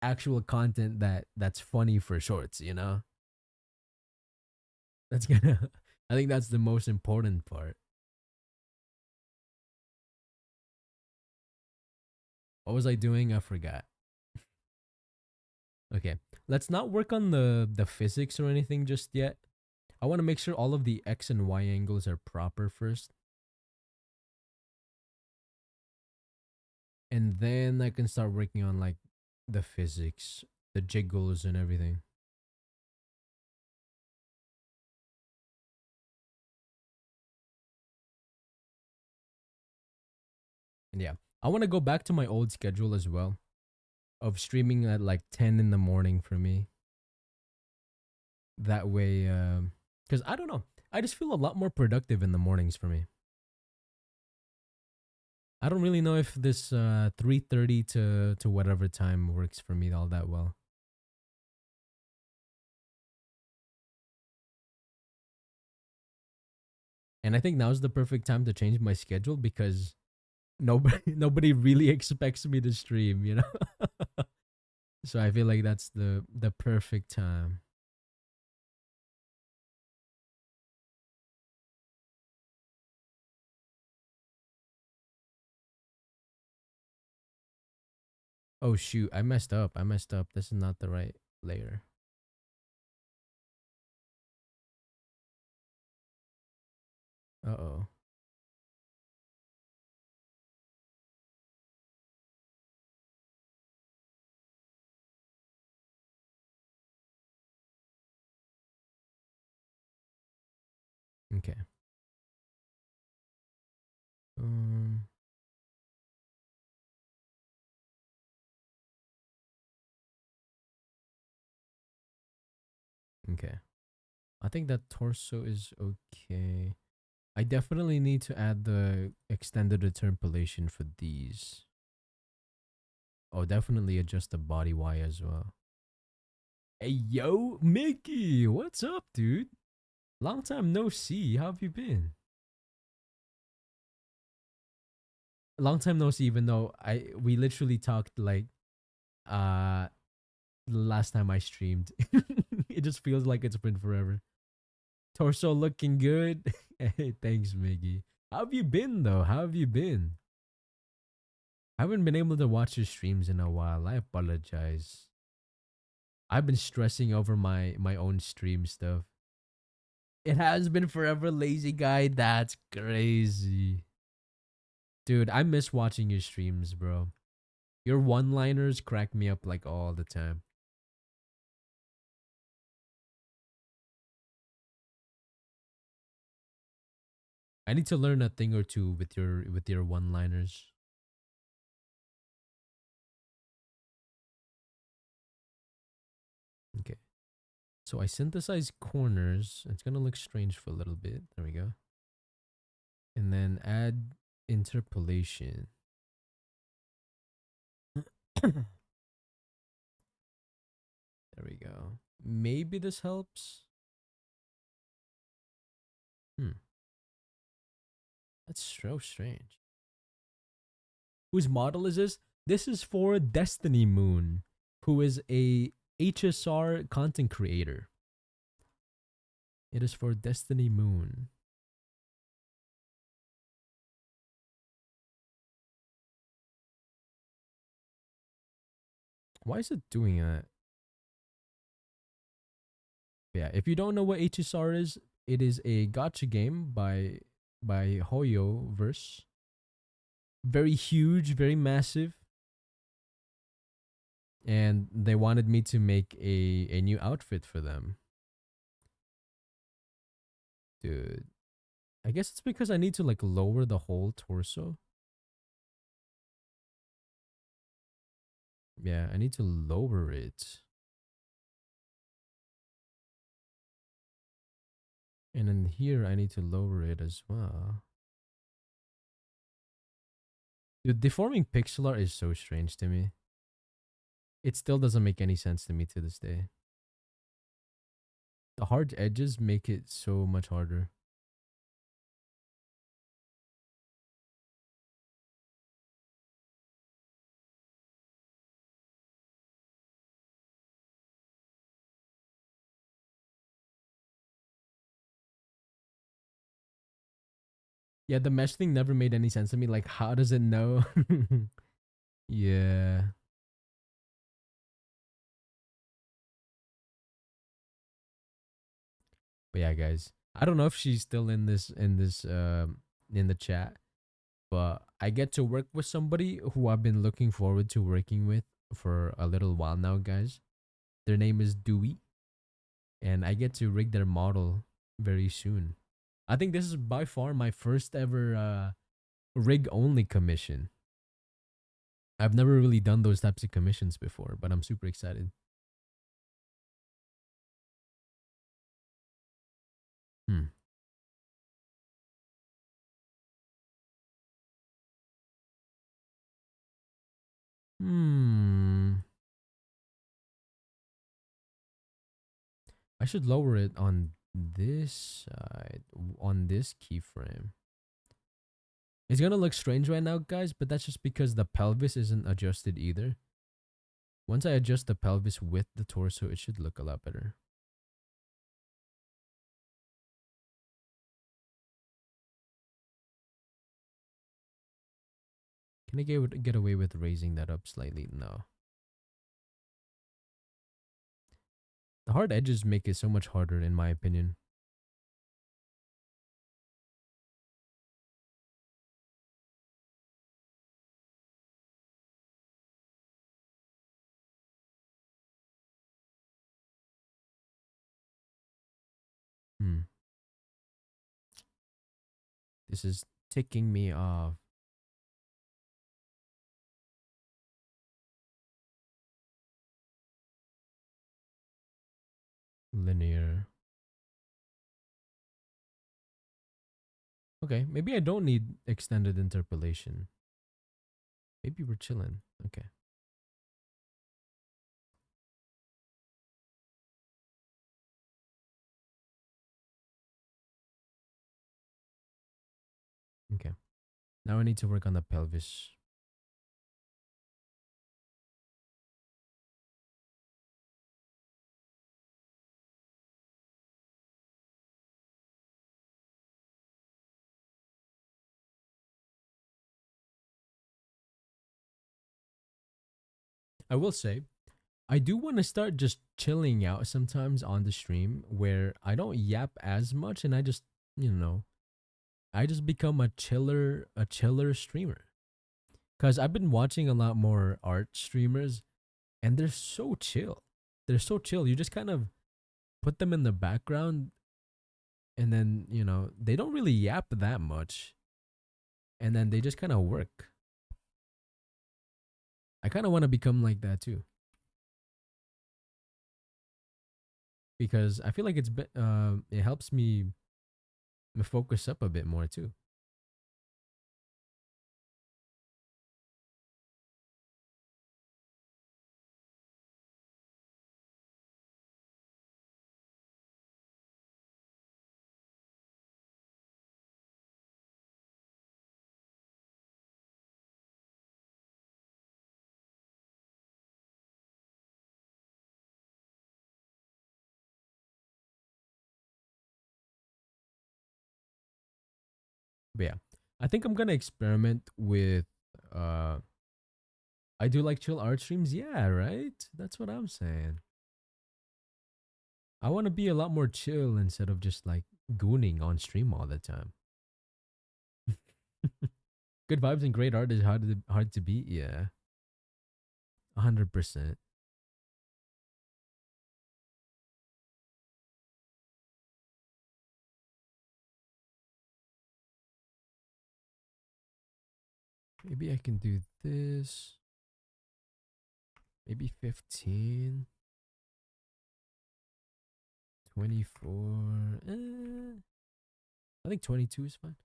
Speaker 1: actual content that's funny for shorts, you know? That's gonna I think that's the most important part. What was I doing? I forgot. Okay. Let's not work on the physics or anything just yet. I want to make sure all of the X and Y angles are proper first. And then I can start working on like the physics, the jiggles and everything. And yeah, I want to go back to my old schedule as well of streaming at like 10 in the morning for me. That way, because I don't know, I just feel a lot more productive in the mornings for me. I don't really know if this 3:30 to whatever time works for me all that well. And I think now's the perfect time to change my schedule because nobody really expects me to stream, you know? So I feel like that's the perfect time. Oh shoot, I messed up. I messed up. This is not the right layer. Uh-oh. Okay. Um, okay. I think that torso is okay. I definitely need to add the extended interpolation for these. Oh, definitely adjust the body Y as well. Hey, yo, Mickey, what's up, dude? Long time no see. How have you been? Long time no see. Even though we literally talked like uh last time I streamed. It just feels like it's been forever. Torso looking good. Hey, thanks, Mickey. How have you been though? How have you been? I haven't been able to watch your streams in a while. I apologize. I've been stressing over my own stream stuff. It has been forever, lazy guy. That's crazy. Dude, I miss watching your streams, bro. Your one-liners crack me up like all the time. I need to learn a thing or two with your one-liners. Okay. So I synthesize corners. It's gonna look strange for a little bit. There we go. And then add interpolation. There we go. Maybe this helps. Hmm. That's so strange. Whose model is this? This is for Destiny Moon, who is a HSR content creator. It is for Destiny Moon. Why is it doing that? Yeah, if you don't know what HSR is, it is a gotcha game by VTUBERS. Very huge, very massive, and they wanted me to make a new outfit for them. Dude, I guess it's because I need to like lower the whole torso. Yeah, I need to lower it. And then here I need to lower it as well. Dude, deforming pixel art is so strange to me. It still doesn't make any sense to me to this day. The hard edges make it so much harder. Yeah, the mesh thing never made any sense to me. Like, how does it know? Yeah. But yeah, guys. I don't know if she's still in the chat, but I get to work with somebody who I've been looking forward to working with for a little while now, guys. Their name is Dewey, and I get to rig their model very soon. I think this is by far my first ever rig only commission. I've never really done those types of commissions before, but I'm super excited. Hmm. Hmm. I should lower it on this side, on this keyframe. It's gonna look strange right now, guys, but that's just because the pelvis isn't adjusted either. Once I adjust the pelvis with the torso, it should look a lot better. Can I get away with raising that up slightly? No. The hard edges make it so much harder, in my opinion. This is ticking me off. Linear. Okay, maybe I don't need extended interpolation. Maybe we're chilling. Okay. Okay. Now I need to work on the pelvis. I will say, I do want to start just chilling out sometimes on the stream where I don't yap as much and I just, you know, I just become a chiller streamer. Cuz I've been watching a lot more art streamers and they're so chill. They're so chill. You just kind of put them in the background and then, you know, they don't really yap that much and then they just kind of work. I kind of want to become like that too. Because I feel like it helps me focus up a bit more too. But yeah, I think I'm gonna experiment with. Uh, I do like chill art streams. Yeah, right. That's what I'm saying. I want to be a lot more chill instead of just like gooning on stream all the time. Good vibes and great art is hard to beat. Yeah, 100%. Maybe I can do this. Maybe 15, 24. I think 22 is fine.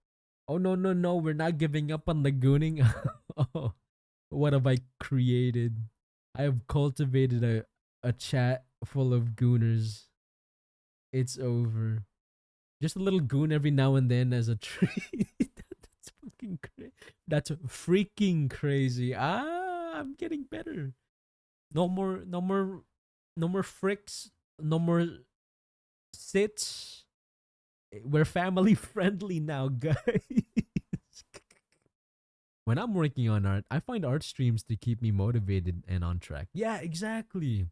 Speaker 1: Oh no no no! We're not giving up on the gooning. Oh, what have I created? I have cultivated a chat full of gooners. It's over. Just a little goon every now and then as a treat. That's fucking crazy. That's freaking crazy. I'm getting better. No more, no more, no more fricks. No more sits. We're family friendly now, guys. When I'm working on art, I find art streams to keep me motivated and on track. Yeah, exactly.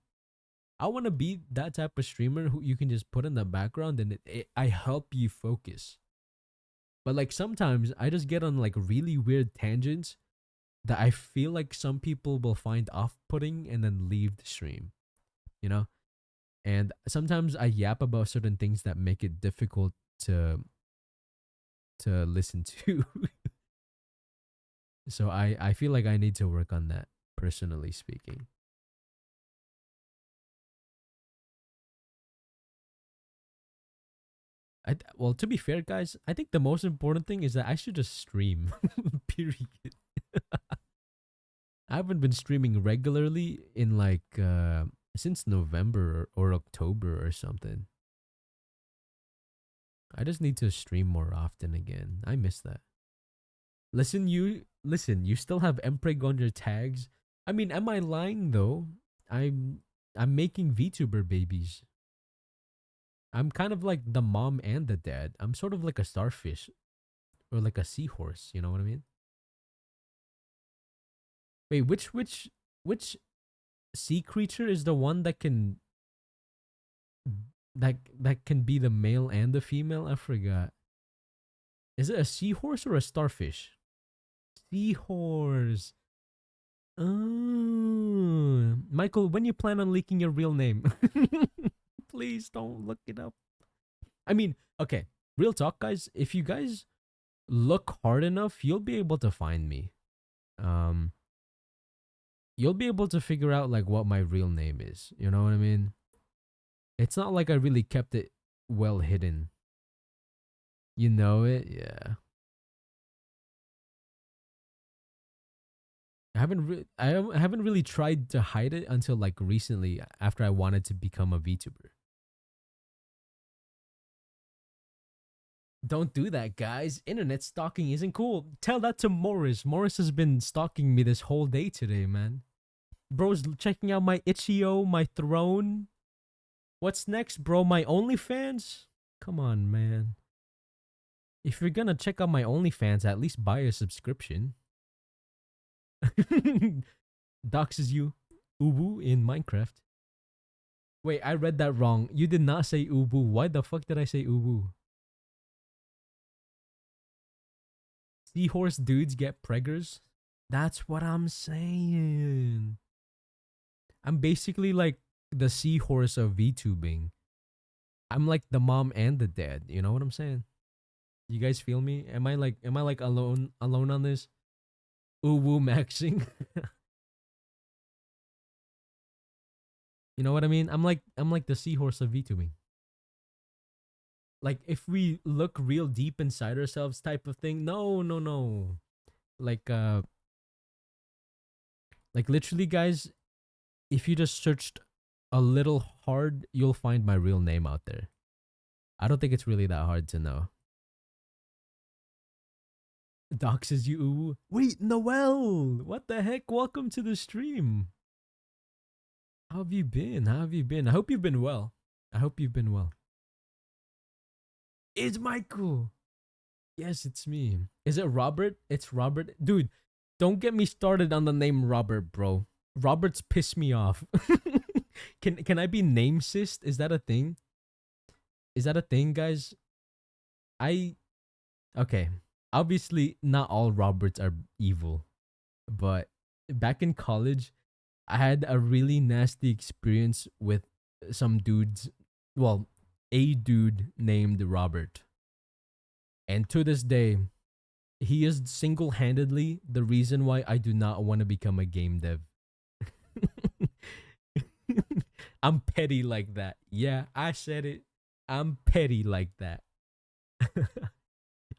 Speaker 1: I want to be that type of streamer who you can just put in the background and I help you focus. But like sometimes I just get on like really weird tangents that I feel like some people will find off-putting and then leave the stream, you know? And sometimes I yap about certain things that make it difficult to listen to. So I feel like I need to work on that, personally speaking. Well, to be fair, guys, I think the most important thing is that I should just stream. Period. I haven't been streaming regularly in like since November or October or something. I just need to stream more often again. I miss that. Listen, you still have Mpreg on your tags. I mean, am I lying though? I'm I'm making VTuber babies. I'm kind of like the mom and the dad. I'm sort of like a starfish or like a seahorse, you know what I mean? Wait, which sea creature is the one that can that can be the male and the female? I forgot. Is it a seahorse or a starfish? Seahorse. Oh, Michael, when you plan on leaking your real name? Please don't look it up. I mean, okay, real talk, guys. If you guys look hard enough, you'll be able to find me. Um, you'll be able to figure out like what my real name is. You know what I mean? It's not like I really kept it well hidden. You know it? Yeah. I haven't really tried to hide it until like recently after I wanted to become a VTuber. Don't do that, guys. Internet stalking isn't cool. Tell that to Morris. Morris has been stalking me this whole day today, man. Bro's checking out my itch.io, my throne. What's next, bro? My OnlyFans? Come on, man. If you're gonna check out my OnlyFans, at least buy a subscription. Doxes you, Ubu in Minecraft. Wait, I read that wrong. You did not say Ubu. Why the fuck did I say Ubu? Seahorse dudes get preggers? That's what I'm saying. I'm basically like the seahorse of VTubing. I'm like the mom and the dad. You know what I'm saying? You guys feel me? Am I like alone on this? Uwu maxing. You know what I mean? I'm like the seahorse of VTubing. Like if we look real deep inside ourselves type of thing. No, no, no. Like like literally guys, if you just searched a little hard, you'll find my real name out there. I don't think it's really that hard to know. Doxes you. Uwu. Wait, Noel! What the heck? Welcome to the stream. How have you been? How have you been? I hope you've been well. I hope you've been well. It's Michael. Yes, it's me. Is it Robert? It's Robert. Dude, don't get me started on the name Robert, bro. Robert's pissed me off. Can I be name cyst? Is that a thing? Is that a thing, guys? I okay. Obviously, not all Roberts are evil, but back in college, I had a really nasty experience with some dudes. Well, a dude named Robert. And to this day, he is single handedly the reason why I do not want to become a game dev. I'm petty like that. Yeah, I said it. I'm petty like that.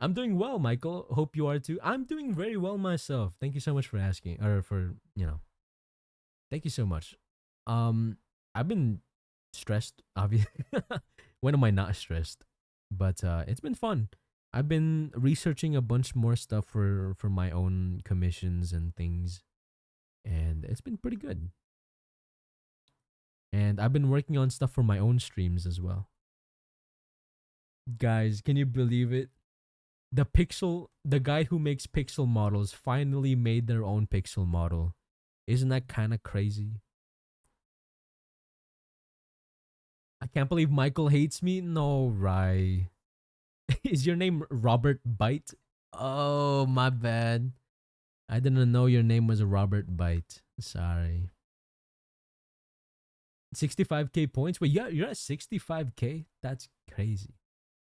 Speaker 1: I'm doing well, Michael. Hope you are too. I'm doing very well myself. Thank you so much for asking, or thank you so much. Um, I've been stressed, obviously. When am I not stressed? But it's been fun. I've been researching a bunch more stuff for my own commissions and things, and it's been pretty good. And I've been working on stuff for my own streams as well. Guys, can you believe it? The guy who makes pixel models finally made their own pixel model. Isn't that kind of crazy? I can't believe Michael hates me. No, right. Is your name Robert Bite? Oh, my bad. I didn't know your name was Robert Bite. Sorry. 65k points? Wait, yeah, you're at 65k? That's crazy.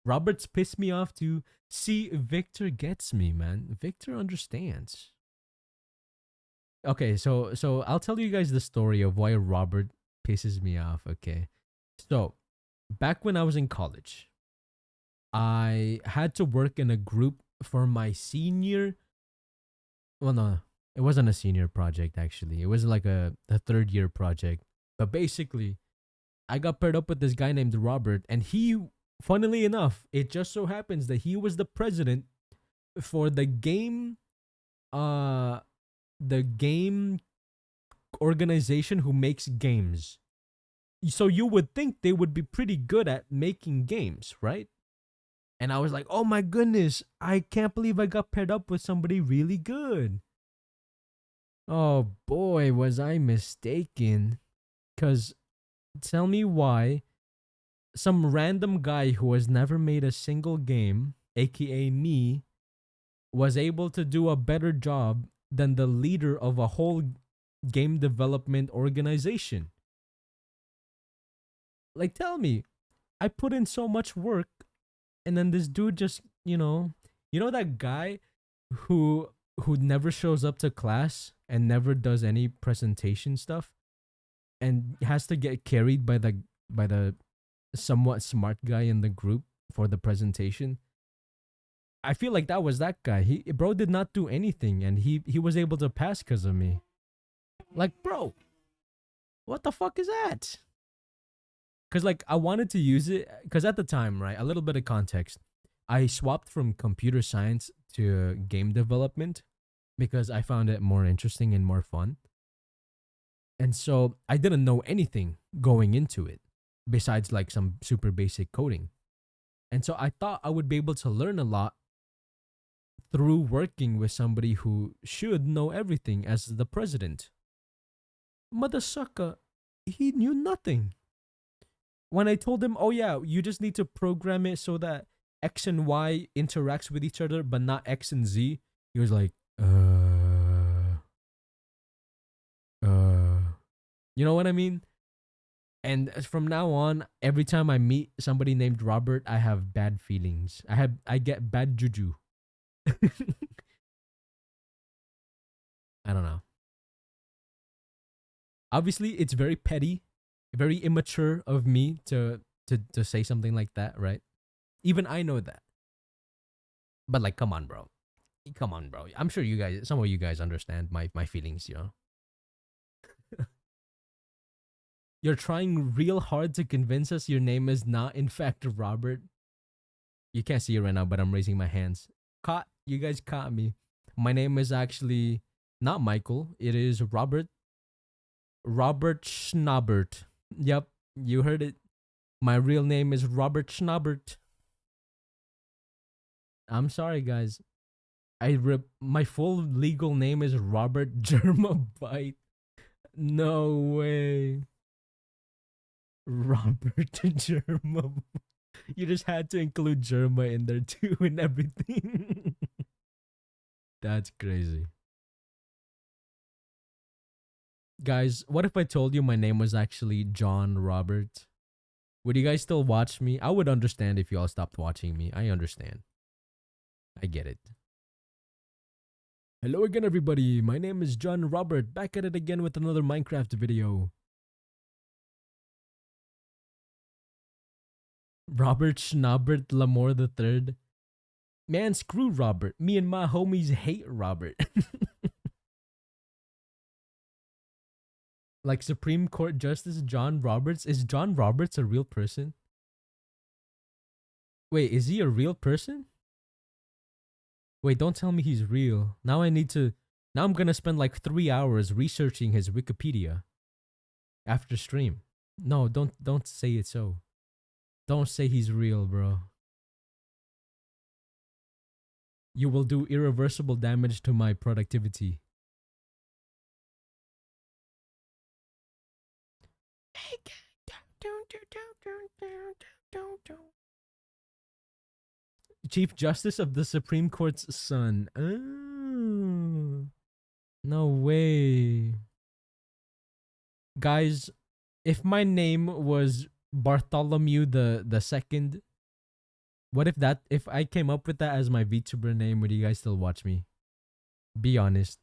Speaker 1: Robert's pissed me off too. See, Victor gets me, man. Victor understands. Okay, so I'll tell you guys the story of why Robert pisses me off, okay? So, back when I was in college, I had to work in a group for my senior. Well, no, it wasn't a senior project actually. It was like a third year project. But basically, I got paired up with this guy named Robert, and he, funnily enough, it just so happens that he was the president for uh, the game organization who makes games. So you would think they would be pretty good at making games, right? And I was like, oh my goodness, I can't believe I got paired up with somebody really good. Oh boy, was I mistaken. Because tell me why some random guy who has never made a single game, aka me, was able to do a better job than the leader of a whole game development organization. Like, tell me, I put in so much work, and then this dude just, You know that guy who who never shows up to class and never does any presentation stuff and has to get carried by the somewhat smart guy in the group for the presentation. I feel like that was that guy. He bro did not do anything and he was able to pass because of me. Like, bro, what the fuck is that? Cause like I wanted to use it because at the time, right? A little bit of context. I swapped from computer science to game development because I found it more interesting and more fun. And so I didn't know anything going into it besides like some super basic coding. And so I thought I would be able to learn a lot through working with somebody who should know everything as the president. Mother sucker, he knew nothing. When I told him, oh yeah, you just need to program it so that X and Y interacts with each other, but not X and Z, he was like, you know what I mean? And from now on, every time I meet somebody named Robert, I have bad feelings. I get bad juju. I don't know. Obviously, it's very petty, very immature of me to say something like that, right? Even I know that. But like, come on, bro. Come on, bro. I'm sure you guys, some of you guys understand my feelings, you know. You're trying real hard to convince us your name is not, in fact, Robert. You can't see it right now, but I'm raising my hands. Caught. You guys caught me. My name is actually not Michael. It is Robert. Robert Schnaubert. Yep, you heard it. My real name is Robert Schnaubert. I'm sorry, guys. My full legal name is Robert Germabite. No way. Robert Germa. You just had to include Germa in there too and everything. That's crazy. Guys, what if I told you my name was actually John Robert? Would you guys still watch me? I would understand if you all stopped watching me. I understand. I get it. Hello again, everybody. My name is John Robert, back at it again with another Minecraft video. Robert Schnaubert Lamore the Third. Man, screw Robert. Me and my homies hate Robert. Like Supreme Court Justice John Roberts. Is John Roberts a real person? Wait, is he a real person? Wait, don't tell me he's real. Now I'm gonna spend like 3 hours researching his Wikipedia after stream. No, don't say it so. Don't say he's real, bro. You will do irreversible damage to my productivity. Chief Justice of the Supreme Court's son. Oh, no way. Guys, if my name was Bartholomew the second, what if I came up with that as my VTuber name, would you guys still watch me? Be honest.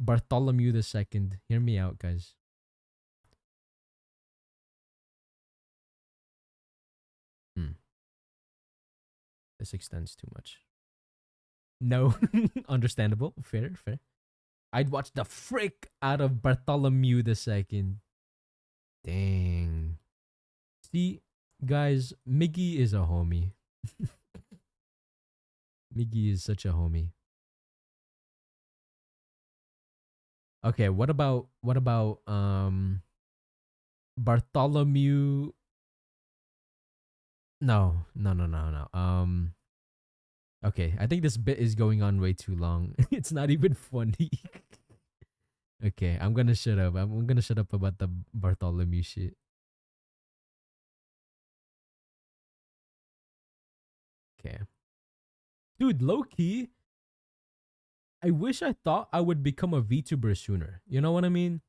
Speaker 1: Bartholomew the second. Hear me out, guys. This extends too much. No. Understandable. Fair. I'd watch the frick out of Bartholomew the second. Dang. See, guys, Miggy is a homie. Miggy is such a homie. Okay, what about Bartholomew? No. Okay, I think this bit is going on way too long. It's not even funny. Okay, I'm gonna shut up. I'm gonna shut up about the Bartholomew shit. Okay. Dude, low key, I wish I thought I would become a VTuber sooner. You know what I mean?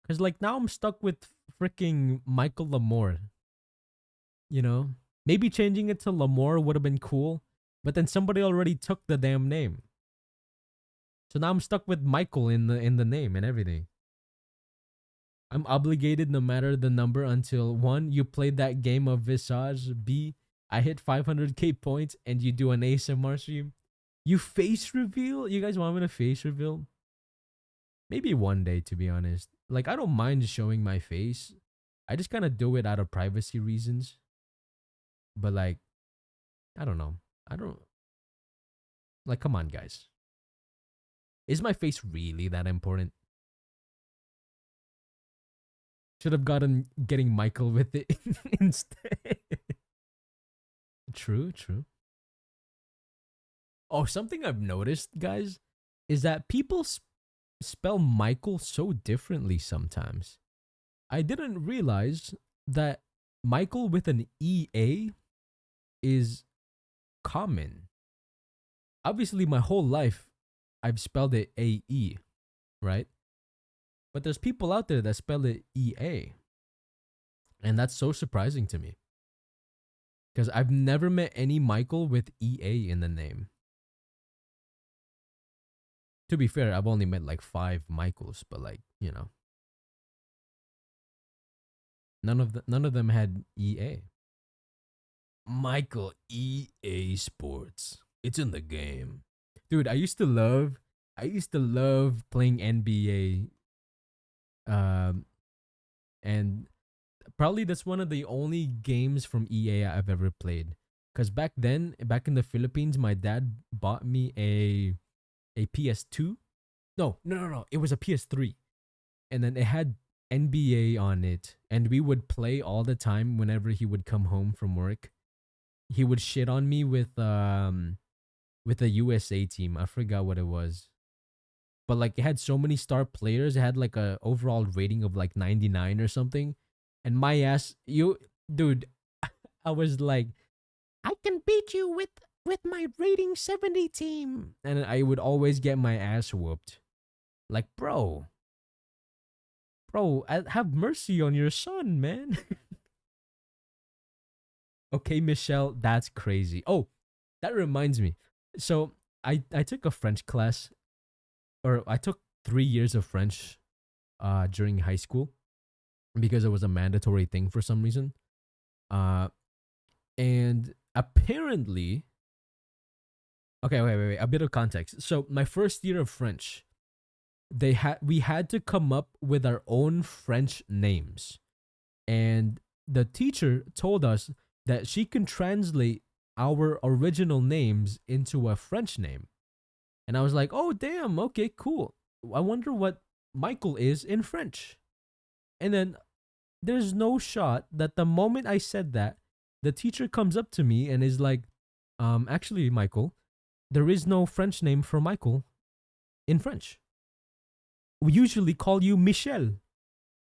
Speaker 1: Cause like now I'm stuck with freaking Michael Lamore. You know? Maybe changing it to Lamore would have been cool. But then somebody already took the damn name. So now I'm stuck with Michael in the name and everything. I'm obligated no matter the number until one, you played that game of Visage. B, I hit 500k points and you do an ASMR stream. You face reveal? You guys want me to face reveal? Maybe one day, to be honest. Like, I don't mind showing my face. I just kind of do it out of privacy reasons. But like, I don't know. I don't like. Come on, guys. Is my face really that important? Should have gotten getting Michael with it instead. True, true. Oh, something I've noticed, guys, is that people spell Michael so differently sometimes. I didn't realize that Michael with an EA is common. Obviously, my whole life, I've spelled it AE, right? But there's people out there that spell it EA. And that's so surprising to me. Because I've never met any Michael with EA in the name. To be fair, I've only met like 5 Michaels, but like, you know. None of them had EA. Michael EA Sports. It's in the game. Dude, I used to love playing NBA. And probably that's one of the only games from EA I've ever played. Cause back then, back in the Philippines, my dad bought me a PS2. No. It was a PS3, and then it had NBA on it, and we would play all the time. Whenever he would come home from work, he would shit on me with a USA team. I forgot what it was, but like it had so many star players. It had like a overall rating of like 99 or something, and my ass, dude, I was like, I can beat you with my rating 70 team, and I would always get my ass whooped. Like, bro, have mercy on your son, man. Okay, Michelle, that's crazy. Oh, that reminds me. So I took a French class, or I took 3 years of French during high school because it was a mandatory thing for some reason. Uh and apparently, okay, wait, a bit of context. So my first year of French, we had to come up with our own French names. And the teacher told us that she can translate our original names into a French name. And I was like, "Oh, damn. Okay, cool. I wonder what Michael is in French." And then there's no shot that the moment I said that, the teacher comes up to me and is like, actually, Michael, there is no French name for Michael in French. We usually call you Michel."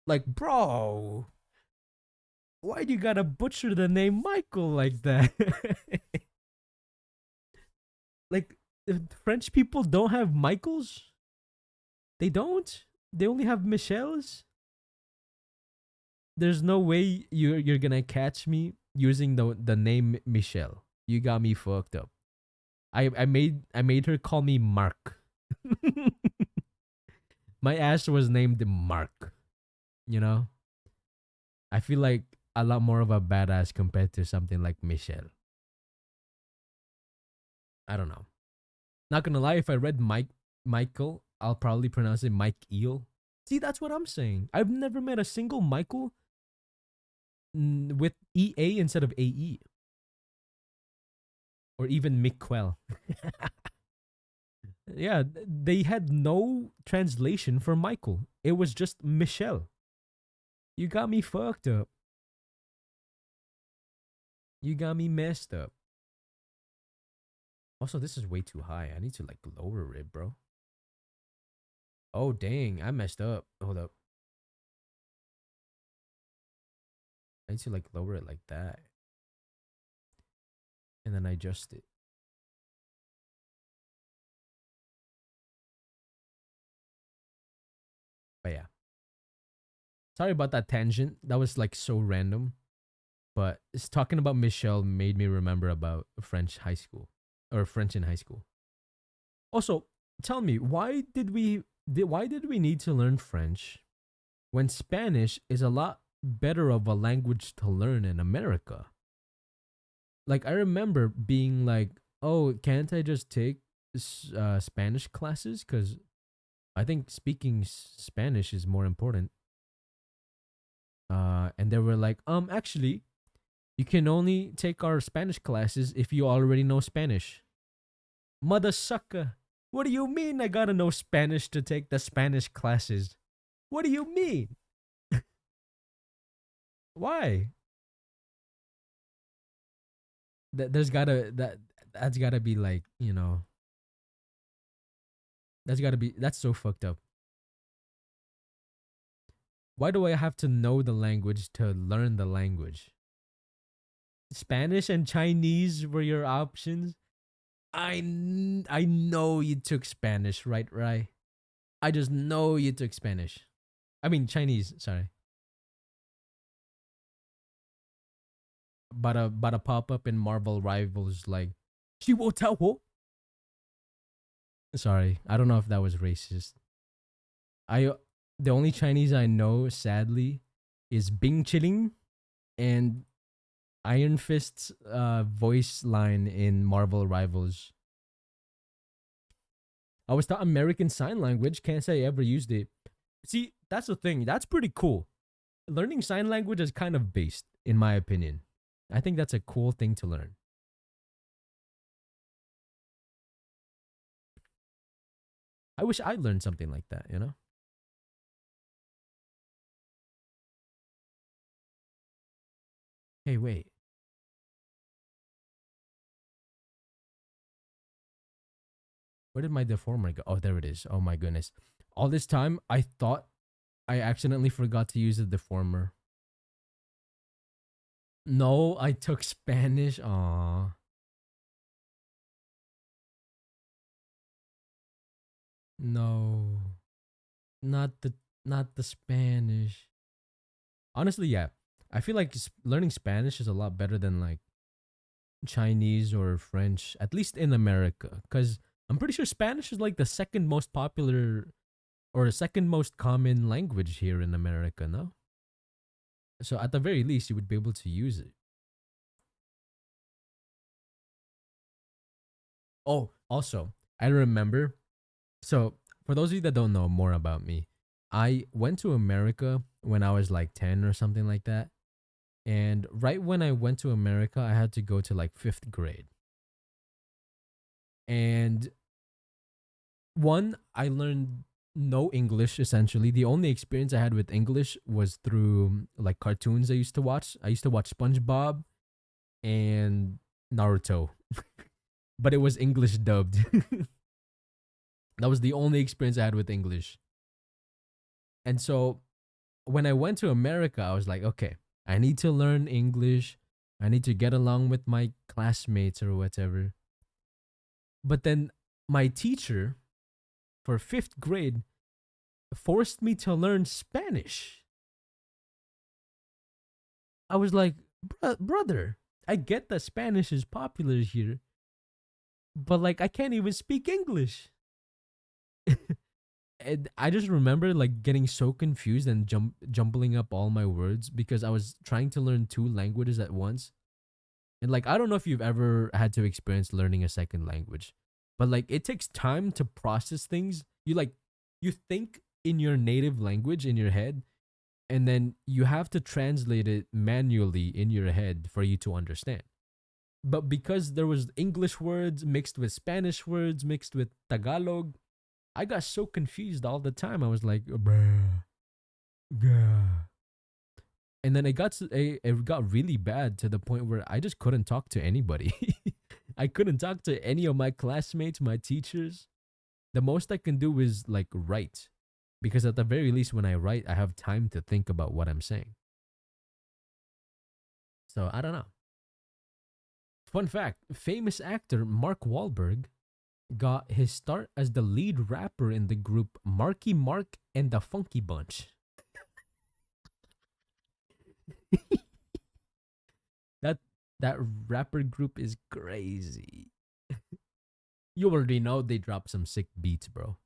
Speaker 1: Like, bro, why do you gotta butcher the name Michael like that? Like, if French people don't have Michaels? They don't? They only have Michels? There's no way you're gonna catch me using the name Michelle. You got me fucked up. I made her call me Mark. My ass was named Mark. You know? I feel like a lot more of a badass compared to something like Michelle. I don't know. Not gonna lie, if I read Michael, I'll probably pronounce it Mike Eel. See, that's what I'm saying. I've never met a single Michael with EA instead of AE. Or even Miquel. Yeah, they had no translation for Michael. It was just Michelle. You got me fucked up. You got me messed up. Also, this is way too high. I need to like lower it, bro. Oh, dang. I messed up. Hold up. I need to like lower it like that. And then I adjust it. But yeah. Sorry about that tangent. That was like so random. But it's talking about Michelle made me remember about French high school. or French in high school. Also, tell me, why did we need to learn French when Spanish is a lot better of a language to learn in America? Like I remember being like, "Oh, can't I just take Spanish classes cuz I think speaking Spanish is more important." And they were like, actually, you can only take our Spanish classes if you already know Spanish." Mother sucker. What do you mean I gotta know Spanish to take the Spanish classes? What do you mean? Why? There's gotta that's gotta be like, that's so fucked up. Why do I have to know the language to learn the language? Spanish and Chinese were your options. I know you took Spanish, right? Right. I just know you took Spanish. I mean Chinese. Sorry. But a pop up in Marvel Rivals like, she will tell who. Sorry, I don't know if that was racist. I The only Chinese I know, sadly, is Bing Chilling and Iron Fist's voice line in Marvel Rivals. I was taught American Sign Language. Can't say I ever used it. See, that's the thing. That's pretty cool. Learning sign language is kind of based, in my opinion. I think that's a cool thing to learn. I wish I learned something like that, you know? Hey, wait. Where did my deformer go? Oh, there it is. Oh my goodness. All this time, I thought I accidentally forgot to use the deformer. No, I took Spanish. Aw. No. Not the not the Spanish. Honestly, yeah. I feel like learning Spanish is a lot better than like Chinese or French, at least in America. Because I'm pretty sure Spanish is like the second most popular or the second most common language here in America, no? So at the very least, you would be able to use it. Oh, also, I remember. So, for those of you that don't know more about me, I went to America when I was like 10 or something like that. And right when I went to America, I had to go to like fifth grade. And one, I learned no English essentially. The only experience I had with English was through like cartoons I used to watch. I used to watch SpongeBob and Naruto, but it was English dubbed. That was the only experience I had with English. And so when I went to America, I was like, okay, I need to learn English. I need to get along with my classmates or whatever. But then my teacher for fifth grade forced me to learn Spanish. I was like, brother, I get that Spanish is popular here, but like I can't even speak English. And I just remember like getting so confused and jumbling up all my words because I was trying to learn two languages at once. And like I don't know if you've ever had to experience learning a second language, but like it takes time to process things. You think in your native language in your head, and then you have to translate it manually in your head for you to understand. But because there was English words mixed with Spanish words mixed with Tagalog, I got so confused all the time. I was like, bruh, bruh. And then it got really bad to the point where I just couldn't talk to anybody. I couldn't talk to any of my classmates, my teachers. The most I can do is like write, because at the very least, when I write, I have time to think about what I'm saying. So I don't know. Fun fact: famous actor Mark Wahlberg got his start as the lead rapper in the group Marky Mark and the Funky Bunch. that that rapper group is crazy. You already know they drop some sick beats, bro.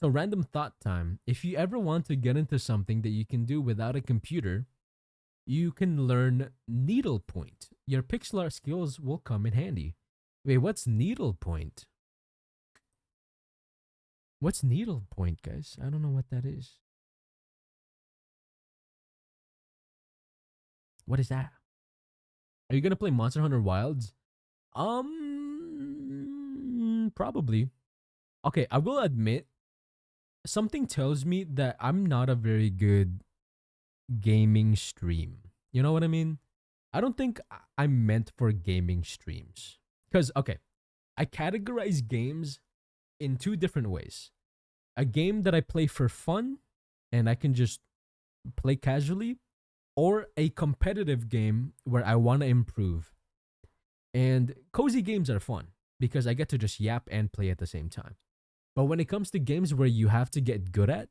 Speaker 1: So, random thought time. If you ever want to get into something that you can do without a computer, you can learn needlepoint. Your pixel art skills will come in handy. Wait, what's needlepoint? What's needlepoint, guys? I don't know what that is. What is that? Are you gonna play Monster Hunter Wilds? Probably. Okay, I will admit, something tells me that I'm not a very good gaming stream. You know what I mean? I don't think I'm meant for gaming streams. Because, okay, I categorize games in two different ways. A game that I play for fun and I can just play casually, or a competitive game where I want to improve. And cozy games are fun because I get to just yap and play at the same time. But when it comes to games where you have to get good at,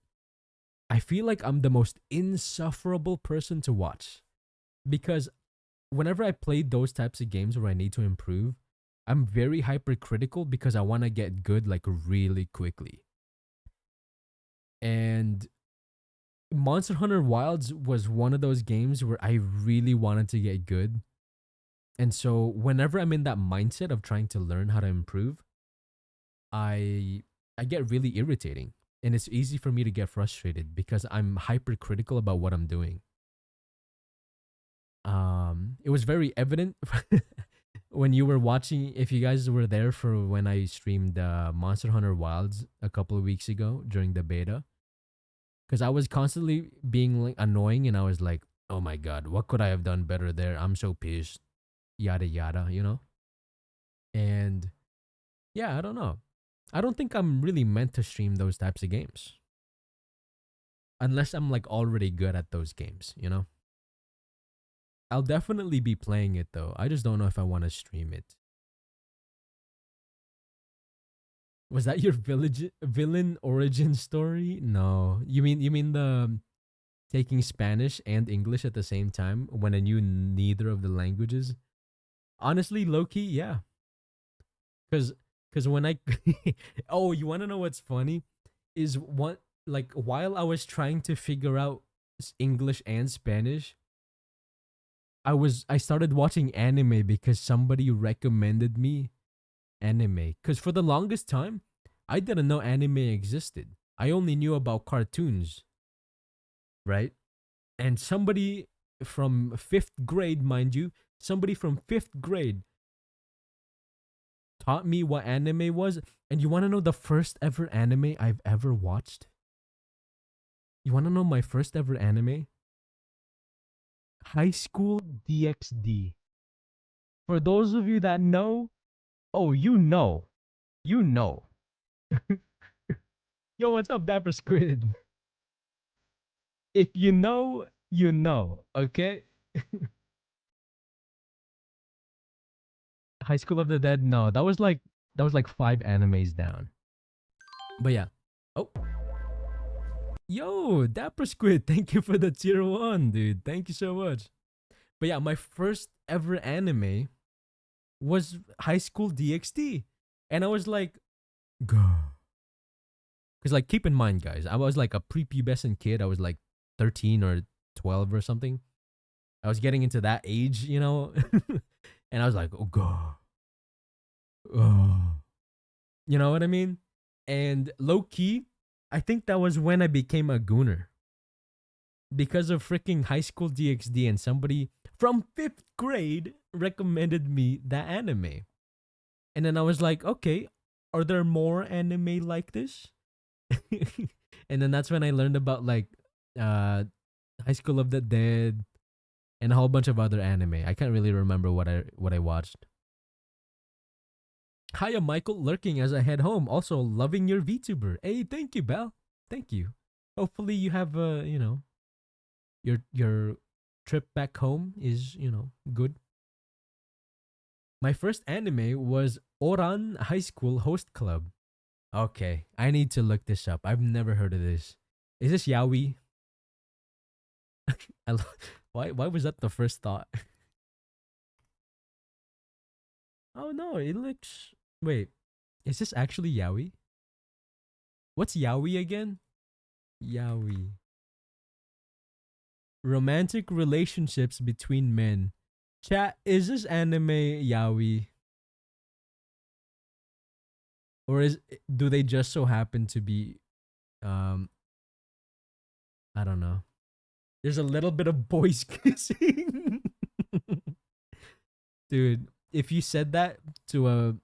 Speaker 1: I feel like I'm the most insufferable person to watch. Because whenever I play those types of games where I need to improve, I'm very hypercritical because I want to get good like really quickly. And Monster Hunter Wilds was one of those games where I really wanted to get good. And so whenever I'm in that mindset of trying to learn how to improve, I get really irritating. And it's easy for me to get frustrated because I'm hypercritical about what I'm doing. It was very evident when you were watching, if you guys were there for when I streamed Monster Hunter Wilds a couple of weeks ago during the beta, because I was constantly being like annoying and I was like, oh my god, what could I have done better there? I'm so pissed, yada yada, you know. And yeah, I don't know. I don't think I'm really meant to stream those types of games unless I'm like already good at those games, you know. I'll definitely be playing it though. I just don't know if I want to stream it. Was that your village villain origin story? No. You mean the taking Spanish and English at the same time when I knew neither of the languages? Honestly, low key, yeah. Cuz when I oh, you want to know what's funny? Is what like while I was trying to figure out English and Spanish, I started watching anime because somebody recommended me anime. Because for the longest time, I didn't know anime existed. I only knew about cartoons, right? And somebody from fifth grade, mind you, somebody from fifth grade taught me what anime was. And you want to know the first ever anime I've ever watched? You want to know my first ever anime? High School DxD. For those of you that know, oh, you know. You know. Yo, what's up, Dapper Squid? If you know, you know, okay? High School of the Dead, no. That was like 5 animes down. But yeah. Oh, yo, Dapper Squid, thank you for the tier 1, dude. Thank you so much. But yeah, my first ever anime was High School DxD. And I was like, go. Because, like, keep in mind, guys, I was like a prepubescent kid. I was like 13 or 12 or something. I was getting into that age, you know? And I was like, oh, God. Oh. You know what I mean? And low key, I think that was when I became a gooner. Because of freaking High School DxD, and somebody from fifth grade recommended me that anime. And then I was like, okay, are there more anime like this? And then that's when I learned about like High School of the Dead and a whole bunch of other anime. I can't really remember what I watched. Hiya, Michael, lurking as I head home. Also, loving your VTuber. Hey, thank you, Belle. Thank you. Hopefully, you have your trip back home is good. My first anime was Oran High School Host Club. Okay, I need to look this up. I've never heard of this. Is this yaoi? I, why was that the first thought? Oh no, it looks. Wait, is this actually yaoi? What's yaoi again? Yaoi. Romantic relationships between men. Chat, is this anime yaoi? Or do they just so happen to be um I don't know. There's a little bit of boys kissing. Dude, if you said that to a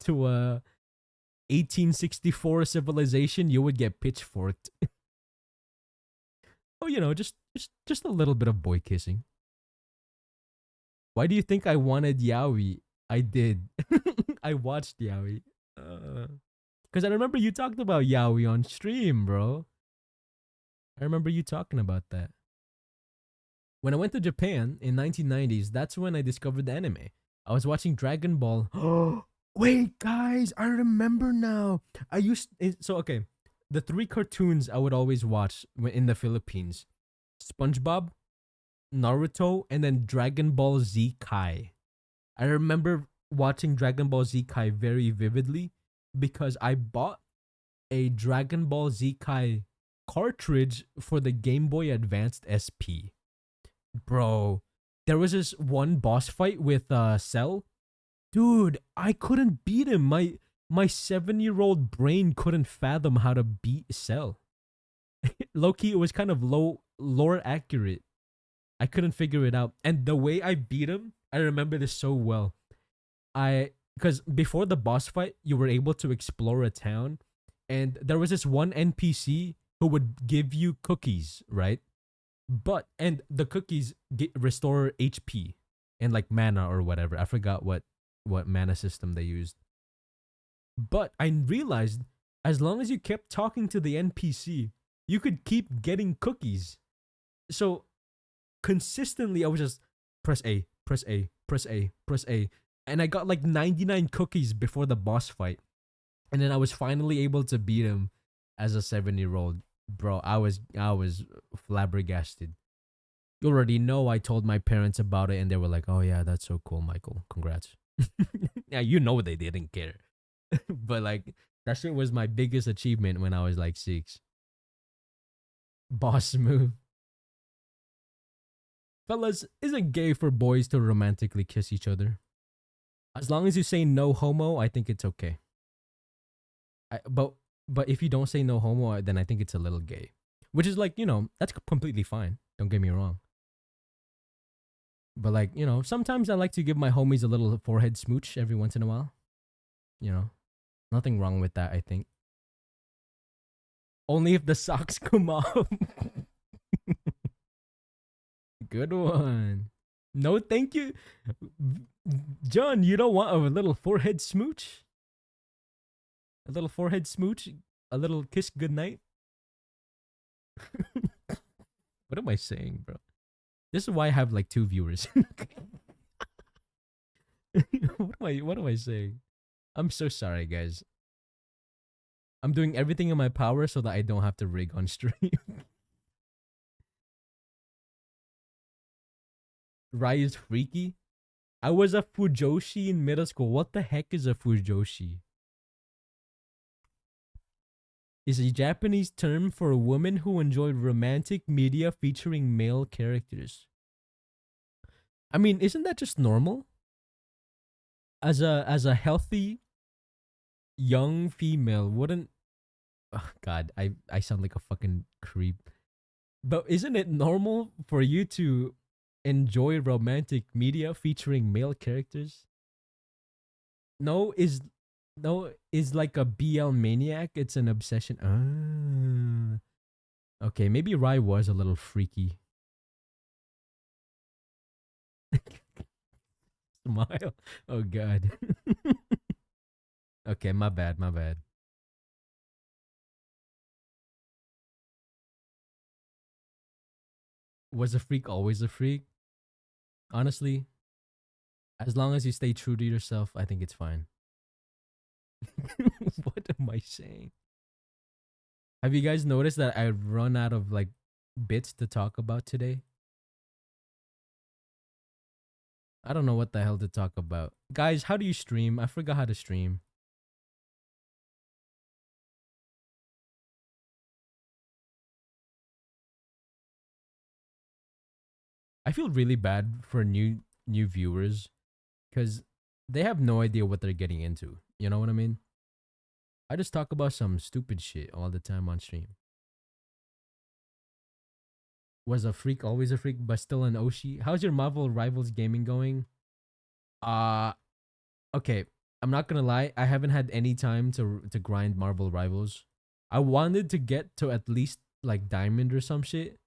Speaker 1: to a 1864 civilization, you would get pitchforked. Oh, just a little bit of boy kissing. Why do you think I wanted yaoi? I did. I watched yaoi. Because I remember you talked about yaoi on stream, bro. I remember you talking about that. When I went to Japan in 1990s, that's when I discovered the anime. I was watching Dragon Ball. Wait, guys, I remember now. Okay, the three cartoons I would always watch in the Philippines: SpongeBob, Naruto, and then Dragon Ball Z Kai. I remember watching Dragon Ball Z Kai very vividly because I bought a Dragon Ball Z Kai cartridge for the Game Boy Advanced SP. Bro, there was this one boss fight with Cell. Dude, I couldn't beat him. My 7-year-old brain couldn't fathom how to beat Cell. Low-key, it was kind of lore accurate. I couldn't figure it out. And the way I beat him, I remember this so well. Because before the boss fight, you were able to explore a town, and there was this one NPC who would give you cookies, right? And the cookies restore HP and like mana or whatever. I forgot what mana system they used. But I realized as long as you kept talking to the NPC, you could keep getting cookies. So consistently, I was just press A, press A, press A, press A, and I got like 99 cookies before the boss fight, and then I was finally able to beat him as a 7-year-old. Bro, I was flabbergasted. You already know I told my parents about it, and they were like, "Oh yeah, that's so cool, Michael. Congrats." Yeah, they didn't care, but like that shit was my biggest achievement when I was like 6. Boss move. Fellas, isn't gay for boys to romantically kiss each other? As long as you say no homo, I think it's okay. But if you don't say no homo, then I think it's a little gay. Which is like, that's completely fine. Don't get me wrong. But like, sometimes I like to give my homies a little forehead smooch every once in a while. Nothing wrong with that, I think. Only if the socks come off. Good one. No, thank you. John, you don't want a little forehead smooch? A little forehead smooch? A little kiss goodnight? What am I saying, bro? This is why I have like 2 viewers. What am I saying? I'm so sorry, guys. I'm doing everything in my power so that I don't have to rig on stream. Rai is freaky. I was a fujoshi in middle school. What the heck is a fujoshi? Is a Japanese term for a woman who enjoyed romantic media featuring male characters. I mean, isn't that just normal? As a healthy young female, wouldn't oh god, I sound like a fucking creep. But isn't it normal for you to enjoy romantic media featuring male characters? No is like a BL maniac. It's an obsession. Okay, maybe Rai was a little freaky. Smile. Oh god. Okay, my bad, my bad. Was a freak always a freak? Honestly, as long as you stay true to yourself, I think it's fine. What am I saying? Have you guys noticed that I've run out of like bits to talk about today? I don't know what the hell to talk about. Guys, how do you stream? I forgot how to stream. I feel really bad for new viewers because they have no idea what they're getting into. You know what I mean? I just talk about some stupid shit all the time on stream. Was a freak, always a freak, but still an Oshi. How's your Marvel Rivals gaming going? Uh okay. I'm not gonna lie, I haven't had any time to grind Marvel Rivals. I wanted to get to at least like diamond or some shit,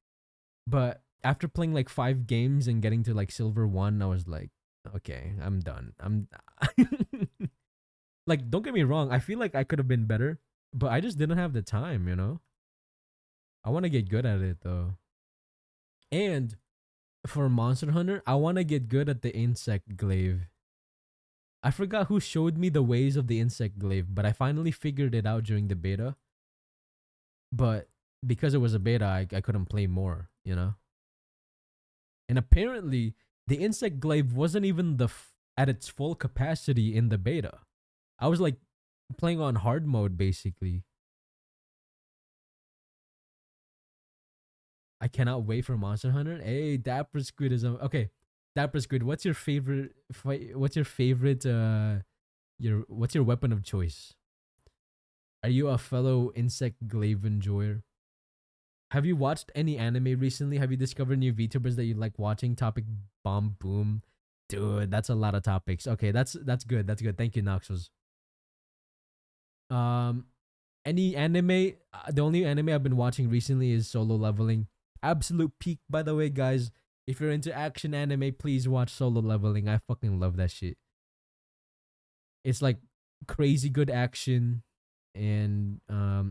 Speaker 1: but after playing like 5 games and getting to like silver 1, I was like, okay, I'm done. I'm like, don't get me wrong, I feel like I could have been better, but I just didn't have the time, you know? I want to get good at it though. And for Monster Hunter, I want to get good at the insect glaive. I forgot who showed me the ways of the insect glaive, but I finally figured it out during the beta. But because it was a beta, I couldn't play more, you know? And apparently, the insect glaive wasn't even at its full capacity in the beta. I was like playing on hard mode basically. I cannot wait for Monster Hunter. Hey, Dapper Squid is okay. Dapper Squid, what's your favorite what's your favorite what's your weapon of choice? Are you a fellow insect glaive enjoyer? Have you watched any anime recently? Have you discovered new VTubers that you like watching? Topic bomb boom. Dude, that's a lot of topics. Okay, that's good. That's good. Thank you, Noxus. Um any anime, the only anime I've been watching recently is Solo Leveling. Absolute peak, by the way, guys. If you're into action anime, please watch Solo Leveling. I fucking love that shit. It's like crazy good action, and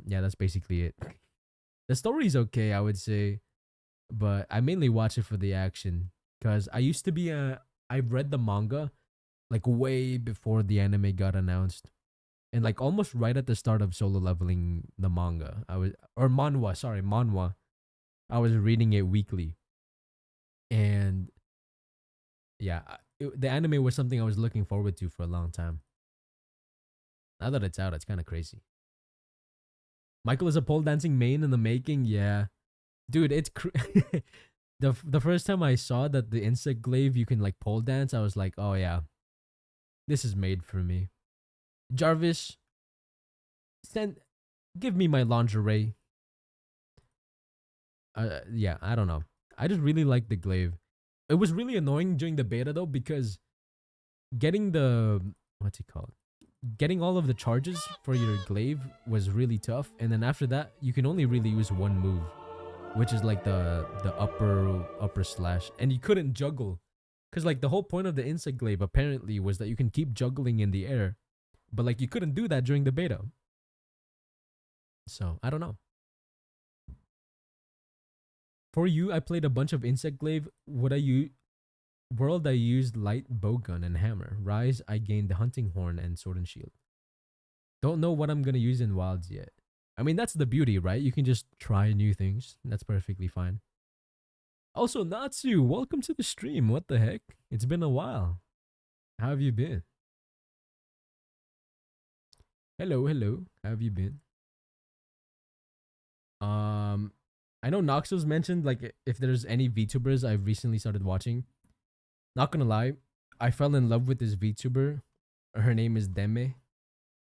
Speaker 1: yeah, that's basically it. The story's okay, I would say, but I mainly watch it for the action because I used to be a. I read the manga like way before the anime got announced, and like almost right at the start of Solo Leveling, the manga. I was or manhwa, sorry, manhwa. I was reading it weekly, and yeah, the anime was something I was looking forward to for a long time. Now that it's out, it's kind of crazy. Michael is a pole dancing main in the making. Yeah, dude, it's the first time I saw that the insect glaive you can like pole dance, I was like, oh yeah, this is made for me. Jarvis, send, give me my lingerie. Yeah, I don't know. I just really like the glaive. It was really annoying during the beta though because getting the what's it called? Getting all of the charges for your glaive was really tough, and then after that, you can only really use one move, which is like the upper slash, and you couldn't juggle, because like the whole point of the insect glaive apparently was that you can keep juggling in the air, but like you couldn't do that during the beta. So I don't know. For you, I played a bunch of insect glaive. What I use world I used light bowgun and hammer. Rise, I gained the hunting horn and sword and shield. Don't know what I'm gonna use in wilds yet. I mean that's the beauty, right? You can just try new things. That's perfectly fine. Also, Natsu, welcome to the stream. What the heck? It's been a while. How have you been? Hello, hello. How have you been? Um, I know Noxos mentioned like if there's any VTubers I've recently started watching. Not gonna lie, I fell in love with this VTuber. Her name is Deme.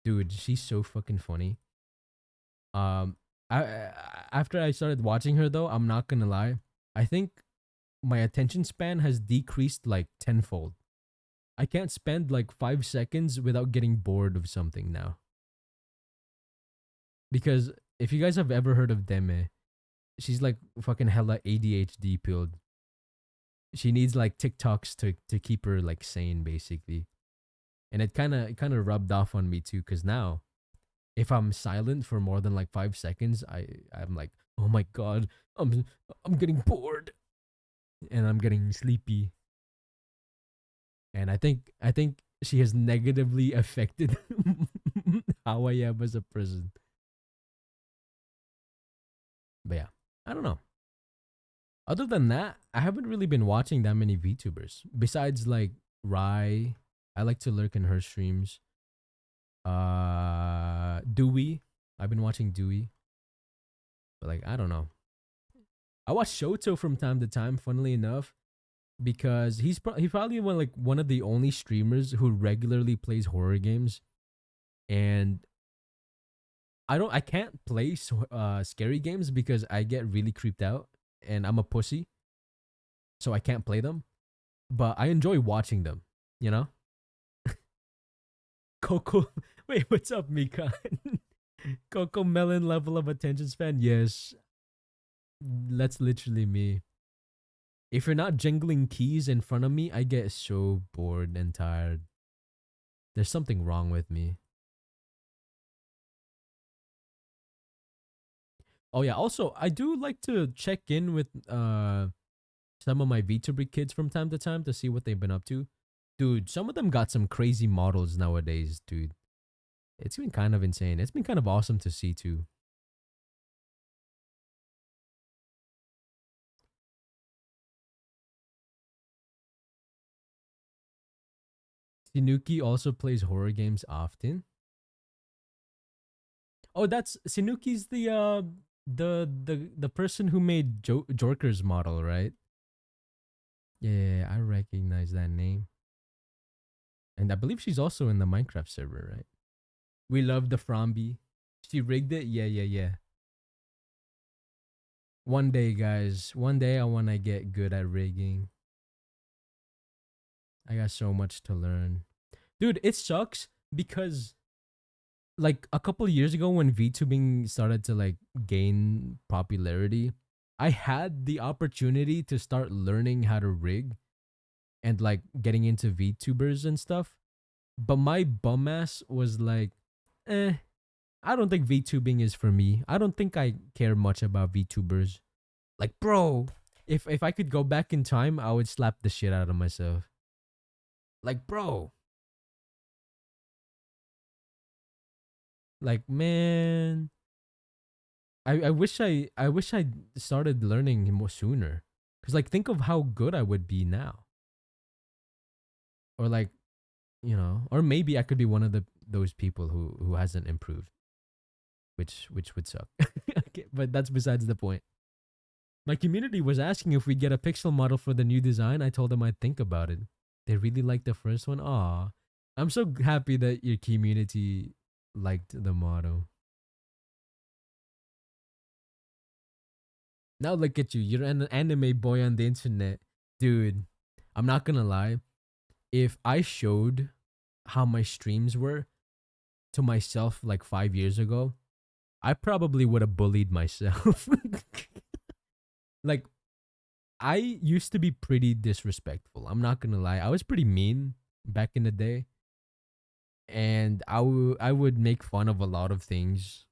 Speaker 1: Dude, she's so fucking funny. Um, after I started watching her though, I'm not gonna lie. I think my attention span has decreased like tenfold. I can't spend like 5 seconds without getting bored of something now. Because if you guys have ever heard of Deme, she's like fucking hella ADHD pilled. She needs like TikToks to keep her like sane basically. And it kind of rubbed off on me too cuz now if I'm silent for more than like 5 seconds, I'm like, "Oh my god, I'm I'm getting bored and I'm getting sleepy." And I think she has negatively affected how I am as a person. But yeah, I don't know. Other than that, I haven't really been watching that many VTubers. Besides, like Rye. I like to lurk in her streams. Dewey. I've been watching Dewey. But like, I don't know. I watch Shoto from time to time, funnily enough, because he's probably one of the only streamers who regularly plays horror games. And I can't play scary games because I get really creeped out and I'm a pussy. So I can't play them. But I enjoy watching them, you know? Coco wait, what's up, Mika? Coco Melon level of attention span? Yes. That's literally me. If you're not jingling keys in front of me, I get so bored and tired. There's something wrong with me. Oh yeah, also I do like to check in with some of my VTuber kids from time to time to see what they've been up to. Dude, some of them got some crazy models nowadays, dude. It's been kind of insane. It's been kind of awesome to see too. Sinuki also plays horror games often. Oh, that's Sinuki's the person who made Jorker's model, right? Yeah, I recognize that name. And I believe she's also in the Minecraft server, right? We love the Fromby. She rigged it? Yeah, yeah, yeah. One day, guys. One day I want to get good at rigging. I got so much to learn. Dude, it sucks because like a couple of years ago when VTubing started to like gain popularity, I had the opportunity to start learning how to rig and like getting into VTubers and stuff. But my bum ass was like, I don't think VTubing is for me. I don't think I care much about VTubers. Like, bro, if I could go back in time, I would slap the shit out of myself. Like, bro, like man, I wish I started learning more sooner. Cause like think of how good I would be now. Or like, or maybe I could be one of those people who hasn't improved, which would suck. Okay, but that's besides the point. My community was asking if we get a pixel model for the new design. I told them I'd think about it. They really liked the first one. Aw. I'm so happy that your community liked the model. Now look at you. You're an anime boy on the internet. Dude, I'm not gonna lie. If I showed how my streams were to myself like 5 years ago, I probably would have bullied myself. Like, I used to be pretty disrespectful. I'm not gonna lie. I was pretty mean back in the day. And I would make fun of a lot of things.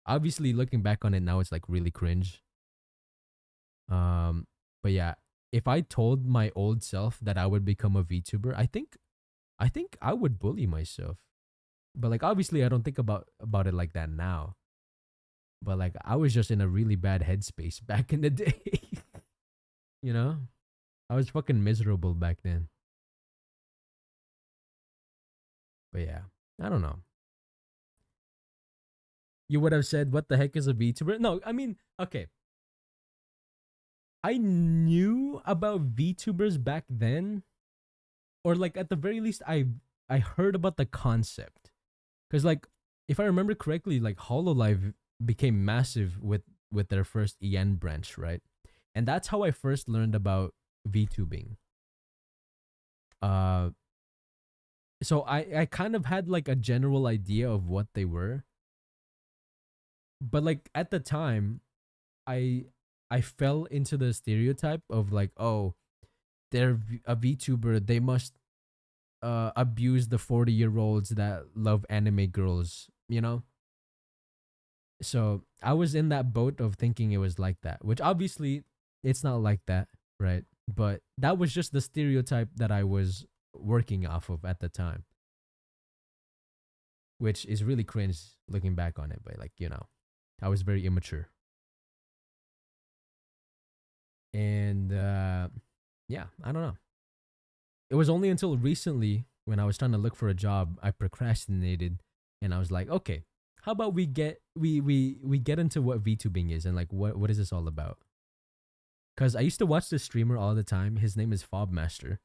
Speaker 1: Obviously, looking back on it now, it's like really cringe. Um, but yeah, if I told my old self that I would become a VTuber, I think I would bully myself. But like obviously I don't think about it like that now. But like I was just in a really bad headspace back in the day. you know? I was fucking miserable back then. But yeah, I don't know. You would have said, "What the heck is a VTuber?" No, I mean, okay. I knew about VTubers back then, or like at the very least, I heard about the concept. Cause like if I remember correctly, like Hololive became massive with their first EN branch, right? And that's how I first learned about VTubing. Uh, so I kind of had like a general idea of what they were, but like at the time, I I fell into the stereotype of like, oh, they're a VTuber, they must abuse the 40-year-olds that love anime girls, you know? So I was in that boat of thinking it was like that, which obviously it's not like that, right? But that was just the stereotype that I was working off of at the time, which is really cringe looking back on it. But like, I was very immature. And yeah, I don't know. it was only until recently when I was trying to look for a job, I procrastinated and I was like, okay, how about we get into what VTubing is and like what is this all about? Because I used to watch this streamer all the time. His name is Fobmaster,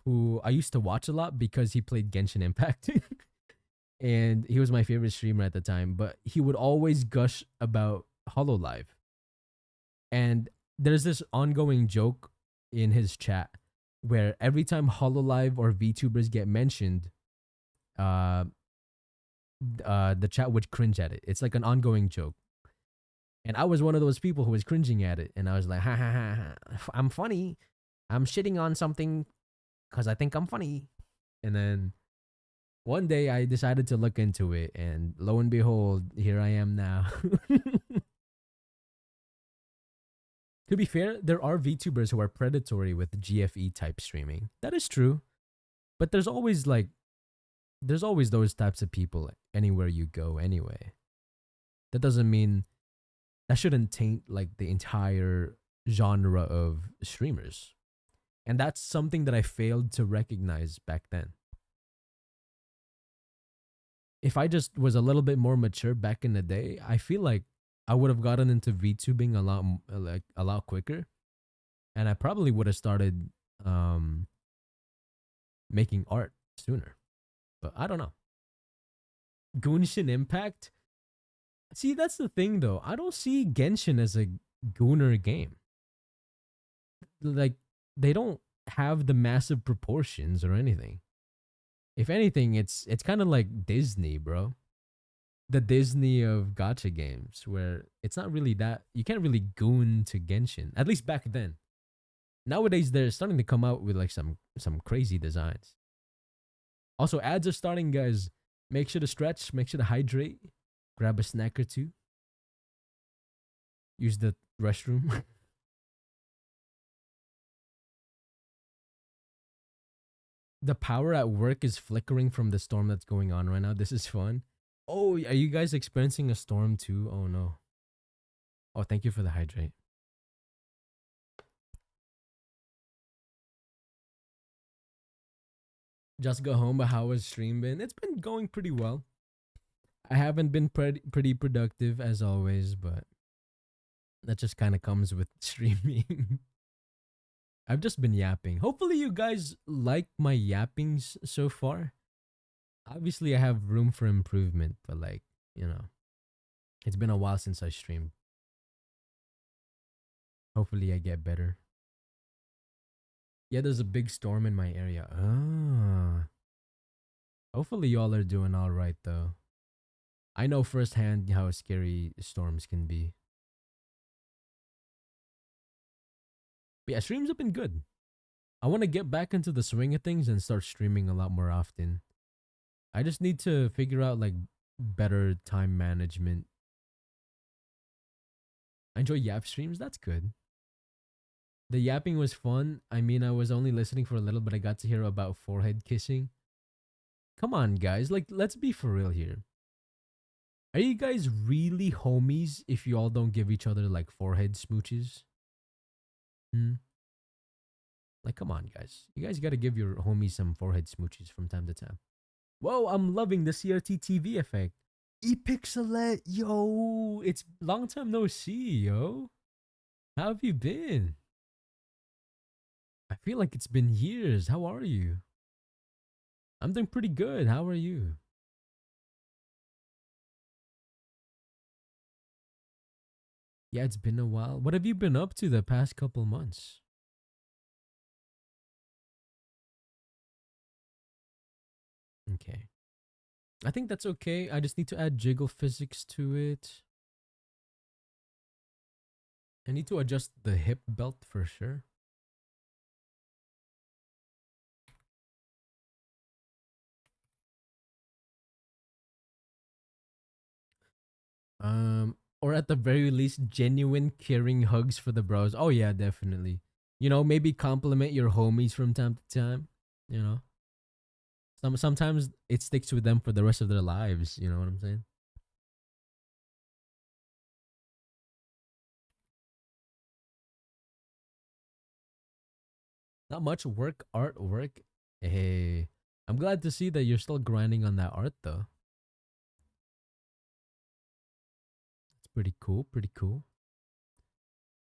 Speaker 1: who I used to watch a lot because he played Genshin Impact. And he was my favorite streamer at the time, but he would always gush about Hololive. And there's this ongoing joke in his chat where every time Hololive or VTubers get mentioned, uh, the chat would cringe at it. It's like an ongoing joke. And I was one of those people who was cringing at it. And I was like, ha ha ha, ha. I'm funny. I'm shitting on something because I think I'm funny. And then one day I decided to look into it. And lo and behold, here I am now. To be fair, there are VTubers who are predatory with GFE type streaming. That is true. But there's always those types of people anywhere you go anyway. That doesn't mean that shouldn't taint like the entire genre of streamers. And that's something that I failed to recognize back then. If I just was a little bit more mature back in the day, I feel like I would have gotten into VTubing a lot quicker, and I probably would have started um making art sooner. But I don't know. Genshin Impact. See, that's the thing though. I don't see Genshin as a gooner game. Like they don't have the massive proportions or anything. If anything, it's kind of like Disney, bro. The Disney of gacha games, where it's not really that you can't really goon to Genshin. At least back then. Nowadays, they're starting to come out with like some crazy designs. Also, ads are starting, guys. Make sure to stretch. Make sure to hydrate. Grab a snack or two. Use the restroom. The power at work is flickering from the storm that's going on right now. This is fun. Oh, are you guys experiencing a storm too? Oh no. Oh, thank you for the hydrate. Just got home, but how has stream been? It's been going pretty well. I haven't been pretty productive as always, but that just kind of comes with streaming. I've just been yapping. Hopefully you guys like my yappings so far. Obviously I have room for improvement, but like, you know, it's been a while since I streamed. Hopefully I get better. Yeah, there's a big storm in my area. Ah. Hopefully y'all are doing all right though. I know firsthand how scary storms can be. But yeah, streams have been good. I want to get back into the swing of things and start streaming a lot more often. I just need to figure out like better time management. I enjoy yap streams. That's good. The yapping was fun. I mean, I was only listening for a little, but I got to hear about forehead kissing. Come on, guys. Like, let's be for real here. Are you guys really homies if you all don't give each other like forehead smooches? Hmm? Like, come on, guys. You guys gotta give your homies some forehead smooches from time to time. Whoa, I'm loving the CRT TV effect. Epixelet, yo. It's long time no see, yo. How have you been? I feel like it's been years. How are you? I'm doing pretty good. How are you? Yeah, it's been a while. What have you been up to the past couple months? Okay. I think that's okay. I just need to add jiggle physics to it. I need to adjust the hip belt for sure. Or at the very least, genuine caring hugs for the bros. Oh yeah, definitely. You know, maybe compliment your homies from time to time. You know, sometimes it sticks with them for the rest of their lives. You know what I'm saying? Not much work, artwork. Hey, I'm glad to see that you're still grinding on that art though. It's pretty cool, pretty cool.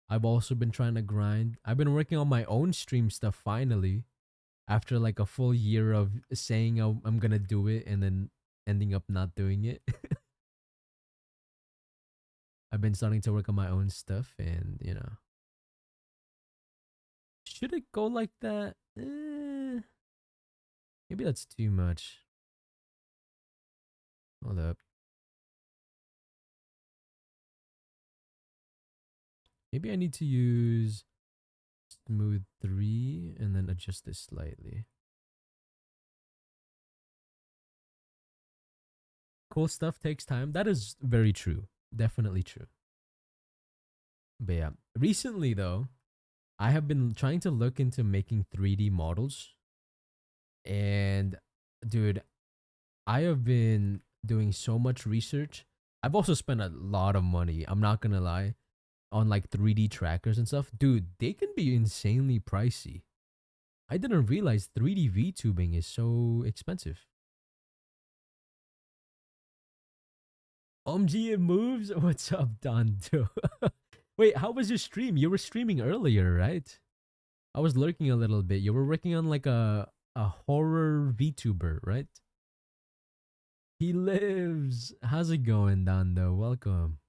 Speaker 1: I've also been trying to grind. I've been working on my own stream stuff finally after like a full year of saying I'm gonna do it and then ending up not doing it. I've been starting to work on my own stuff and, should it go like that? Maybe that's too much. Hold up. Maybe I need to use smooth 3 and then adjust this slightly. Cool stuff takes time. That is very true. Definitely true. But yeah, recently though, I have been trying to look into making 3D models. And dude, I have been doing so much research. I've also spent a lot of money, I'm not gonna lie, on like 3D trackers and stuff. Dude, they can be insanely pricey. I didn't realize 3D VTubing is so expensive. OMG, it moves. What's up, Don? Wait, how was your stream? You were streaming earlier, right? I was lurking a little bit. You were working on like a horror VTuber, right? He lives. How's it going, Dando? Welcome.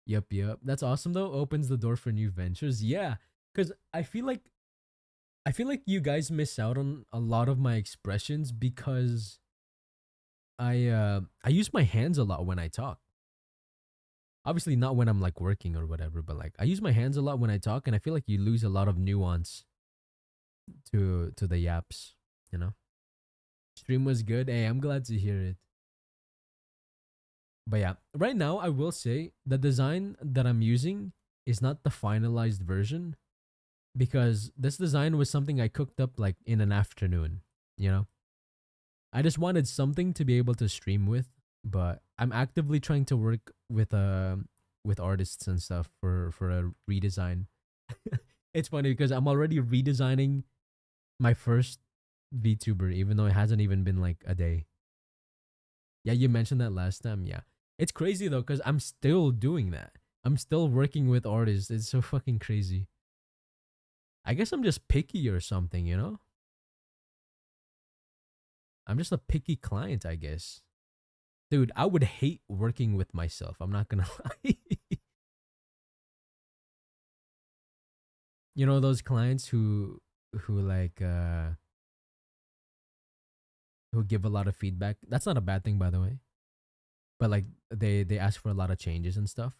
Speaker 1: Yep. That's awesome though. Opens the door for new ventures. Yeah, cuz I feel like you guys miss out on a lot of my expressions because I use my hands a lot when I talk. Obviously not when I'm like working or whatever, but like I use my hands a lot when I talk and I feel like you lose a lot of nuance to the yaps, you know? Stream was good. Hey, I'm glad to hear it. But yeah, right now I will say the design that I'm using is not the finalized version because this design was something I cooked up like in an afternoon, you know? I just wanted something to be able to stream with, but I'm actively trying to work with artists and stuff for a redesign. It's funny because I'm already redesigning my first VTuber even though it hasn't even been like a day. Yeah, you mentioned that last time. Yeah. It's crazy though cuz I'm still doing that. I'm still working with artists. It's so fucking crazy. I guess I'm just picky or something, you know? I'm just a picky client, I guess. Dude, I would hate working with myself. I'm not gonna lie. You know those clients who like who give a lot of feedback. That's not a bad thing, by the way. But like they ask for a lot of changes and stuff.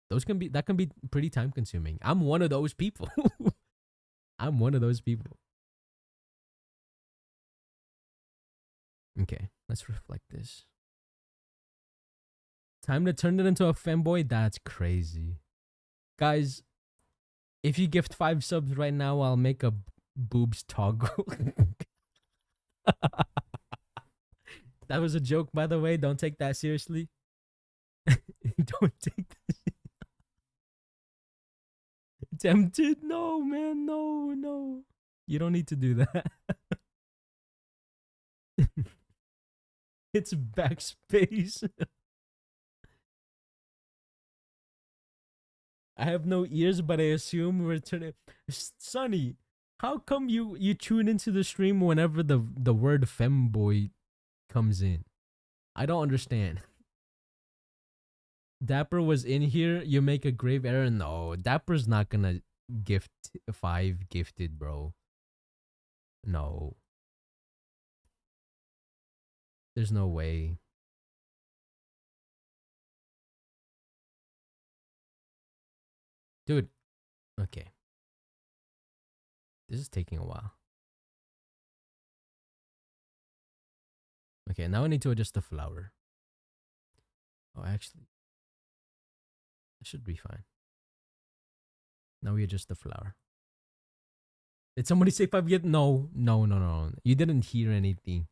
Speaker 1: Those can be that can be pretty time consuming. I'm one of those people. I'm one of those people. Okay, let's reflect this. Time to turn it into a femboy. That's crazy, guys. If you gift 5 subs right now, I'll make a boobs toggle. That was a joke, by the way. Don't take that seriously. Don't take that. Tempted? No, man. No. You don't need to do that. It's backspace. I have no ears, but I assume we're turning. Sonny, how come you tune into the stream whenever the word femboy comes in? I don't understand. Dapper was in here. You make a grave error. No, Dapper's not gonna gift 5 gifted, bro. No, there's no way. Dude, okay. This is taking a while. Okay, now I need to adjust the flower. Oh, actually, it should be fine. Now we adjust the flower. Did somebody say 5 yet? No. You didn't hear anything.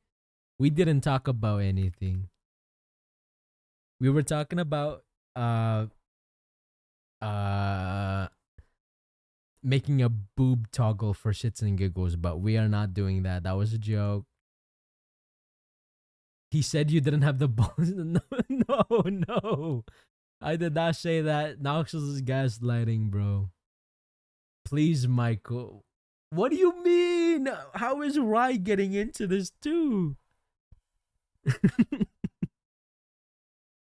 Speaker 1: We didn't talk about anything. We were talking about uh making a boob toggle for shits and giggles, but we are not doing that. That was a joke. He said you didn't have the balls. No, no, no. I did not say that. Noxus is gaslighting, bro. Please, Michael. What do you mean? How is Rai getting into this too?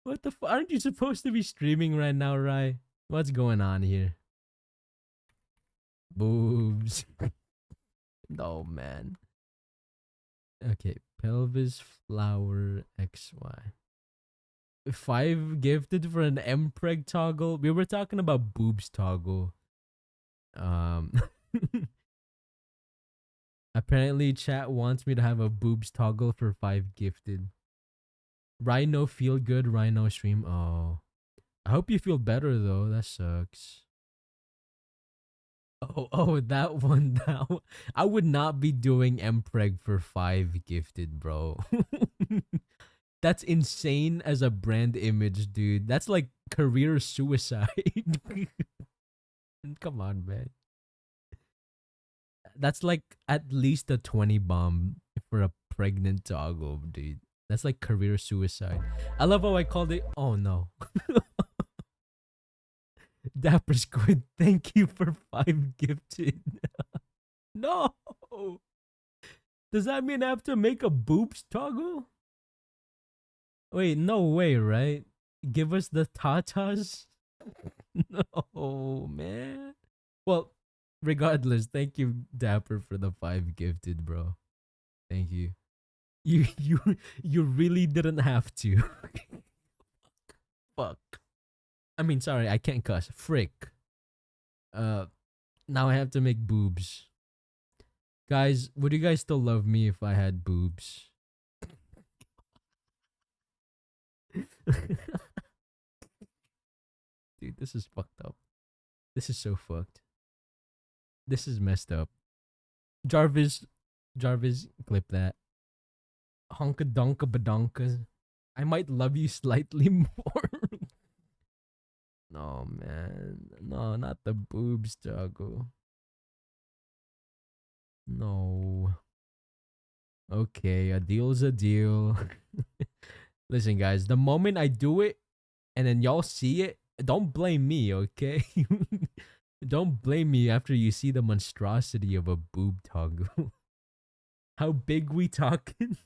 Speaker 1: What the fuck? Aren't you supposed to be streaming right now, Rai? What's going on here? Boobs. No, man. Okay, pelvis flower XY. 5 gifted for an mpreg toggle. We were talking about boobs toggle. Apparently chat wants me to have a boobs toggle for 5 gifted. Rhino feel good, Rhino stream. Oh. I hope you feel better though. That sucks. Oh, that one. I would not be doing mpreg for 5 gifted, bro. That's insane as a brand image, dude. That's like career suicide. Come on, man. That's like at least a 20 bomb for a pregnant toggle, dude. That's like career suicide. I love how I called it. Oh no. Dapper Squid, thank you for 5 gifted. No. Does that mean I have to make a boobs toggle? Wait, no way, right? Give us the tatas? No, man. Well, regardless, thank you, Dapper, for the 5 gifted, bro. Thank you. You really didn't have to. Fuck. I mean, sorry, I can't cuss. Frick. Now I have to make boobs. Guys, would you guys still love me if I had boobs? Dude, this is fucked up. This is so fucked. This is messed up. Jarvis, clip that. Honka donka badonka. I might love you slightly more. No, man. No, not the boobs toggle. No. Okay, a deal's a deal. Listen, guys, the moment I do it and then y'all see it, don't blame me, okay? Don't blame me after you see the monstrosity of a boob toggle. How big we talking?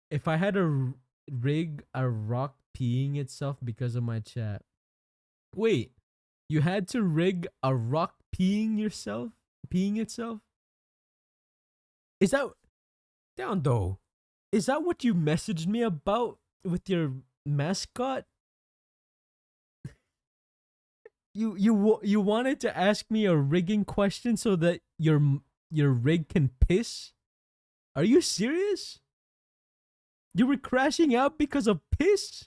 Speaker 1: If I had to rig a rock peeing itself because of my chat. Wait, you had to rig a rock peeing yourself? Peeing itself? Is that down though? Is that what you messaged me about with your mascot? You wanted to ask me a rigging question so that your rig can piss? Are you serious? You were crashing out because of piss?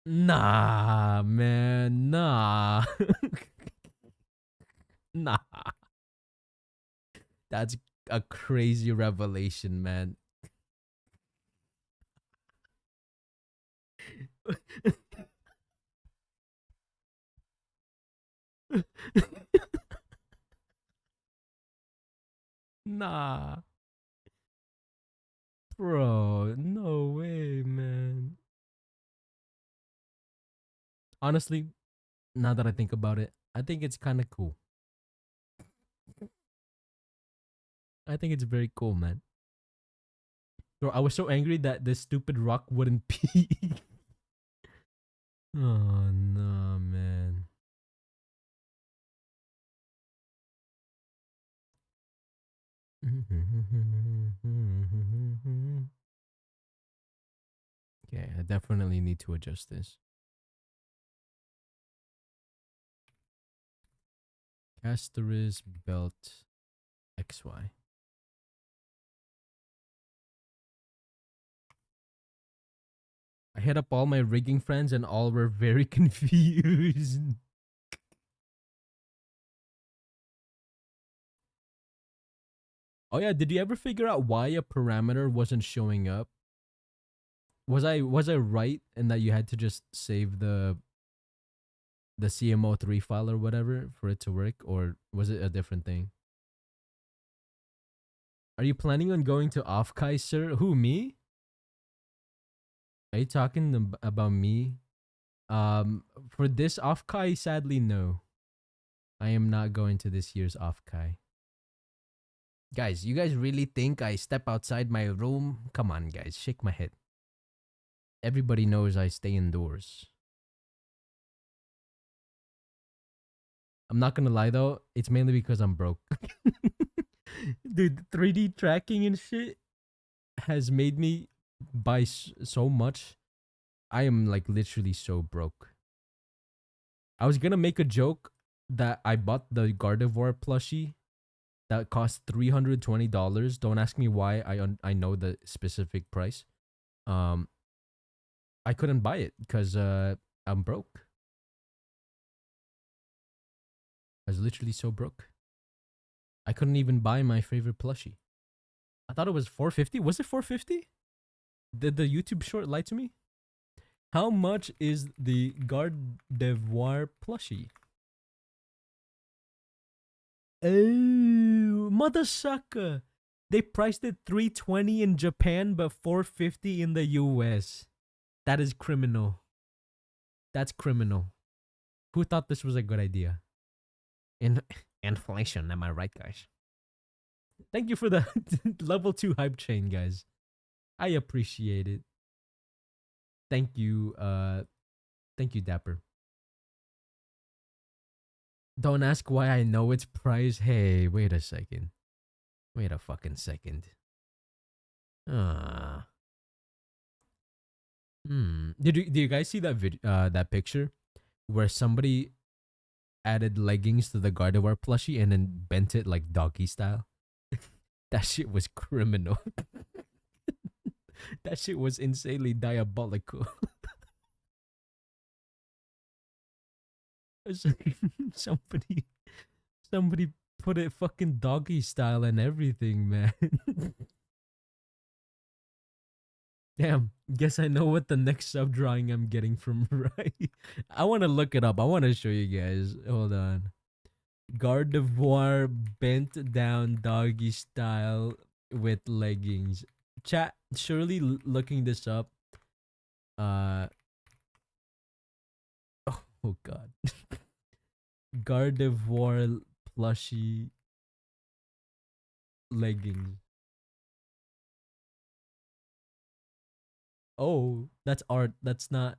Speaker 1: Nah, man, nah. Nah. That's a crazy revelation, man. Nah. Bro, no way, man. Honestly, now that I think about it, I think it's kind of cool. I think it's very cool, man. Bro, I was so angry that this stupid rock wouldn't pee. Oh, no, man. Okay, I definitely need to adjust this. Casteris belt XY. I hit up all my rigging friends and all were very confused. Oh yeah, did you ever figure out why a parameter wasn't showing up? Was I right in that you had to just save the the CMO3 file or whatever for it to work, or was it a different thing? Are you planning on going to Offkai, sir? Who, me? Are you talking about me? For this Offkai, sadly, no. I am not going to this year's Offkai. Guys, you guys really think I step outside my room? Come on, guys, shake my head. Everybody knows I stay indoors. I'm not gonna lie though, it's mainly because I'm broke. Dude, 3D tracking and shit has made me buy so much. I am like literally so broke. I was gonna make a joke that I bought the Gardevoir plushie that cost $320. Don't ask me why. I know the specific price. Um, I couldn't buy it because I'm broke. I was literally so broke. I couldn't even buy my favorite plushie. I thought it was 450. Was it 450? Did the YouTube short lie to me? How much is the Gardevoir plushie? Oh, mother sucker. They priced it 320 in Japan but 450 in the US. That is criminal. That's criminal. Who thought this was a good idea? Inflation, am I right, guys? Thank you for the level 2 hype chain, guys. I appreciate it. Thank you, Dapper. Don't ask why I know its price. Hey, wait a second. Wait a fucking second. Ah. Did you guys see that that picture where somebody added leggings to the Gardevoir plushie and then bent it like doggy style? That shit was criminal. That shit was insanely diabolical. somebody somebody put it fucking doggy style and everything, man. Damn, guess I know what the next sub drawing I'm getting from right. I want to look it up. I want to show you guys. Hold on. Gardevoir bent down doggy style with leggings. Chat, surely looking this up. Uh oh god. Gardevoir plushie leggings. Oh, that's art. That's not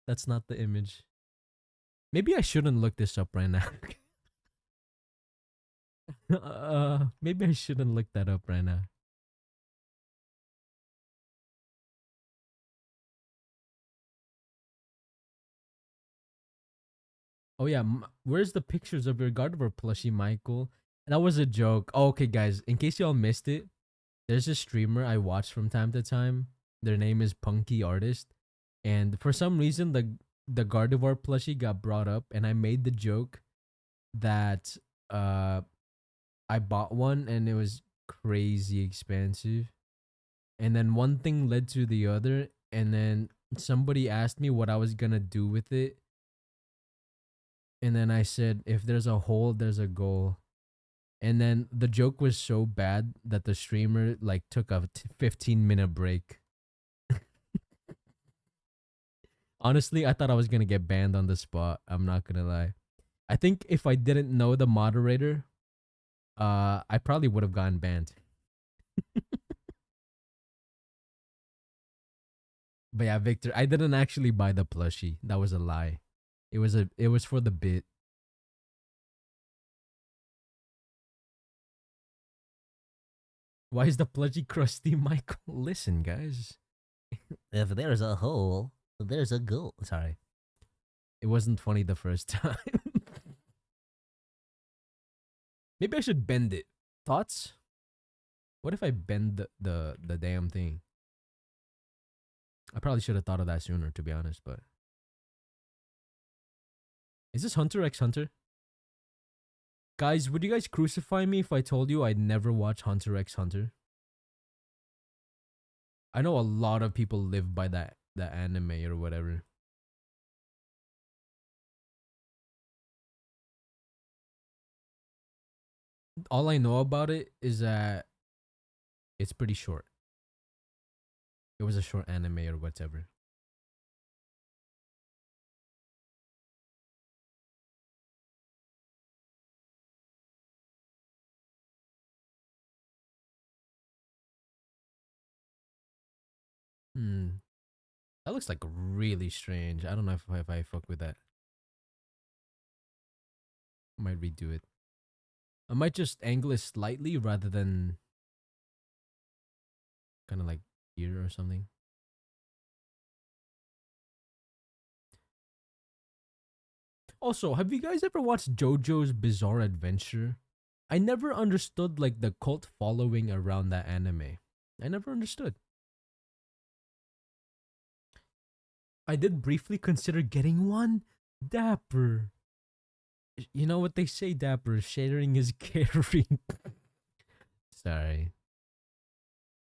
Speaker 1: the image. Maybe I shouldn't look this up right now. Maybe I shouldn't look that up right now. Oh yeah, where's the pictures of your Gardevoir plushie, Michael? That was a joke. Oh, okay, guys, in case y'all missed it, there's a streamer I watch from time to time. Their name is Punky Artist, and for some reason the Gardevoir plushie got brought up, and I made the joke that I bought one and it was crazy expensive, and then one thing led to the other, and then somebody asked me what I was gonna do with it, and then I said, if there's a hole, there's a goal. And then the joke was so bad that the streamer like took a 15-minute break. Honestly, I thought I was gonna get banned on the spot. I'm not gonna lie. I think if I didn't know the moderator, I probably would have gotten banned. But yeah, Victor, I didn't actually buy the plushie. That was a lie. It was for the bit. Why is the plushie crusty, Michael? Listen, guys. If there's a hole, there's a goal. Sorry. It wasn't funny the first time. Maybe I should bend it. Thoughts? What if I bend the damn thing? I probably should have thought of that sooner, to be honest, but is this Hunter x Hunter? Guys, would you guys crucify me if I told you I'd never watch Hunter x Hunter? I know a lot of people live by that anime or whatever. All I know about it is that it's pretty short. It was a short anime or whatever. Hmm. That looks like really strange. I don't know if I fuck with that. I might redo it. I might just angle it slightly rather than kind of like here or something. Also, have you guys ever watched JoJo's Bizarre Adventure? I never understood like the cult following around that anime. I never understood. I did briefly consider getting one. Dapper. You know what they say, Dapper? Sharing is caring. Sorry.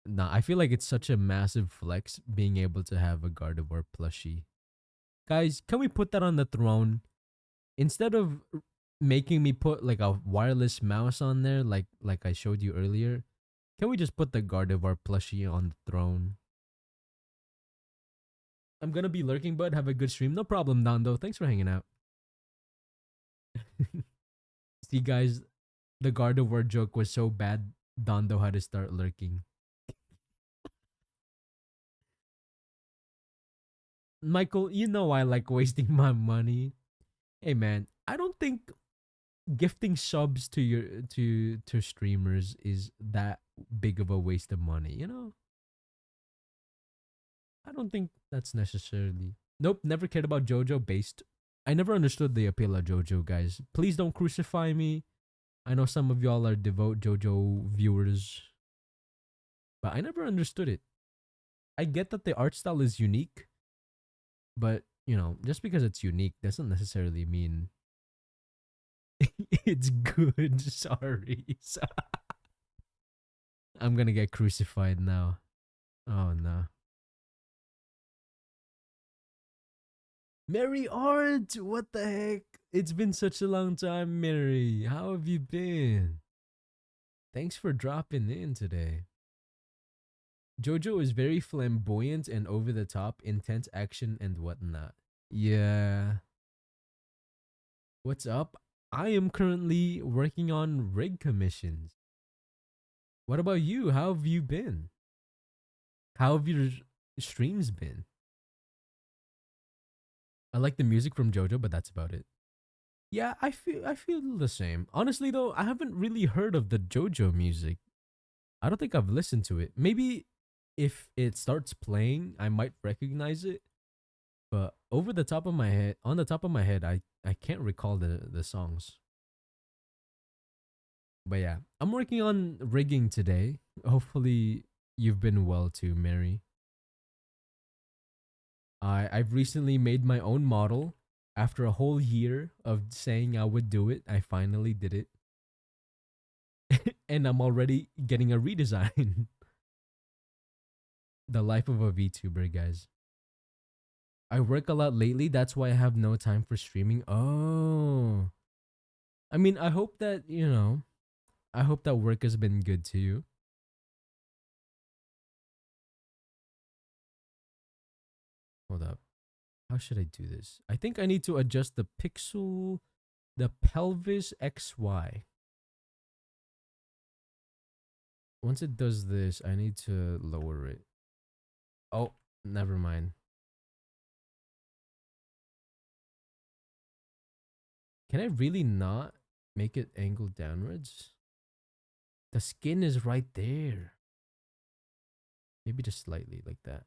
Speaker 1: Nah, I feel like it's such a massive flex being able to have a Gardevoir plushie. Guys, can we put that on the throne? Instead of making me put like a wireless mouse on there like I showed you earlier, can we just put the Gardevoir plushie on the throne? I'm gonna be lurking, bud. Have a good stream. No problem, Nando. Thanks for hanging out. See, guys, the Gardevoir joke was so bad, Dondo had to start lurking. Michael, you know I like wasting my money. Hey man, I don't think gifting subs to your to streamers is that big of a waste of money, you know? I don't think that's necessarily. Nope, never cared about JoJo based. I never understood the appeal of JoJo, guys. Please don't crucify me. I know some of y'all are devout JoJo viewers, but I never understood it. I get that the art style is unique, but you know, just because it's unique doesn't necessarily mean it's good. Sorry. I'm gonna get crucified now. Oh no. Mary Art! What the heck? It's been such a long time, Mary. How have you been? Thanks for dropping in today. Jojo is very flamboyant and over the top, intense action and whatnot. Yeah. What's up? I am currently working on rig commissions. What about you? How have you been? How have your streams been? I like the music from JoJo, but that's about it. Yeah, I feel the same. Honestly though, I haven't really heard of the JoJo music. I don't think I've listened to it. Maybe if it starts playing, I might recognize it. But over the top of my head, on the top of my head, I can't recall the songs. But yeah, I'm working on rigging today. Hopefully you've been well too, Mary. I've recently made my own model. After a whole year of saying I would do it, I finally did it. And I'm already getting a redesign. The life of a VTuber, guys. I work a lot lately. That's why I have no time for streaming. Oh. I mean, I hope that, you know, I hope that work has been good to you. Hold up. How should I do this? I think I need to adjust the pixel, the pelvis XY. Once it does this, I need to lower it. Oh, never mind. Can I really not make it angled downwards? The skin is right there. Maybe just slightly like that.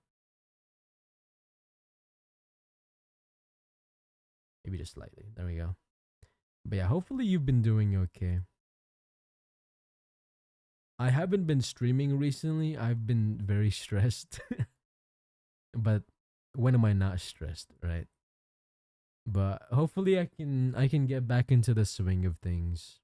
Speaker 1: Maybe just slightly. There we go. But yeah, hopefully you've been doing okay. I haven't been streaming recently. I've been very stressed. But when am I not stressed, right? But hopefully I can get back into the swing of things.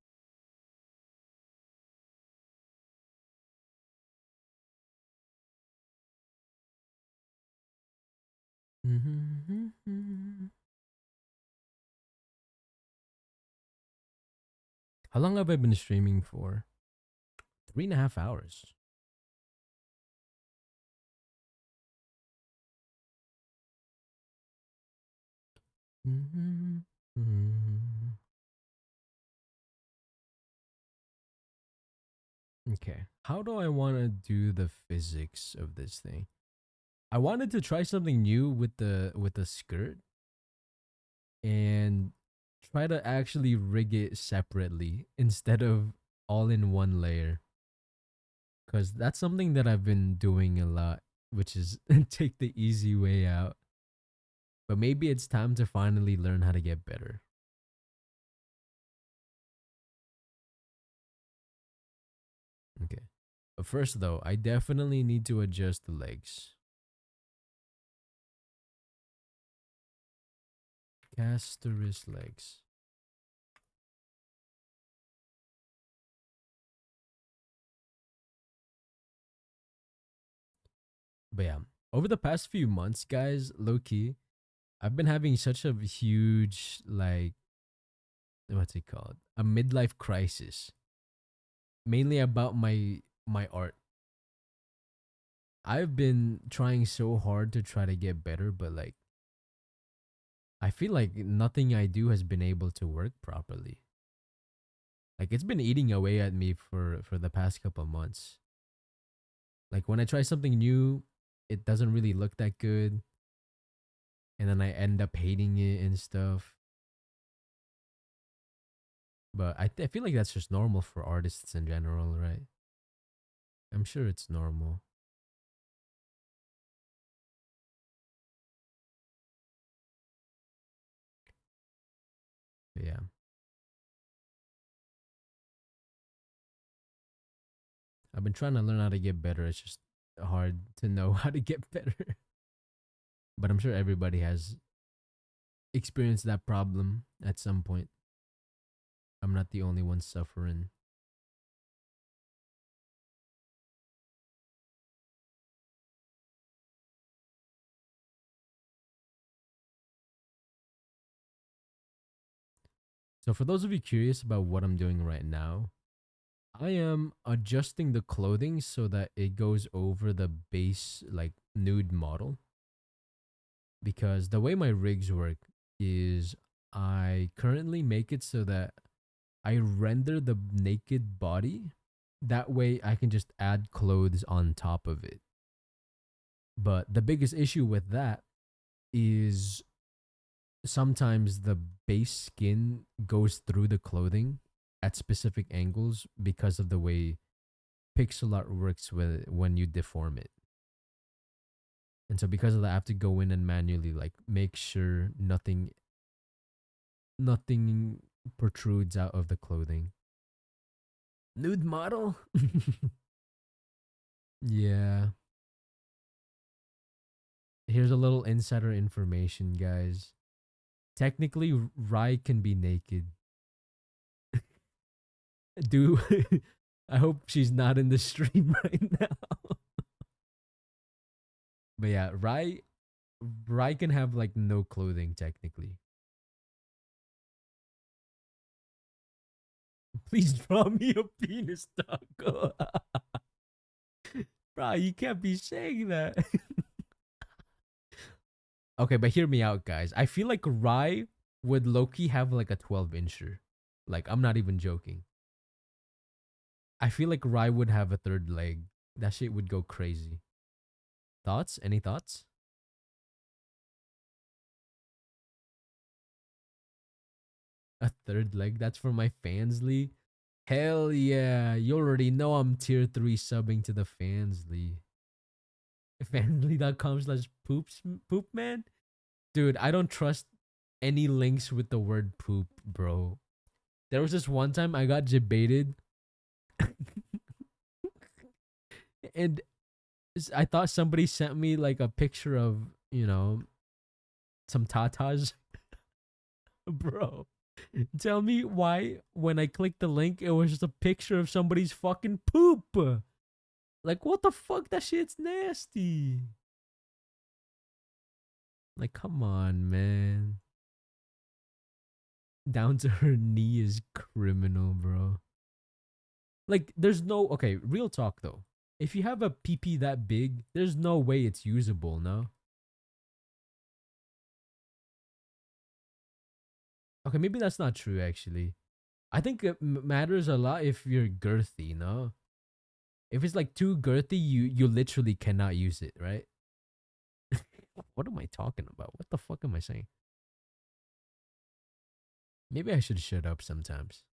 Speaker 1: How long have I been streaming for? 3.5 hours. Mm-hmm. Mm-hmm. Okay. How do I want to do the physics of this thing? I wanted to try something new with the skirt and try to actually rig it separately instead of all in one layer. Cause that's something that I've been doing a lot, which is take the easy way out. But maybe it's time to finally learn how to get better. Okay. But first though, I definitely need to adjust the legs. Cast the wrist legs. But yeah, over the past few months, guys, low key, I've been having such a huge like what's it called? A midlife crisis. Mainly about my art. I've been trying so hard to try to get better, but like I feel like nothing I do has been able to work properly. Like it's been eating away at me for the past couple of months. Like when I try something new, it doesn't really look that good, and then I end up hating it and stuff. But I feel like that's just normal for artists in general, right? I'm sure it's normal. But yeah, I've been trying to learn how to get better. It's just hard to know how to get better. But I'm sure everybody has experienced that problem at some point. I'm not the only one suffering. So, for those of you curious about what I'm doing right now, I am adjusting the clothing so that it goes over the base, like nude model. Because the way my rigs work is I currently make it so that I render the naked body. That way I can just add clothes on top of it. But the biggest issue with that is sometimes the base skin goes through the clothing at specific angles because of the way pixel art works with when you deform it. And so because of that, I have to go in and manually like make sure nothing protrudes out of the clothing. Nude model? Yeah. Here's a little insider information, guys. Technically, Rai can be naked. Do I hope she's not in the stream right now. But yeah, Rai can have like no clothing technically. Please draw me a penis taco. Bro, you can't be saying that. Okay, but hear me out, guys. I feel like Rai would Loki have like a 12-incher. Like, I'm not even joking. I feel like Rai would have a third leg. That shit would go crazy. Thoughts? Any thoughts? A third leg? That's for my fansly? Hell yeah. You already know I'm tier 3 subbing to the fansly. Fansly.com/poops poop man? Dude, I don't trust any links with the word poop, bro. There was this one time I got debated and I thought somebody sent me like a picture of, some tatas. Bro, tell me why when I clicked the link, it was just a picture of somebody's fucking poop. Like, what the fuck? That shit's nasty. Like, come on, man. Down to her knee is criminal, bro. Like, there's no okay. Real talk though. If you have a PP that big, there's no way it's usable. No. Okay, maybe that's not true actually. I think it matters a lot if you're girthy. No. If it's like too girthy, you literally cannot use it, right? What am I talking about? What the fuck am I saying? Maybe I should shut up sometimes.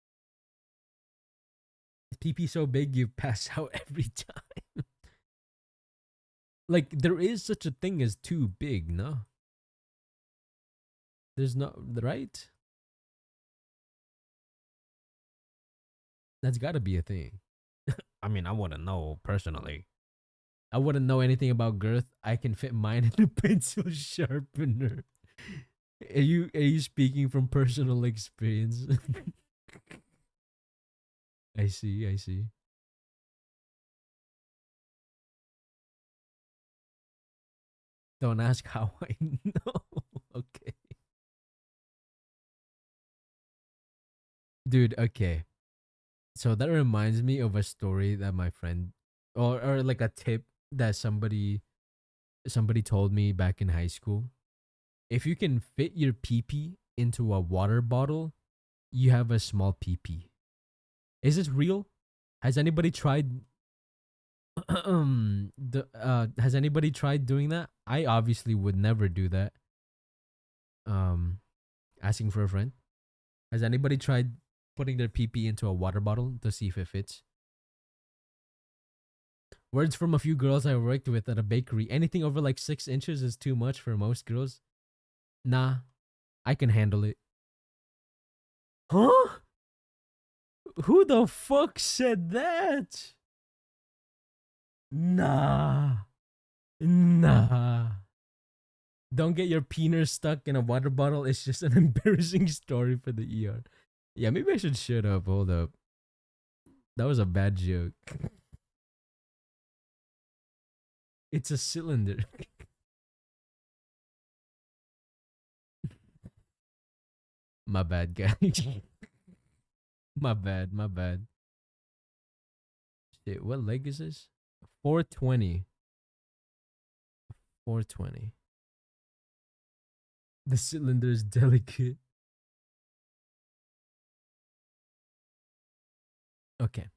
Speaker 1: PP so big you pass out every time. Like there is such a thing as too big, no? There's not right? That's got to be a thing. I mean, I wouldn't know personally. I wouldn't know anything about girth. I can fit mine in a pencil sharpener. Are you speaking from personal experience? I see, I see. Don't ask how I know. Okay. Dude, okay. So that reminds me of a story that my friend or like a tip that somebody told me back in high school. If you can fit your pee into a water bottle, you have a small pee. Is this real? Has anybody tried has anybody tried doing that? I obviously would never do that. Um Asking for a friend. Has anybody tried putting their pee into a water bottle to see if it fits? Words from a few girls I worked with at a bakery. Anything over like 6 inches is too much for most girls. Nah, I can handle it. Huh? Who the fuck said that? Nah. Nah. Don't get your peener stuck in a water bottle. It's just an embarrassing story for the ER. Yeah, maybe I should shut up. Hold up. That was a bad joke. It's a cylinder. My bad, guys. My bad, my bad. Shit, what leg is this? 420. 420. The cylinder is delicate. Okay.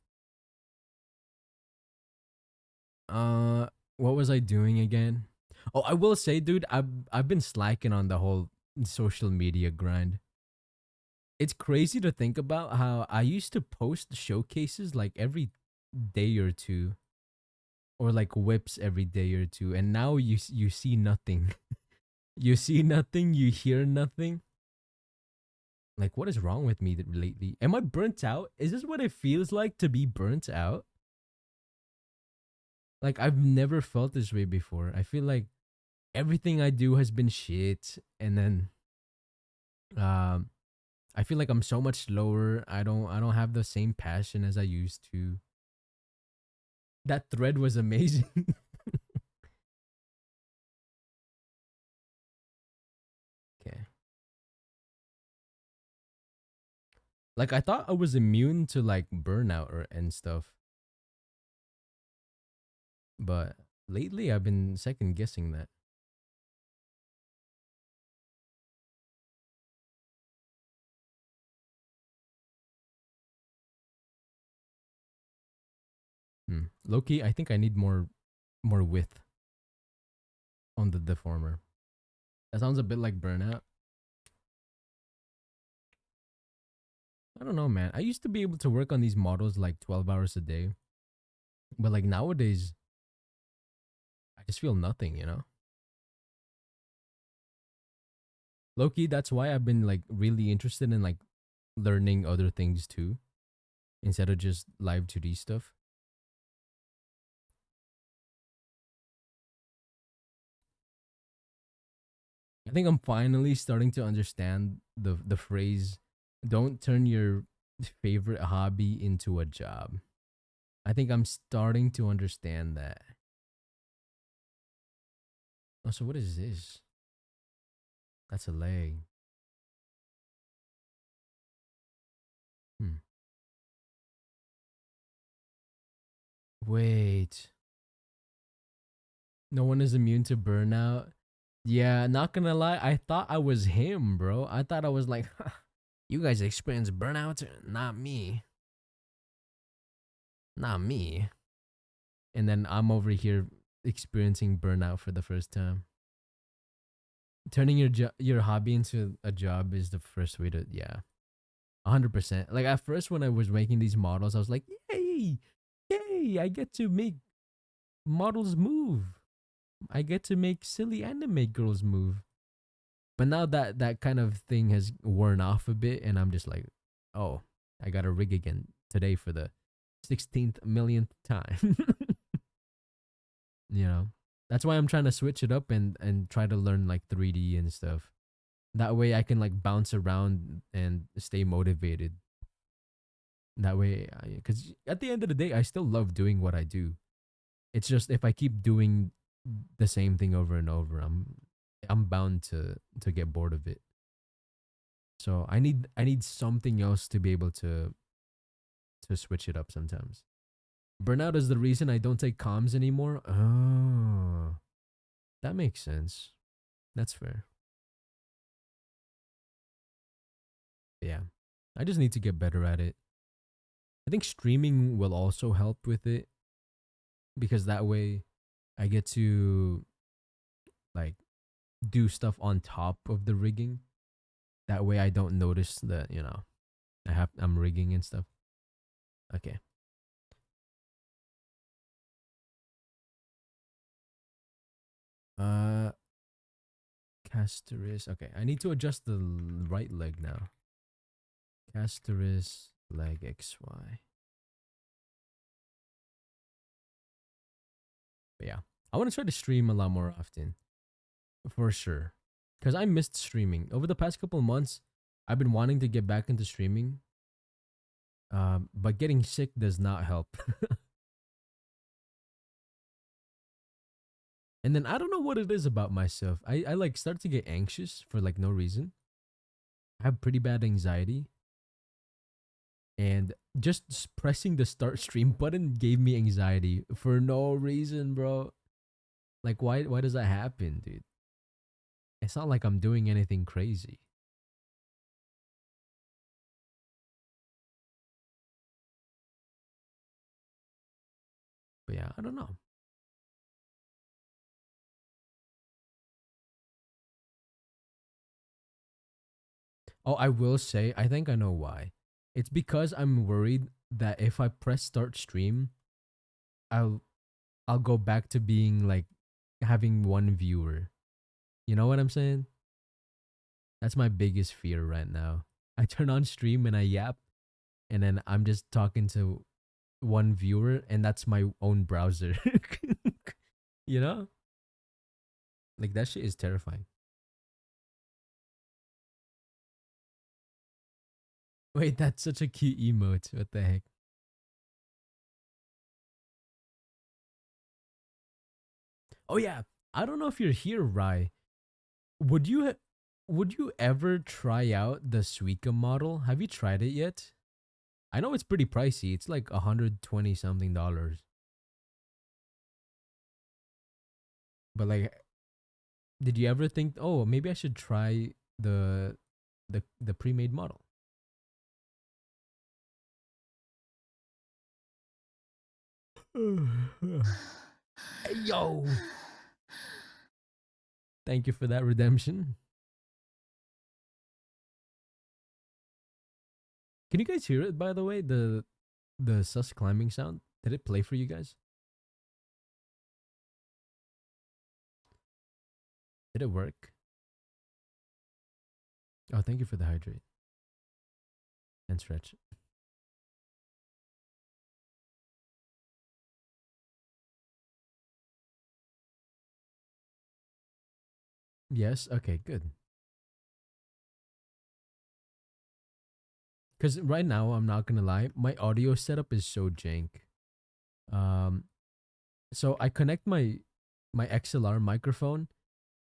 Speaker 1: Uh, what was I doing again? Oh, I will say, dude, I've been slacking on the whole social media grind. It's crazy to think about how I used to post showcases like every day or two, or like whips every day or two, and now you see nothing. You see nothing. You hear nothing. Like, what is wrong with me lately? Am I burnt out? Is this what it feels like to be burnt out? Like, I've never felt this way before. I feel like everything I do has been shit, and then um, I feel like I'm so much slower. I don't have the same passion as I used to. That thread was amazing. Okay. Like I thought I was immune to like burnout or and stuff, but lately I've been second guessing that. Loki, I think I need more width on the deformer. That sounds a bit like burnout. I don't know, man. I used to be able to work on these models like 12 hours a day, but like nowadays, I just feel nothing, you know? Loki, that's why I've been like really interested in like learning other things too, instead of just live 2D stuff. I think I'm finally starting to understand the phrase don't turn your favorite hobby into a job. I think I'm starting to understand that. Oh, so what is this? That's a leg. Wait. No one is immune to burnout. Yeah, not gonna lie, I thought I was him, bro. I thought I was like, you guys experience burnout? Not me. Not me. And then I'm over here experiencing burnout for the first time. Turning your hobby into a job is the first way to, yeah, 100%. Like at first when I was making these models, I was like, yay, yay, I get to make models move. I get to make silly anime girls move. But now that that kind of thing has worn off a bit, and I'm just like, oh, I got to rig again today for the 16th millionth time. you know, that's why I'm trying to switch it up and try to learn like 3D and stuff. That way I can like bounce around and stay motivated. That way, because at the end of the day, I still love doing what I do. It's just if I keep doing the same thing over and over, I'm bound to get bored of it. So I need something else to be able to switch it up sometimes. Burnout is the reason I don't take comms anymore. Oh, that makes sense. That's fair. Yeah. I just need to get better at it. I think streaming will also help with it because that way I get to like do stuff on top of the rigging. That way I don't notice that, I'm rigging and stuff. Okay. Uh Casteris. Okay, I need to adjust the right leg now. Casteris leg XY. But yeah. I want to try to stream a lot more often. For sure. Because I missed streaming. Over the past couple of months, I've been wanting to get back into streaming. But getting sick does not help. And then I don't know what it is about myself. I like start to get anxious for like no reason. I have pretty bad anxiety. And just pressing the start stream button gave me anxiety for no reason, bro. Like why does that happen, dude? It's not like I'm doing anything crazy. But yeah, I don't know. Oh, I will say, I think I know why. It's because I'm worried that if I press start stream, I'll I'll go back to being like having one viewer. You know what I'm saying? That's my biggest fear right now. I turn on stream and I yap and then I'm just talking to one viewer and that's my own browser. you know? Like that shit is terrifying. Wait, that's such a cute emote. What the heck? Oh yeah. I don't know if you're here, Rye. Would you would you ever try out the Suica model? Have you tried it yet? I know it's pretty pricey. It's like 120 something dollars. But like did you ever think, "Oh, maybe I should try the pre-made model?" Hey, yo. Thank you for that redemption. Can you guys hear it by the way? The sus climbing sound? Did it play for you guys? Did it work? Oh, thank you for the hydrate and stretch. Yes. Okay, good. Cuz right now, I'm not going to lie, my audio setup is so jank. Um so I connect my XLR microphone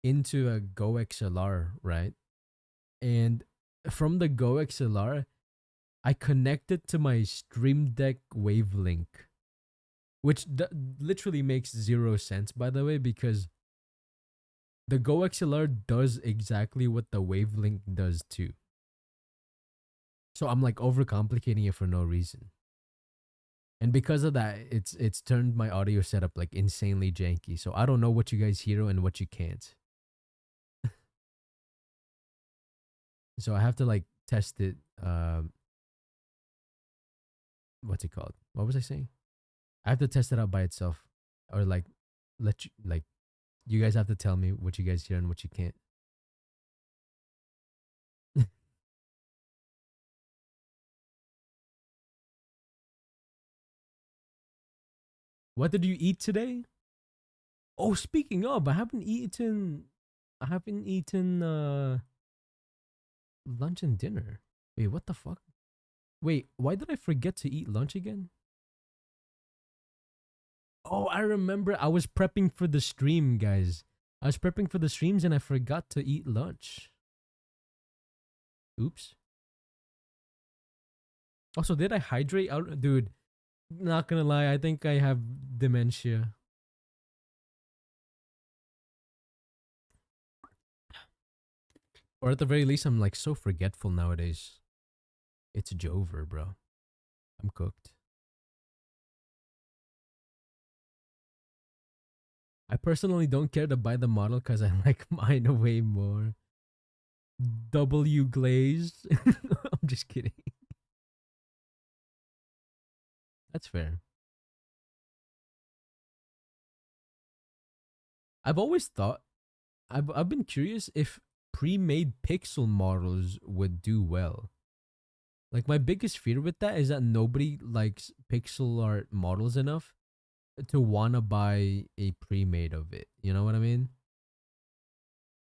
Speaker 1: into a Go XLR, right? And from the Go XLR, I connect it to my Stream Deck Wavelink. which literally makes zero sense, by the way, because the Go XLR does exactly what the Wavelink does too. So I'm like overcomplicating it for no reason. And because of that, it's turned my audio setup like insanely janky. So I don't know what you guys hear and what you can't. So I have to like test it. What's it called? What was I saying? I have to test it out by itself, or like let you like you guys have to tell me what you guys hear and what you can't. What did you eat today? Oh, speaking of, I haven't eaten. I haven't eaten lunch and dinner. Wait, what the fuck? Wait, why did I forget to eat lunch again? Oh, I remember I was prepping for the stream, guys. I was prepping for the streams and I forgot to eat lunch. Oops. Also, did I hydrate out? Dude, not gonna lie, I think I have dementia. Or at the very least, I'm like so forgetful nowadays. It's Jover, bro. I'm cooked. I personally don't care to buy the model because I like mine way more. W glazed. I'm just kidding. That's fair. I've always thought I've been curious if pre-made pixel models would do well. Like my biggest fear with that is that nobody likes pixel art models enough to wanna buy a pre-made of it. You know what I mean?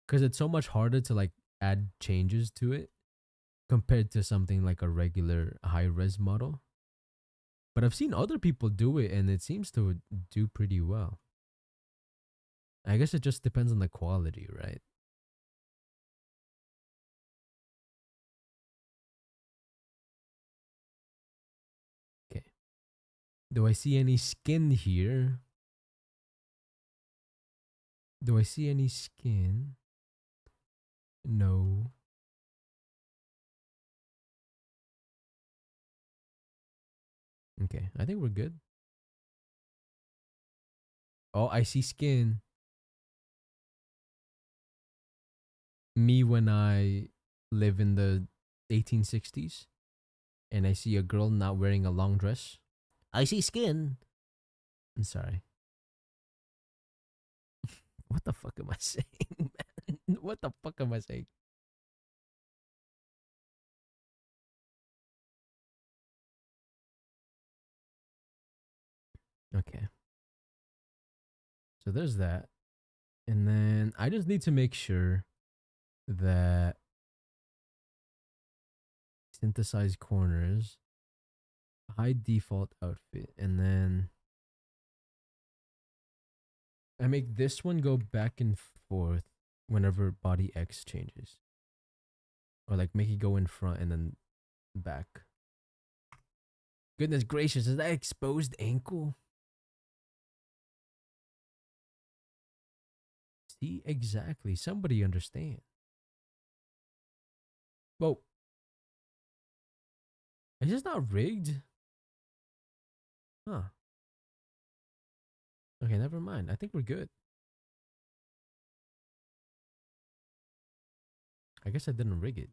Speaker 1: Because it's so much harder to like add changes to it compared to something like a regular high res model. But I've seen other people do it and it seems to do pretty well. I guess it just depends on the quality, right? Okay. Do I see any skin here? Do I see any skin? No. Okay, I think we're good. Oh, I see skin. Me when I live in the 1860s and I see a girl not wearing a long dress. I see skin. I'm sorry. What the fuck am I saying, man? What the fuck am I saying? Okay. So there's that. And then I just need to make sure that synthesize corners, hide default outfit, and then I make this one go back and forth whenever body X changes. Or like make it go in front and then back. Goodness gracious, is that exposed ankle? See, exactly. Somebody understand. Well, is this not rigged? Huh. Okay, never mind. I think we're good. I guess I didn't rig it.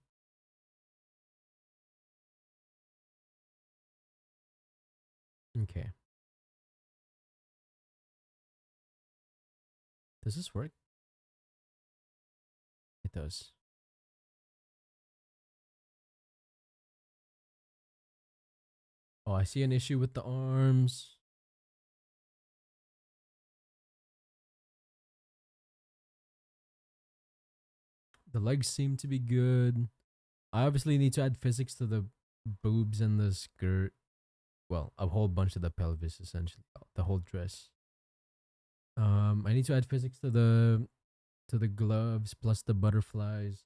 Speaker 1: Okay. Does this work? It does. Oh, I see an issue with the arms. The legs seem to be good. I obviously need to add physics to the boobs and the skirt. Well, a whole bunch of the pelvis, essentially, the whole dress. I need to add physics to the gloves plus the butterflies.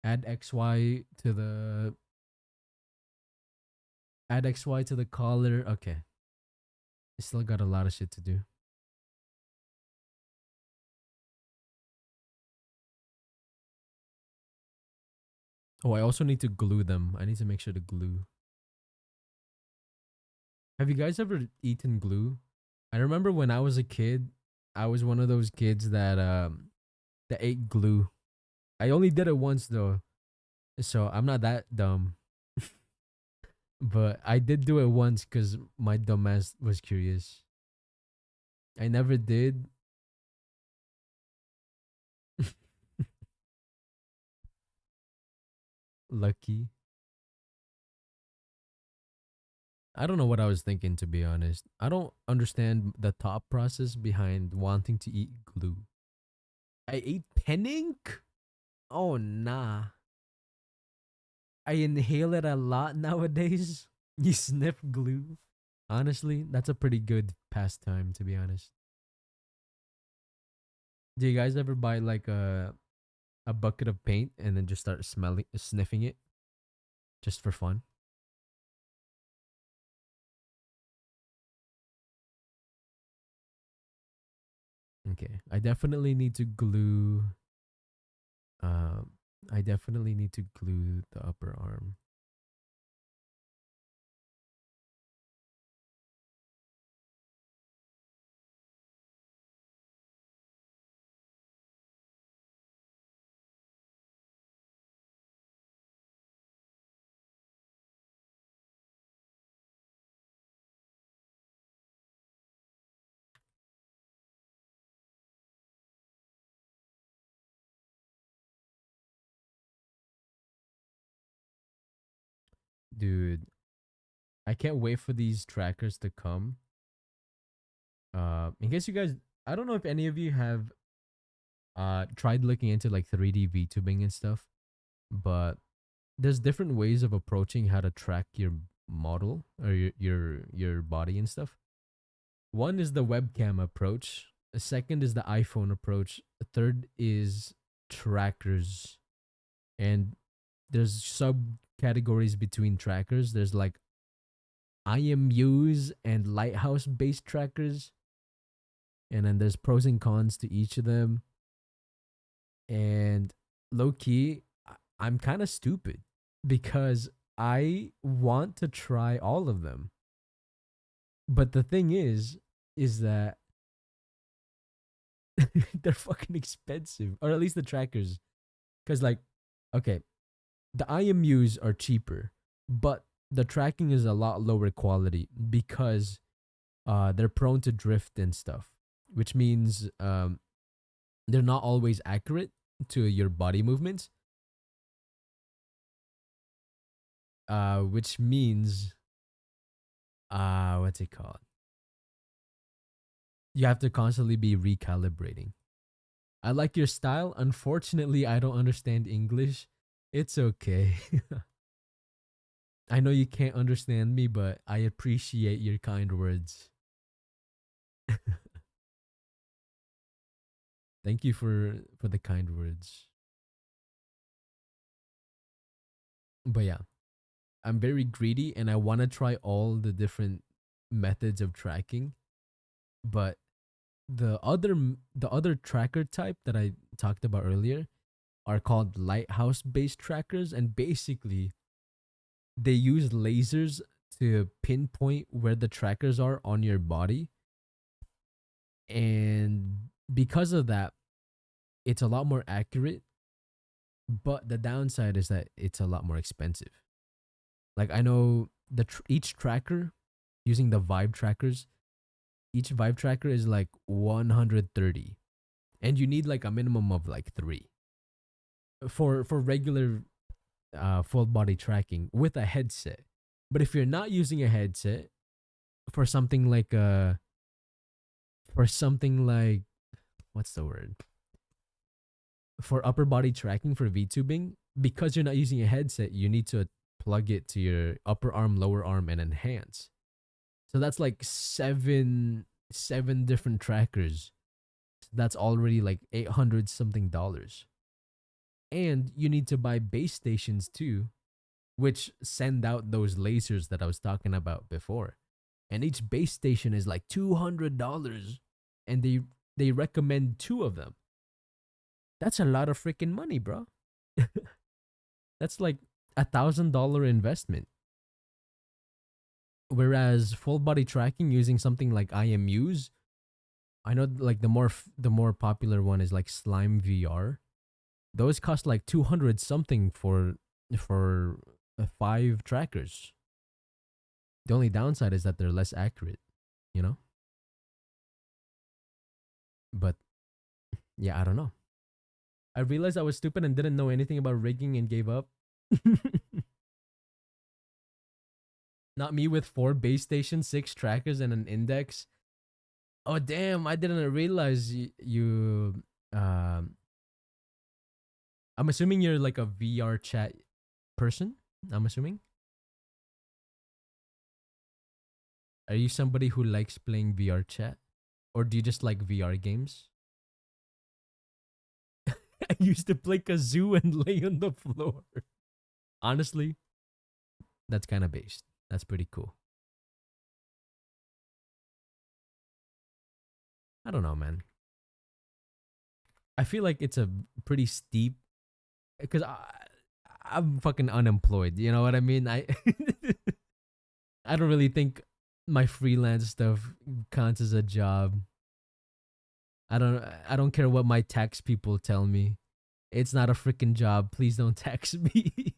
Speaker 1: Add XY Add XY to the collar. Okay. I still got a lot of shit to do. Oh, I also need to glue them. I need to make sure to glue. Have you guys ever eaten glue? I remember when I was a kid, I was one of those kids that ate glue. I only did it once though, so I'm not that dumb. But I did do it once because my dumbass was curious. I never did. Lucky. I don't know what I was thinking, to be honest. I don't understand the thought process behind wanting to eat glue. I ate pen ink? Oh, nah. I inhale it a lot nowadays. You sniff glue. Honestly, that's a pretty good pastime, to be honest. Do you guys ever buy like a bucket of paint and then just start sniffing it just for fun? Okay, I definitely need to glue. Um, I definitely need to glue the upper arm. Dude, I can't wait for these trackers to come. In case you guys, I don't know if any of you have tried looking into like 3D VTubing and stuff, but there's different ways of approaching how to track your model or your body and stuff. One is the webcam approach. A second is the iPhone approach. A third is trackers. And there's subcategories between trackers. There's like IMUs and lighthouse based trackers. And then there's pros and cons to each of them. And low key, I'm kind of stupid because I want to try all of them. But the thing is that they're fucking expensive, or at least the trackers. Because, like, okay, the IMUs are cheaper, but the tracking is a lot lower quality because they're prone to drift and stuff, which means they're not always accurate to your body movements. Which means what's it called? You have to constantly be recalibrating. I like your style. Unfortunately, I don't understand English. It's okay. I know you can't understand me, but I appreciate your kind words. Thank you for the kind words. But yeah, I'm very greedy and I want to try all the different methods of tracking, but the other tracker type that I talked about earlier are called lighthouse based trackers, and basically they use lasers to pinpoint where the trackers are on your body, and because of that it's a lot more accurate, but the downside is that it's a lot more expensive. Like I know each tracker using the vibe trackers, each vibe tracker is like 130, and you need like a minimum of like 3 for regular full body tracking with a headset. But if you're not using a headset for something like for something like what's the word? For upper body tracking for VTubing, because you're not using a headset, you need to plug it to your upper arm, lower arm, and enhance. So that's like seven different trackers. That's already like 800 something dollars. And you need to buy base stations too, which send out those lasers that I was talking about before. And each base station is like $200, and they recommend two of them. That's a lot of freaking money, bro. That's like $1,000 investment. Whereas full body tracking using something like IMUs, I know like the more popular one is like Slime VR. Those cost like 200 something for five trackers. The only downside is that they're less accurate, you know? But yeah, I don't know. I realized I was stupid and didn't know anything about rigging and gave up. Not me with four base stations, six trackers, and an index. Oh damn! I didn't realize you. I'm assuming you're like a VR chat person. I'm assuming. Are you somebody who likes playing VR chat, or do you just like VR games? I used to play kazoo and lay on the floor. Honestly, that's kind of based. That's pretty cool. I don't know, man. I feel like it's a pretty steep because I'm fucking unemployed. You know what I mean? I don't really think my freelance stuff counts as a job. I don't care what my tax people tell me. It's not a freaking job. Please don't tax me.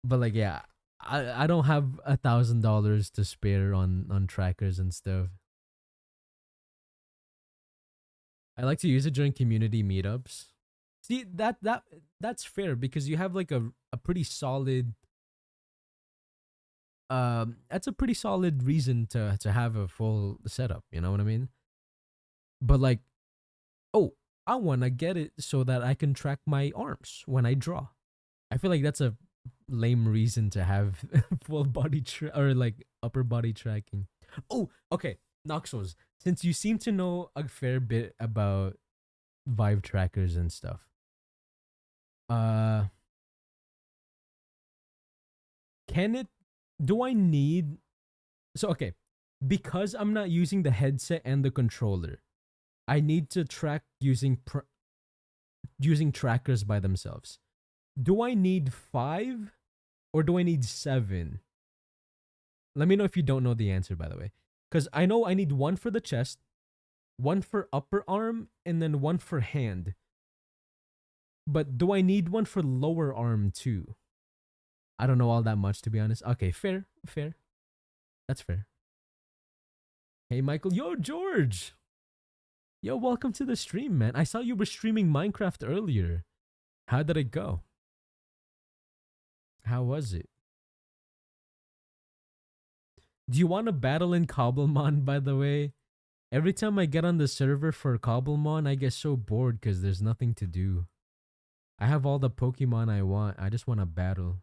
Speaker 1: But like yeah, I don't have $1,000 to spare on trackers and stuff. I like to use it during community meetups. See that's fair because you have like a pretty solid that's a pretty solid reason to have a full setup, you know what I mean? But like, oh, I want to get it so that I can track my arms when I draw. I feel like that's a lame reason to have full body or like upper body tracking. Oh, okay, Noxos. Since you seem to know a fair bit about Vive trackers and stuff, uh, can it? Do I need? So okay, because I'm not using the headset and the controller, I need to track using trackers by themselves. Do I need five or do I need seven? Let me know if you don't know the answer, by the way. Because I know I need one for the chest, one for upper arm, and then one for hand. But do I need one for lower arm too? I don't know all that much, to be honest. Okay, fair, fair. That's fair. Hey, Michael. Yo, George. Yo, welcome to the stream, man. I saw you were streaming Minecraft earlier. How did it go? How was it? Do you want to battle in Cobblemon, by the way? Every time I get on the server for Cobblemon, I get so bored because there's nothing to do. I have all the Pokemon I want. I just want to battle.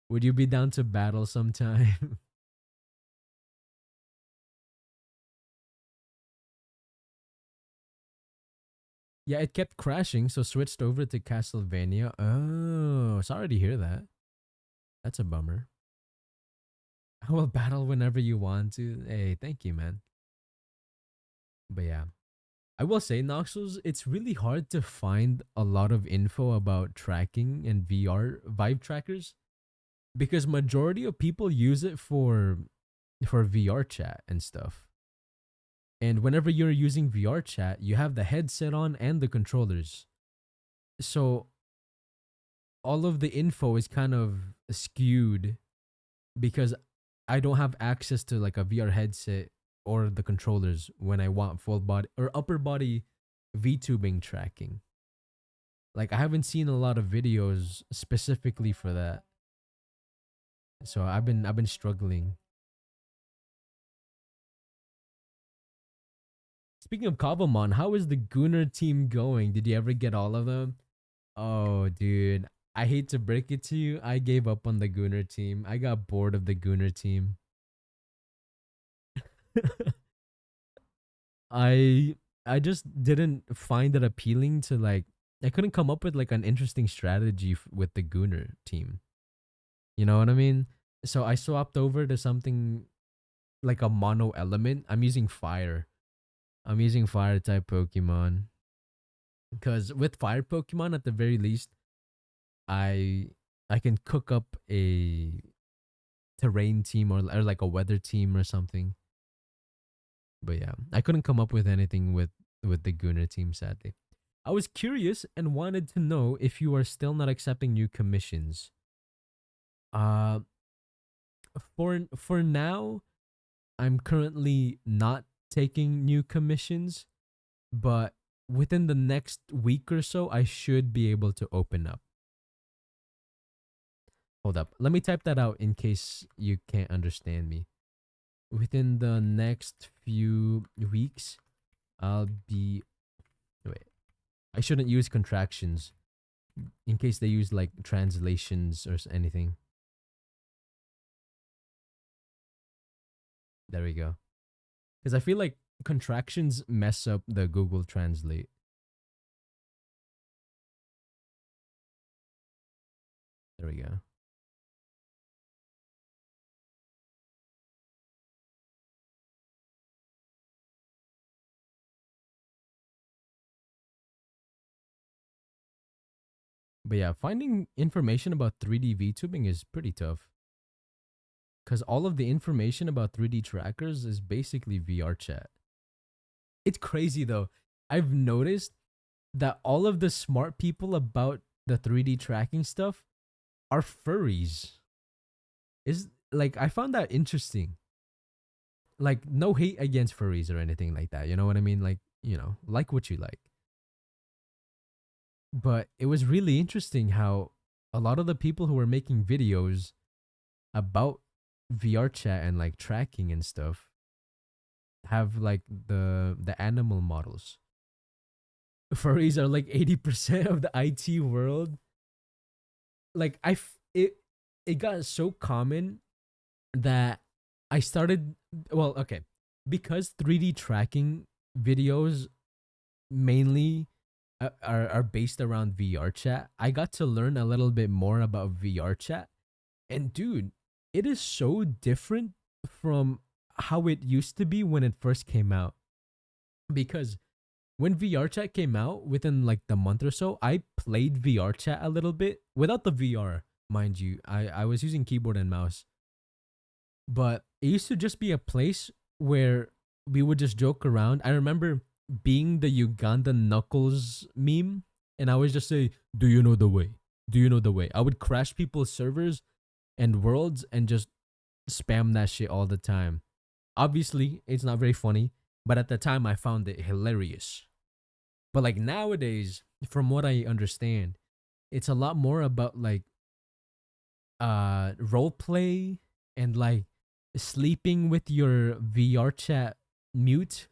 Speaker 1: Would you be down to battle sometime? Yeah, it kept crashing, so switched over to Castlevania. Oh, sorry to hear that. That's a bummer. I will battle whenever you want to. Hey, thank you, man. But yeah. I will say, Noxels, it's really hard to find a lot of info about tracking and VR Vive trackers because majority of people use it for VR chat and stuff. And whenever you're using VR chat, you have the headset on and the controllers. So all of the info is kind of skewed because I don't have access to like a VR headset or the controllers when I want full body or upper body VTubing tracking. Like I haven't seen a lot of videos specifically for that. So I've been struggling. Speaking of Cobblemon, how is the Gooner team going? Did you ever get all of them? Oh, dude. I hate to break it to you. I gave up on the Gooner team. I got bored of the Gooner team. I I just didn't find it appealing to like I couldn't come up with like an interesting strategy with the Gooner team. You know what I mean? So I swapped over to something like a mono element. I'm using fire. I'm using fire type Pokemon because with fire Pokemon, at the very least, I I can cook up a terrain team or like a weather team or something. But yeah, I couldn't come up with anything with the Gunner team, sadly. I was curious and wanted to know if you are still not accepting new commissions. Uh, for now, I'm currently not taking new commissions, but within the next week or so, I should be able to open up. Hold up, let me type that out in case you can't understand me. Within the next few weeks, I'll be. Wait, I shouldn't use contractions in case they use like translations or anything. There we go. Because I feel like contractions mess up the Google Translate. There we go. But yeah, finding information about 3D VTubing is pretty tough. Because all of the information about 3D trackers is basically VR chat. It's crazy though. I've noticed that all of the smart people about the 3D tracking stuff are furries. Is like I found that interesting. Like no hate against furries or anything like that. You know what I mean? Like what you like. But it was really interesting how a lot of the people who were making videos about VR chat and like tracking and stuff have like the animal models. Furries are like 80% of the IT world. Like it got so common that I started well, okay. Because 3D tracking videos mainly are based around VR chat, I got to learn a little bit more about VR chat. And dude, it is so different from how it used to be when it first came out. Because when VR chat came out within like the month or so, I played VR chat a little bit without the VR, mind you. I was using keyboard and mouse. But it used to just be a place where we would just joke around. I remember being the Uganda Knuckles meme, and I would just say, "Do you know the way? Do you know the way?" I would crash people's servers and worlds and just spam that shit all the time. Obviously, it's not very funny, but at the time I found it hilarious. But like nowadays, from what I understand, it's a lot more about like role play and like sleeping with your VR chat mute.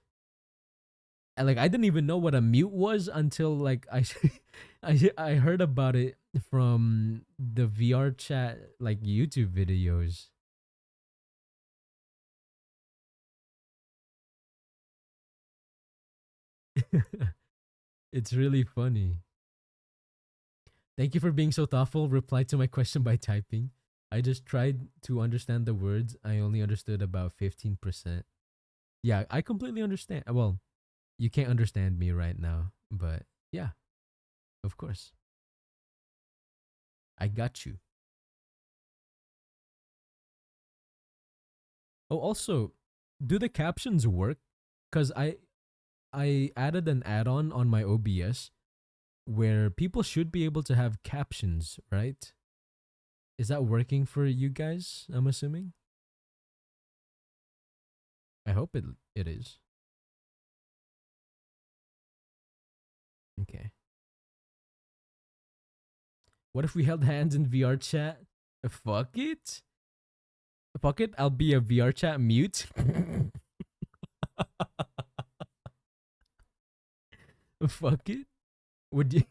Speaker 1: And like I didn't even know what a mute was until like I heard about it from the VR chat like YouTube videos. It's really funny. Thank you for being so thoughtful. Reply to my question by typing. I just tried to understand the words. I only understood about 15%. Yeah, I completely understand. Well, you can't understand me right now, but yeah, of course. I got you. Oh, also, do the captions work? Cuz I added an add-on on my OBS where people should be able to have captions, right? Is that working for you guys? I'm assuming. I hope it is. Okay. What if we held hands in VR chat? Fuck it. Fuck it. I'll be a VR chat mute. Fuck it. Would you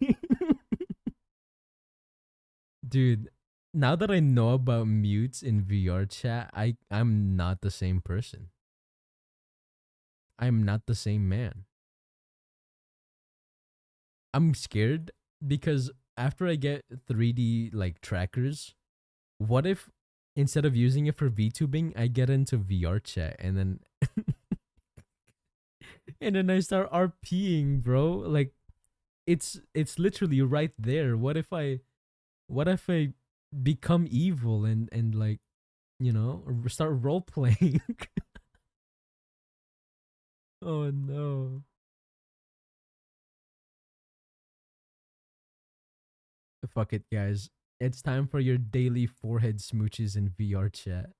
Speaker 1: Dude, now that I know about mutes in VR chat, I'm not the same person. I'm not the same man. I'm scared because after I get 3D like trackers, what if instead of using it for VTubing, I get into VR chat and then I start RPing, bro? Like it's literally right there. What if I become evil and like, start role playing? Oh no. Fuck it, guys. It's time for your daily forehead smooches in VR chat.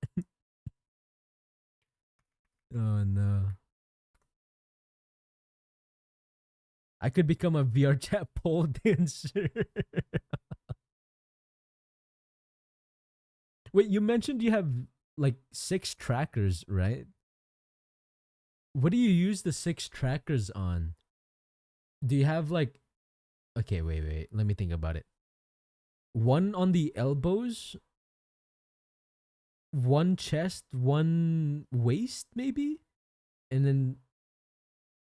Speaker 1: Oh no. I could become a VR chat pole dancer. Wait, you mentioned you have like 6 trackers, right? What do you use the 6 trackers on? Do you have like, okay, wait, let me think about it. One on the elbows, one chest, one waist, maybe? And then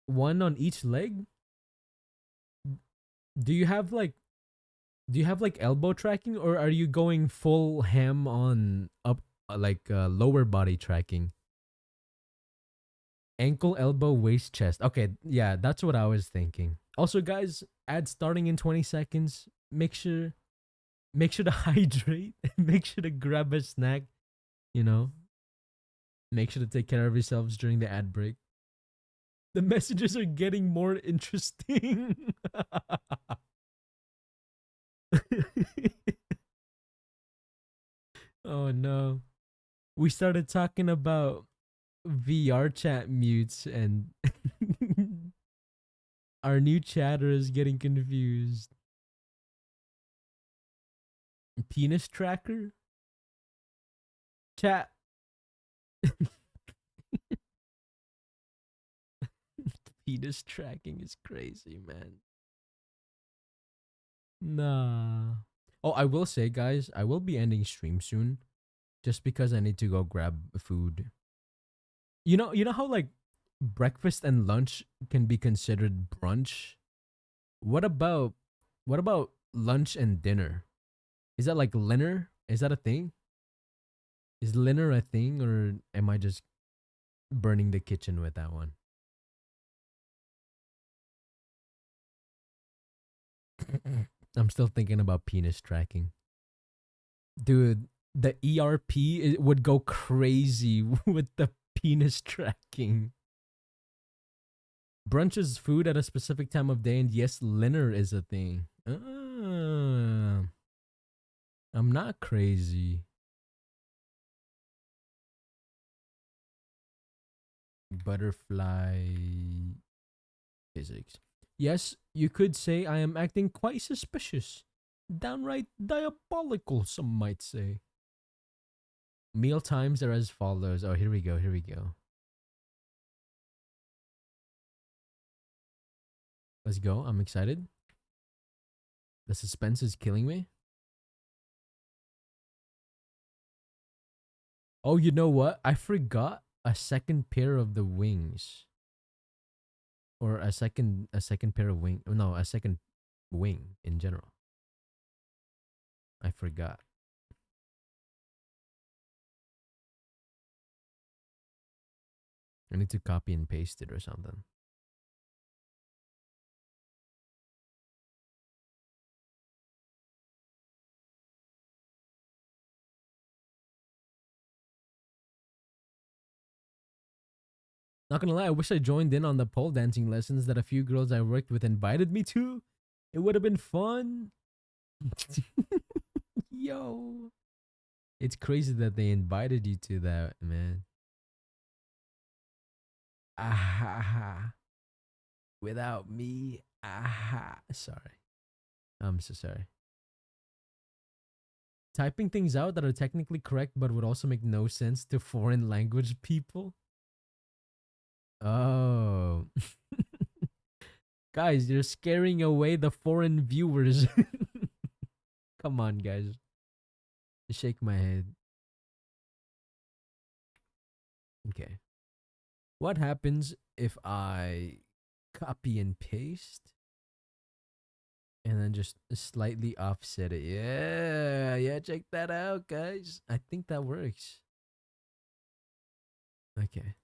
Speaker 1: one on each leg? Do you have like elbow tracking, or are you going full ham on up lower body tracking? Ankle, elbow, waist, chest. Okay, yeah, that's what I was thinking. Also, guys, ad starting in 20 seconds. Make sure to hydrate. Make sure to grab a snack, you know. Make sure to take care of yourselves during the ad break. The messages are getting more interesting. Oh no. We started talking about VR chat mutes and our new chatter is getting confused. Penis tracker? Chat. Penis tracking is crazy, man. Nah. Oh, I will say, guys, I will be ending stream soon just because I need to go grab food. You know how like breakfast and lunch can be considered brunch? What about lunch and dinner? Is that like dinner? Is that a thing? Is dinner a thing, or am I just burning the kitchen with that one? I'm still thinking about penis tracking. Dude, the would go crazy with the penis tracking. Brunch is food at a specific time of day, and yes, dinner is a thing. I'm not crazy. Butterfly physics. Yes, you could say I am acting quite suspicious. Downright diabolical, some might say. Meal times are as follows. Oh, here we go, here we go. Let's go. I'm excited. The suspense is killing me. Oh, you know what? I forgot a second pair of the wings. Or a second pair of wing. No, a second wing in general. I forgot. I need to copy and paste it or something. Not gonna lie, I wish I joined in on the pole dancing lessons that a few girls I worked with invited me to. It would have been fun. Yo. It's crazy that they invited you to that, man. Aha. Without me. Aha. Sorry. I'm so sorry. Typing things out that are technically correct but would also make no sense to foreign language people. Oh. Guys, you're scaring away the foreign viewers. Come on, guys. Shake my head. Okay. What happens if I copy and paste and then just slightly offset it. Yeah, yeah, check that out, guys. I think that works. Okay.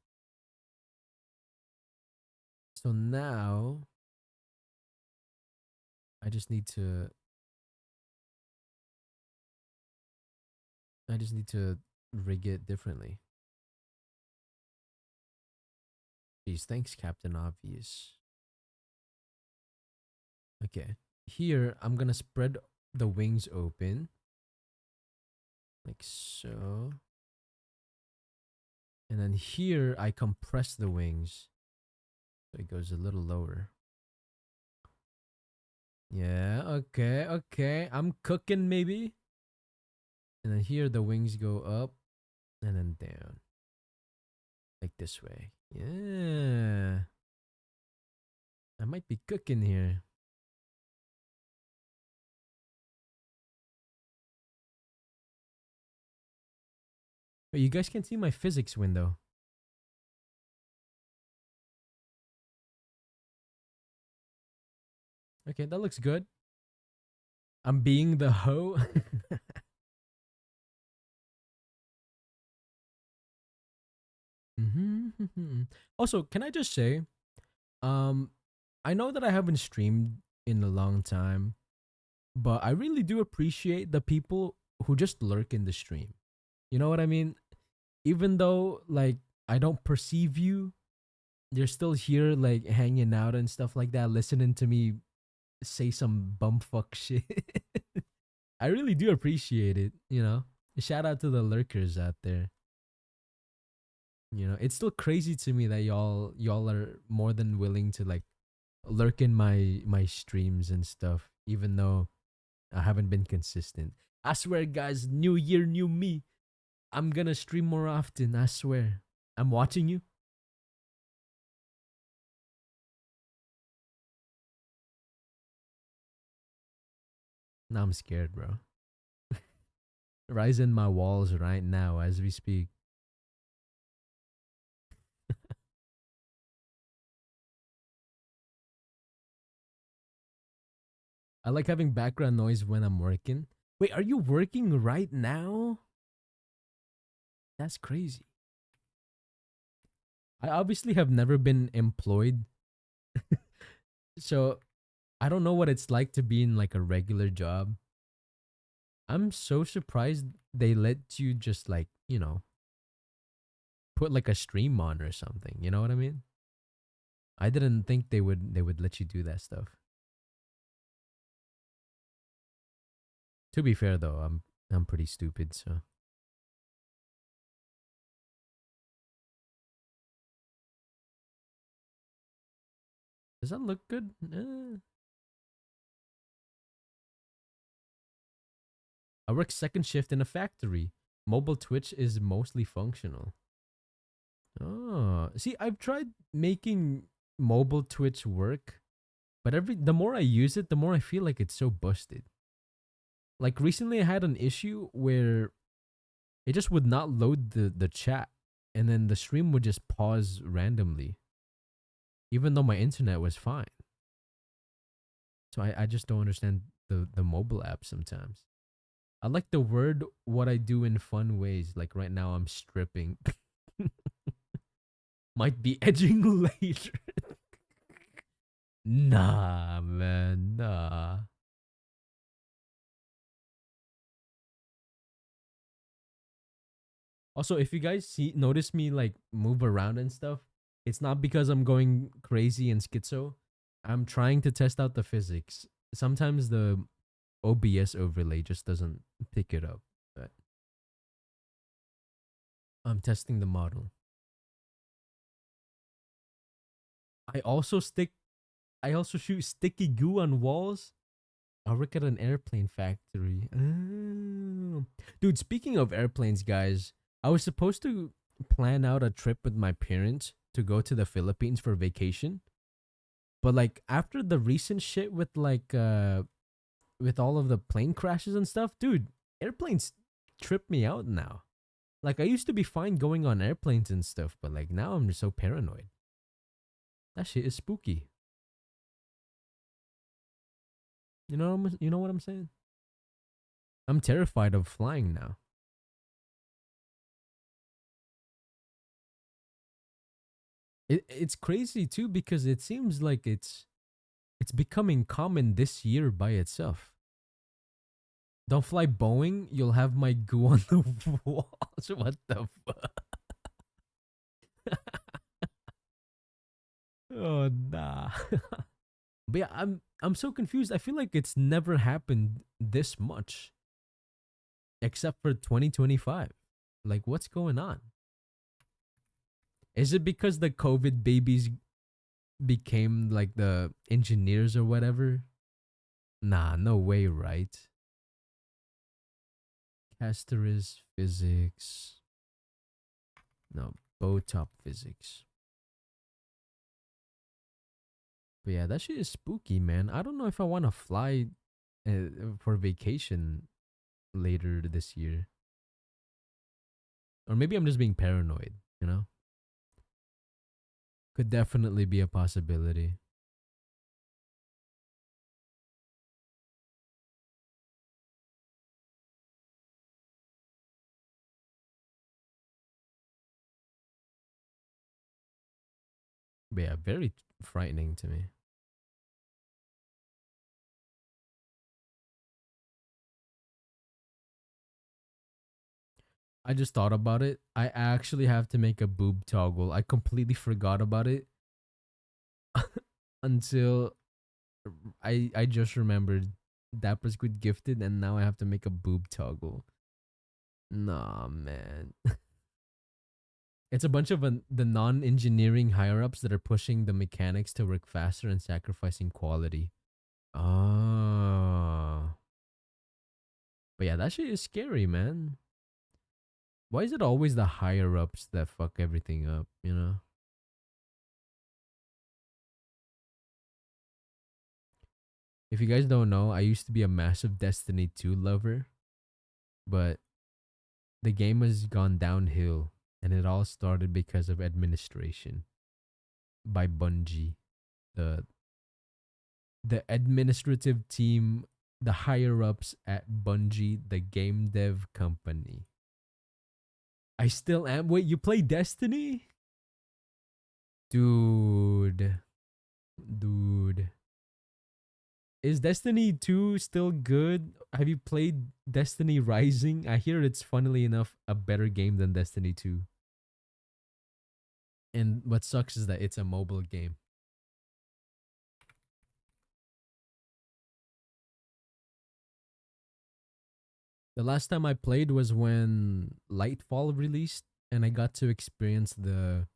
Speaker 1: So now I just need to I just need to rig it differently. Jeez, thanks, Captain Obvious. Okay. Here I'm gonna spread the wings open. Like so. And then here I compress the wings. So it goes a little lower. Yeah, okay, okay. I'm cooking maybe. And then here the wings go up and then down. Like this way. Yeah. I might be cooking here. But you guys can see my physics window. Okay, that looks good. I'm being the hoe. Also, can I just say, um, I know that I haven't streamed in a long time, but I really do appreciate the people who just lurk in the stream. You know what I mean? Even though like I don't perceive you, you're still here like hanging out and stuff like that, listening to me say some bumfuck shit. I really do appreciate it, you know. Shout out to the lurkers out there. You know, it's still crazy to me that y'all are more than willing to like lurk in my streams and stuff, even though I haven't been consistent. I swear, guys, new year, new me. I'm gonna stream more often. I swear. I'm watching you. Now I'm scared, bro. Rising my walls right now as we speak. I like having background noise when I'm working. Wait, are you working right now? That's crazy. I obviously have never been employed. So I don't know what it's like to be in like a regular job. I'm so surprised they let you just like, you know, put like a stream on or something. You know what I mean? I didn't think they would let you do that stuff. To be fair though, I'm pretty stupid, so does that look good? I work second shift in a factory. Mobile Twitch is mostly functional. Oh, see, I've tried making mobile Twitch work, but the more I use it, the more I feel like it's so busted. Like recently, I had an issue where it just would not load the chat, and then the stream would just pause randomly, even though my internet was fine. So I just don't understand the mobile app sometimes. I like the word what I do in fun ways. Like right now, I'm stripping. Might be edging later. Nah, man, nah. Also, if you guys notice me like move around and stuff, it's not because I'm going crazy and schizo. I'm trying to test out the physics. Sometimes the OBS overlay just doesn't pick it up, but I'm testing the model. I also stick I also shoot sticky goo on walls. I work at an airplane factory. Oh. Dude, speaking of airplanes, guys, I was supposed to plan out a trip with my parents to go to the Philippines for vacation. But like after the recent shit with all of the plane crashes and stuff, dude, airplanes trip me out now. Like I used to be fine going on airplanes and stuff, but like now I'm just so paranoid. That shit is spooky. You know what I'm saying? I'm terrified of flying now. It's crazy too because it seems like it's becoming common this year by itself. Don't fly Boeing, you'll have my goo on the walls. What the fuck? Oh nah. But yeah, I'm so confused. I feel like it's never happened this much except for 2025. Like what's going on? Is it because the COVID babies became like the engineers or whatever? Nah, no way, right? Casteris physics. No, Botop physics. But yeah, that shit is spooky, man. I don't know if I want to fly for vacation later this year. Or maybe I'm just being paranoid, you know? Could definitely be a possibility. But yeah, very frightening to me. I just thought about it. I actually have to make a boob toggle. I completely forgot about it until I just remembered Dapper Squid gifted, and now I have to make a boob toggle. Nah, man. It's a bunch of the non-engineering higher-ups that are pushing the mechanics to work faster and sacrificing quality. Oh. But yeah, that shit is scary, man. Why is it always the higher-ups that fuck everything up, you know? If you guys don't know, I used to be a massive Destiny 2 lover, but the game has gone downhill, and it all started because of administration by Bungie. The the administrative team, the higher ups at Bungie, the game dev company. I still am. Wait, you play Destiny? Dude. Dude. Is Destiny 2 still good? Have you played Destiny Rising? I hear it's funnily enough a better game than Destiny 2. And what sucks is that it's a mobile game. The last time I played was when Lightfall released and I got to experience the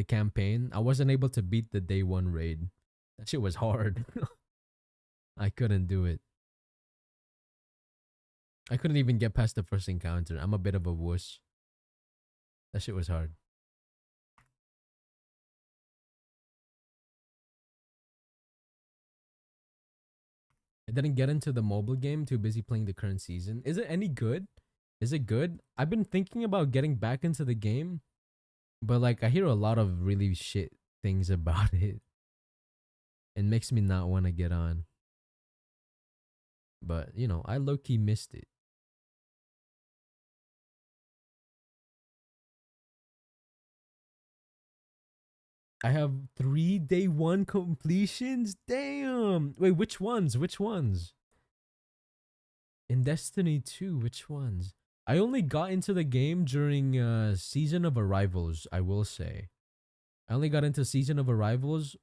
Speaker 1: campaign. I wasn't able to beat the day one raid. That shit was hard. I couldn't do it. I couldn't even get past the first encounter. I'm a bit of a wuss. That shit was hard. I didn't get into the mobile game, too busy playing the current season. Is it any good? Is it good? I've been thinking about getting back into the game, but like I hear a lot of really shit things about it. It makes me not want to get on. But, you know, I low key missed it. I have 3 day one completions. Damn. Wait, which ones? Which ones? In Destiny 2, which ones? I only got into the game during Season of Arrivals, I will say. I only got into Season of Arrivals.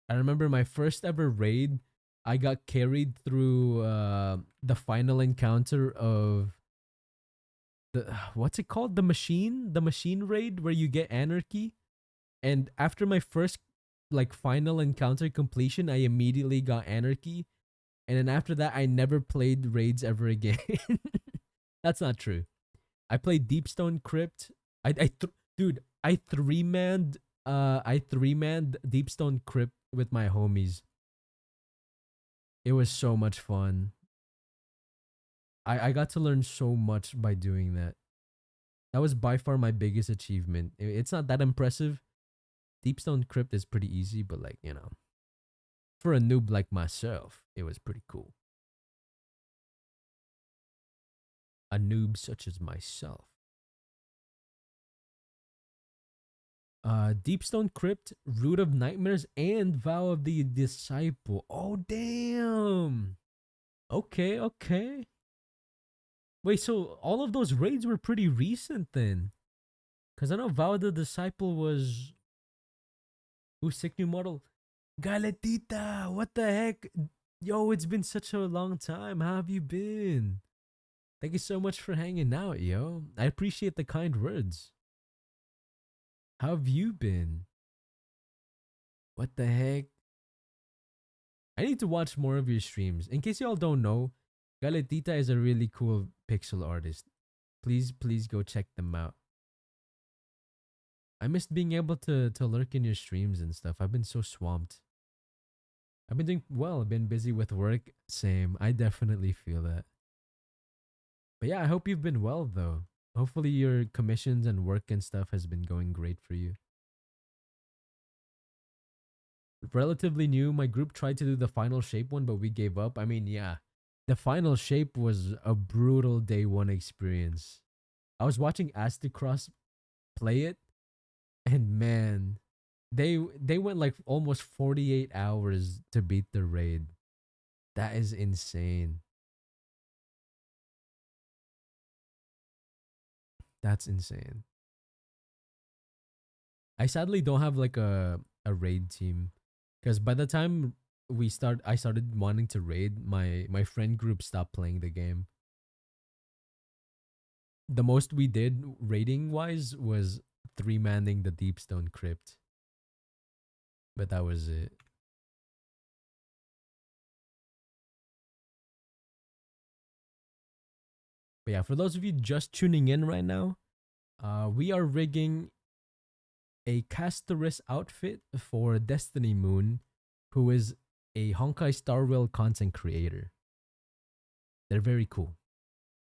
Speaker 1: I remember my first ever raid, I got carried through the final encounter of the what's it called? The machine raid where you get anarchy. And after my first like final encounter completion, I immediately got anarchy. And then after that, I never played raids ever again. That's not true. I played Deepstone Crypt. Dude, I three manned Deepstone Crypt with my homies. It was so much fun. I got to learn so much by doing that. That was by far my biggest achievement. It's not that impressive. Deepstone Crypt is pretty easy, but like, you know. For a noob like myself, it was pretty cool. A noob such as myself. Deepstone Crypt, Root of Nightmares, and Vow of the Disciple. Oh damn. Okay, okay. Wait, so all of those raids were pretty recent then? Cause I know Vow of the Disciple was who's sick new model? Galetita, what the heck? Yo, it's been such a long time. How have you been? Thank you so much for hanging out, yo. I appreciate the kind words. How have you been? What the heck? I need to watch more of your streams. In case y'all don't know, Galetita is a really cool pixel artist. Please, please go check them out. I missed being able to lurk in your streams and stuff. I've been so swamped. I've been doing well. I've been busy with work. Same. I definitely feel that. But yeah, I hope you've been well though. Hopefully your commissions and work and stuff has been going great for you. Relatively new. My group tried to do the final shape one, but we gave up. I mean, yeah. The final shape was a brutal day one experience. I was watching Astacross play it, and man, they went like almost 48 hours to beat the raid. That is insane. That's insane. I sadly don't have like a raid team because by the time I started wanting to raid, my friend group stopped playing the game. The most we did raiding wise was three manning the Deepstone Crypt, but that was it. But yeah, for those of you just tuning in right now, we are rigging a Casteress outfit for Destiny Moon, who is a Honkai Star Rail content creator. They're very cool,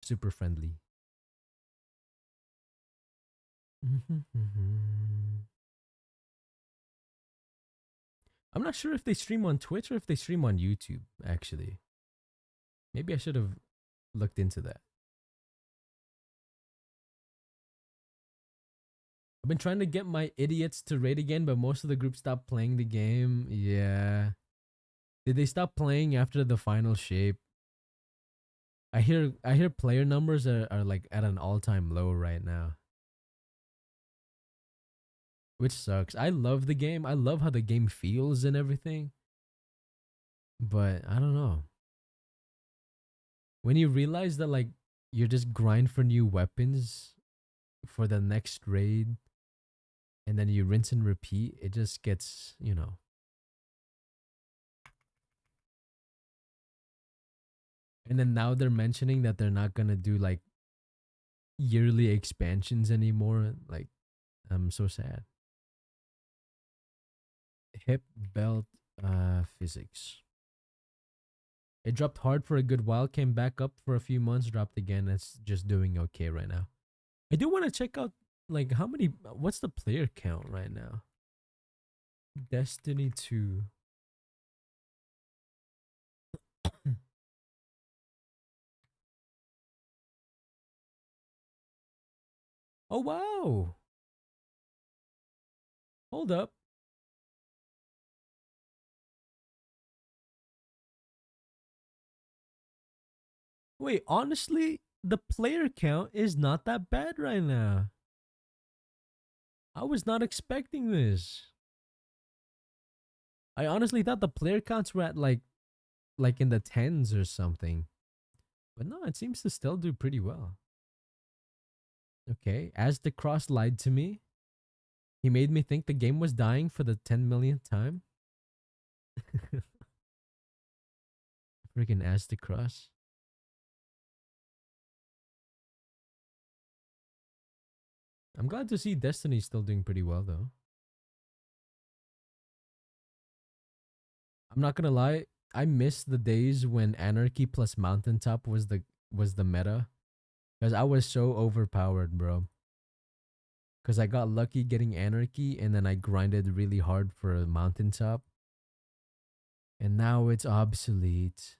Speaker 1: super friendly. I'm not sure if they stream on Twitch or if they stream on YouTube, actually. Maybe I should have looked into that. I've been trying to get my idiots to raid again, but most of the group stopped playing the game. Yeah. Did they stop playing after the final shape? I hear player numbers are like at an all-time low right now. Which sucks. I love the game. I love how the game feels and everything. But I don't know. When you realize that like you're just grind for new weapons for the next raid and then you rinse and repeat, it just gets, you know. And then now they're mentioning that they're not gonna do like yearly expansions anymore. Like, I'm so sad. Hip belt physics. It dropped hard for a good while, came back up for a few months, dropped again. It's just doing okay right now. I do want to check out like how many what's the player count right now? Destiny 2. Oh wow. Hold up. Wait, honestly, the player count is not that bad right now. I was not expecting this. I honestly thought the player counts were at like in the tens or something. But no, it seems to still do pretty well. Okay, as the cross lied to me, he made me think the game was dying for the 10 millionth time. Freaking as the cross. I'm glad to see Destiny still doing pretty well though. I'm not gonna lie, I miss the days when Anarchy plus Mountaintop was the meta. Because I was so overpowered, bro. Because I got lucky getting Anarchy and then I grinded really hard for a Mountaintop. And now it's obsolete.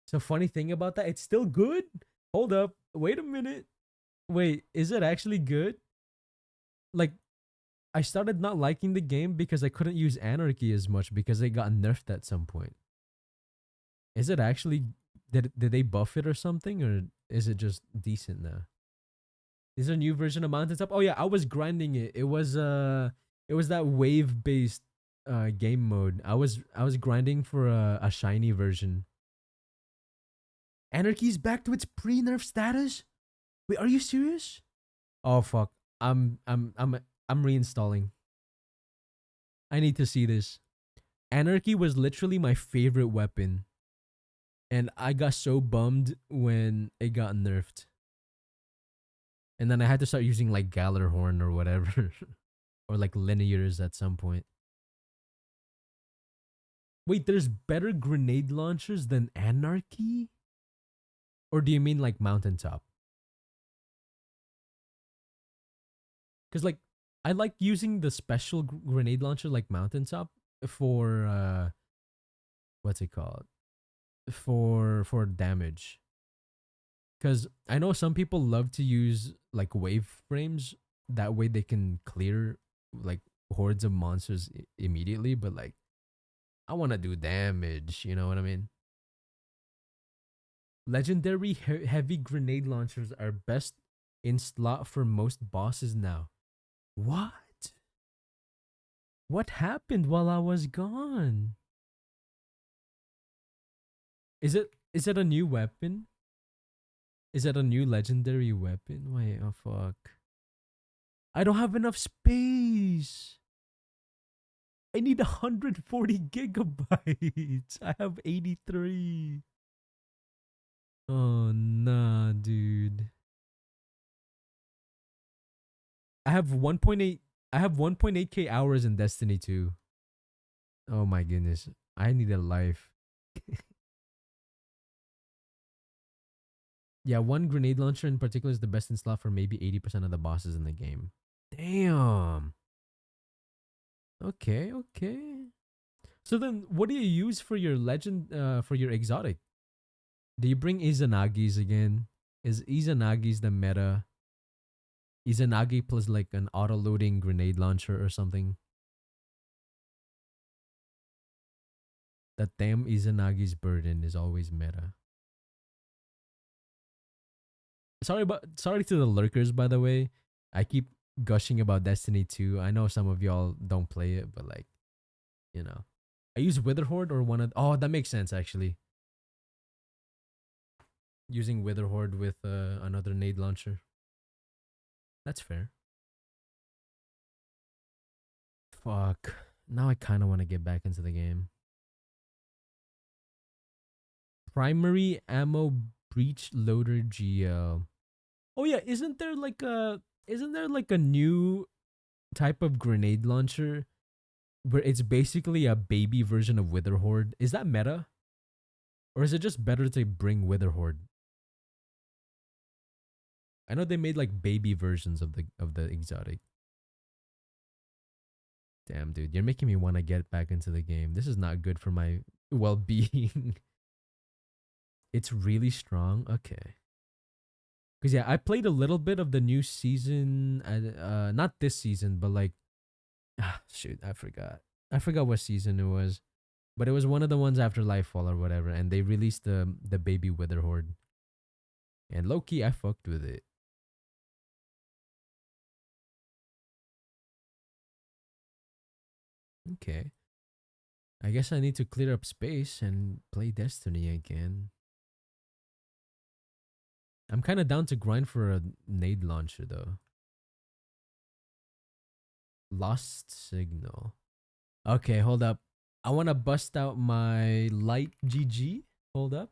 Speaker 1: So funny thing about that, it's still good. Hold up. Wait a minute. Wait, is it actually good? Like I started not liking the game because I couldn't use anarchy as much because it got nerfed at some point. Is it actually did they buff it or something, or is it just decent now? Is there a new version of Mountaintop? Oh yeah, I was grinding it. It was that wave based game mode. I was grinding for a shiny version. Anarchy's back to its pre-nerf status? Wait, are you serious? Oh fuck. I'm reinstalling. I need to see this. Anarchy was literally my favorite weapon. And I got so bummed when it got nerfed. And then I had to start using like Gallarhorn or whatever. Or like linears at some point. Wait, there's better grenade launchers than Anarchy? Or do you mean like Mountaintop? Because like I like using the special grenade launcher like Mountaintop for what's it called? For damage. Because I know some people love to use like wave frames. That way they can clear like hordes of monsters immediately. But like, I want to do damage. You know what I mean? Legendary heavy grenade launchers are best in slot for most bosses now. What? What happened while I was gone? Is it a new weapon? Is it a new legendary weapon? Wait, oh fuck. I don't have enough space. I need 140 gigabytes. I have 83. Oh nah, dude. I have 1.8 I have 1.8k hours in Destiny 2. Oh my goodness. I need a life. Yeah, one grenade launcher in particular is the best in slot for maybe 80% of the bosses in the game. Damn. Okay, okay. So then what do you use for your legend for your exotic? Do you bring Izanagi's again? Is Izanagi's the meta? Izanagi plus like an auto loading grenade launcher or something? That damn Izanagi's burden is always meta. Sorry to the lurkers, by the way. I keep gushing about Destiny 2. I know some of y'all don't play it, but like, you know. I use Witherhorde or one of oh, that makes sense actually. Using Witherhorde with another nade launcher. That's fair. Fuck. Now I kind of want to get back into the game. Primary ammo breach loader GL. Oh yeah, isn't there like a new type of grenade launcher where it's basically a baby version of Witherhorde? Is that meta? Or is it just better to bring Witherhorde? I know they made like baby versions of the exotic. Damn, dude, you're making me want to get back into the game. This is not good for my well-being. It's really strong. Okay. Cause yeah, I played a little bit of the new season. Not this season, but like, shoot, I forgot. I forgot what season it was, but it was one of the ones after Lightfall or whatever, and they released the baby Witherhorde. And low key, I fucked with it. Okay. I guess I need to clear up space and play Destiny again. I'm kind of down to grind for a nade launcher though. Lost signal. Okay, hold up. I want to bust out my light GG. Hold up.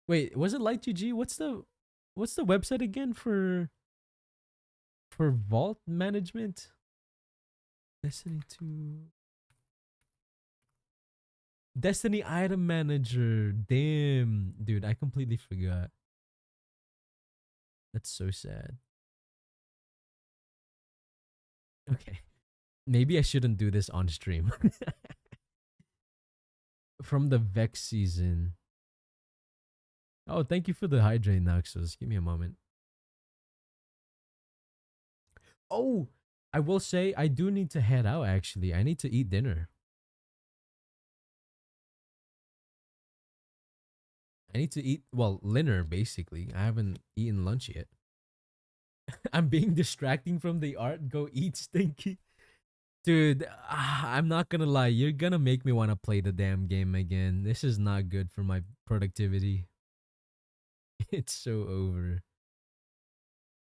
Speaker 1: Wait, was it light GG? What's the website again for vault management? Destiny 2. Destiny item manager. Damn, dude, I completely forgot. That's so sad. Okay. Maybe I shouldn't do this on stream. From the Vex season. Oh, thank you for the hydrate, Naxos. Give me a moment. Oh, I will say I do need to head out actually. I need to eat dinner. I need to eat, well, dinner basically. I haven't eaten lunch yet. I'm being distracting from the art. Go eat, Stinky. Dude, I'm not gonna lie. You're gonna make me want to play the damn game again. This is not good for my productivity. It's so over.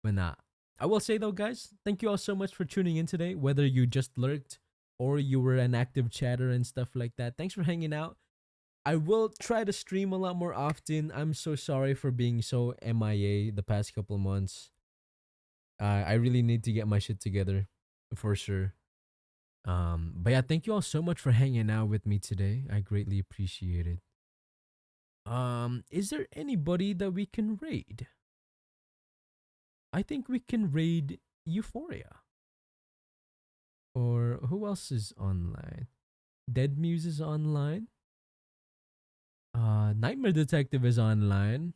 Speaker 1: But nah. I will say though, guys, thank you all so much for tuning in today. Whether you just lurked or you were an active chatter and stuff like that. Thanks for hanging out. I will try to stream a lot more often. I'm so sorry for being so MIA the past couple months. I really need to get my shit together for sure. But yeah, thank you all so much for hanging out with me today. I greatly appreciate it. Is there anybody that we can raid? I think we can raid Euphoria. Or who else is online? Dead Muse is online. Nightmare Detective is online.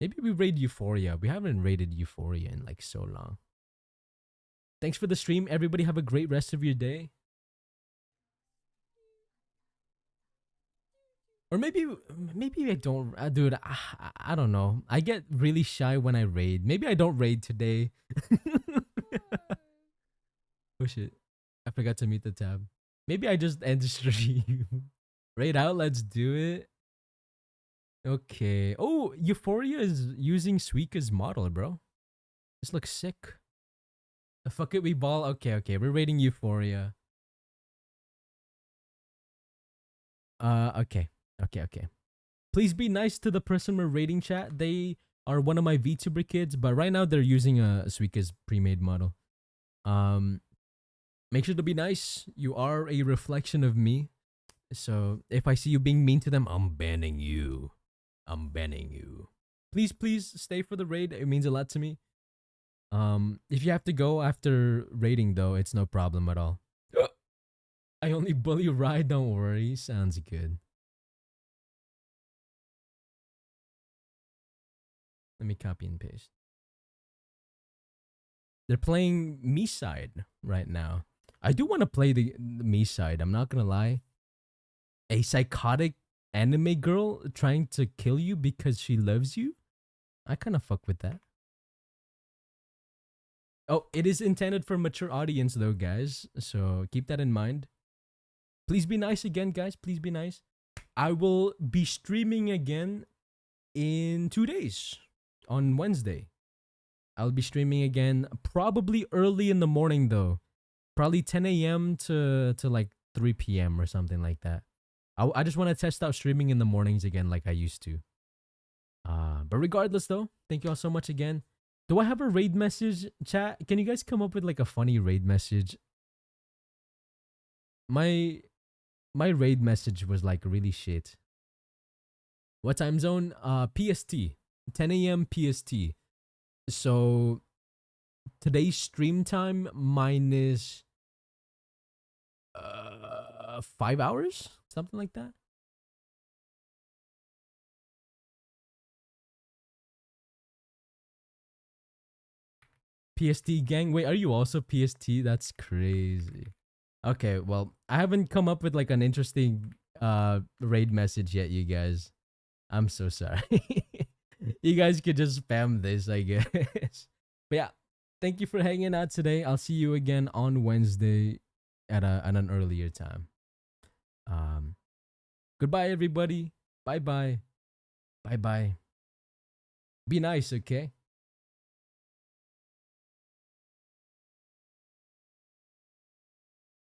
Speaker 1: Maybe we raid Euphoria. We haven't raided Euphoria in like so long. Thanks for the stream. Everybody have a great rest of your day. Or maybe I don't, dude. I don't know. I get really shy when I raid. Maybe I don't raid today. Oh shit! I forgot to mute the tab. Maybe I just end the stream. Raid out. Let's do it. Okay. Oh, Euphoria is using Suika's model, bro. This looks sick. The fuck it, we ball. Okay, okay. We're raiding Euphoria. Okay. Okay, okay. Please be nice to the person we're raiding, chat. They are one of my VTuber kids, but right now they're using a Suika's pre-made model. Make sure to be nice. You are a reflection of me. So if I see you being mean to them, I'm banning you. I'm banning you. Please, please stay for the raid. It means a lot to me. If you have to go after raiding though, it's no problem at all. I only bully Rye, don't worry. Sounds good. Let me copy and paste. They're playing me side right now. I do want to play the me side. I'm not gonna lie. A psychotic anime girl trying to kill you because she loves you? I kind of fuck with that. Oh, it is intended for mature audience though, guys. So keep that in mind. Please be nice again, guys. Please be nice. I will be streaming again in 2 days on Wednesday. I'll be streaming again probably early in the morning though. Probably 10 a.m. to like 3 p.m. or something like that. I just want to test out streaming in the mornings again like I used to. But regardless though, thank you all so much again. Do I have a raid message, chat? Can you guys come up with like a funny raid message? My raid message was like really shit. What time zone? PST. 10 a.m. PST. So today's stream time minus 5 hours? Something like that. PST gang. Wait, are you also PST? That's crazy. Okay, well, I haven't come up with like an interesting raid message yet, you guys. I'm so sorry. You guys could just spam this, I guess. But yeah, thank you for hanging out today. I'll see you again on Wednesday at an earlier time. Goodbye everybody. Bye bye. Bye bye. Be nice, okay?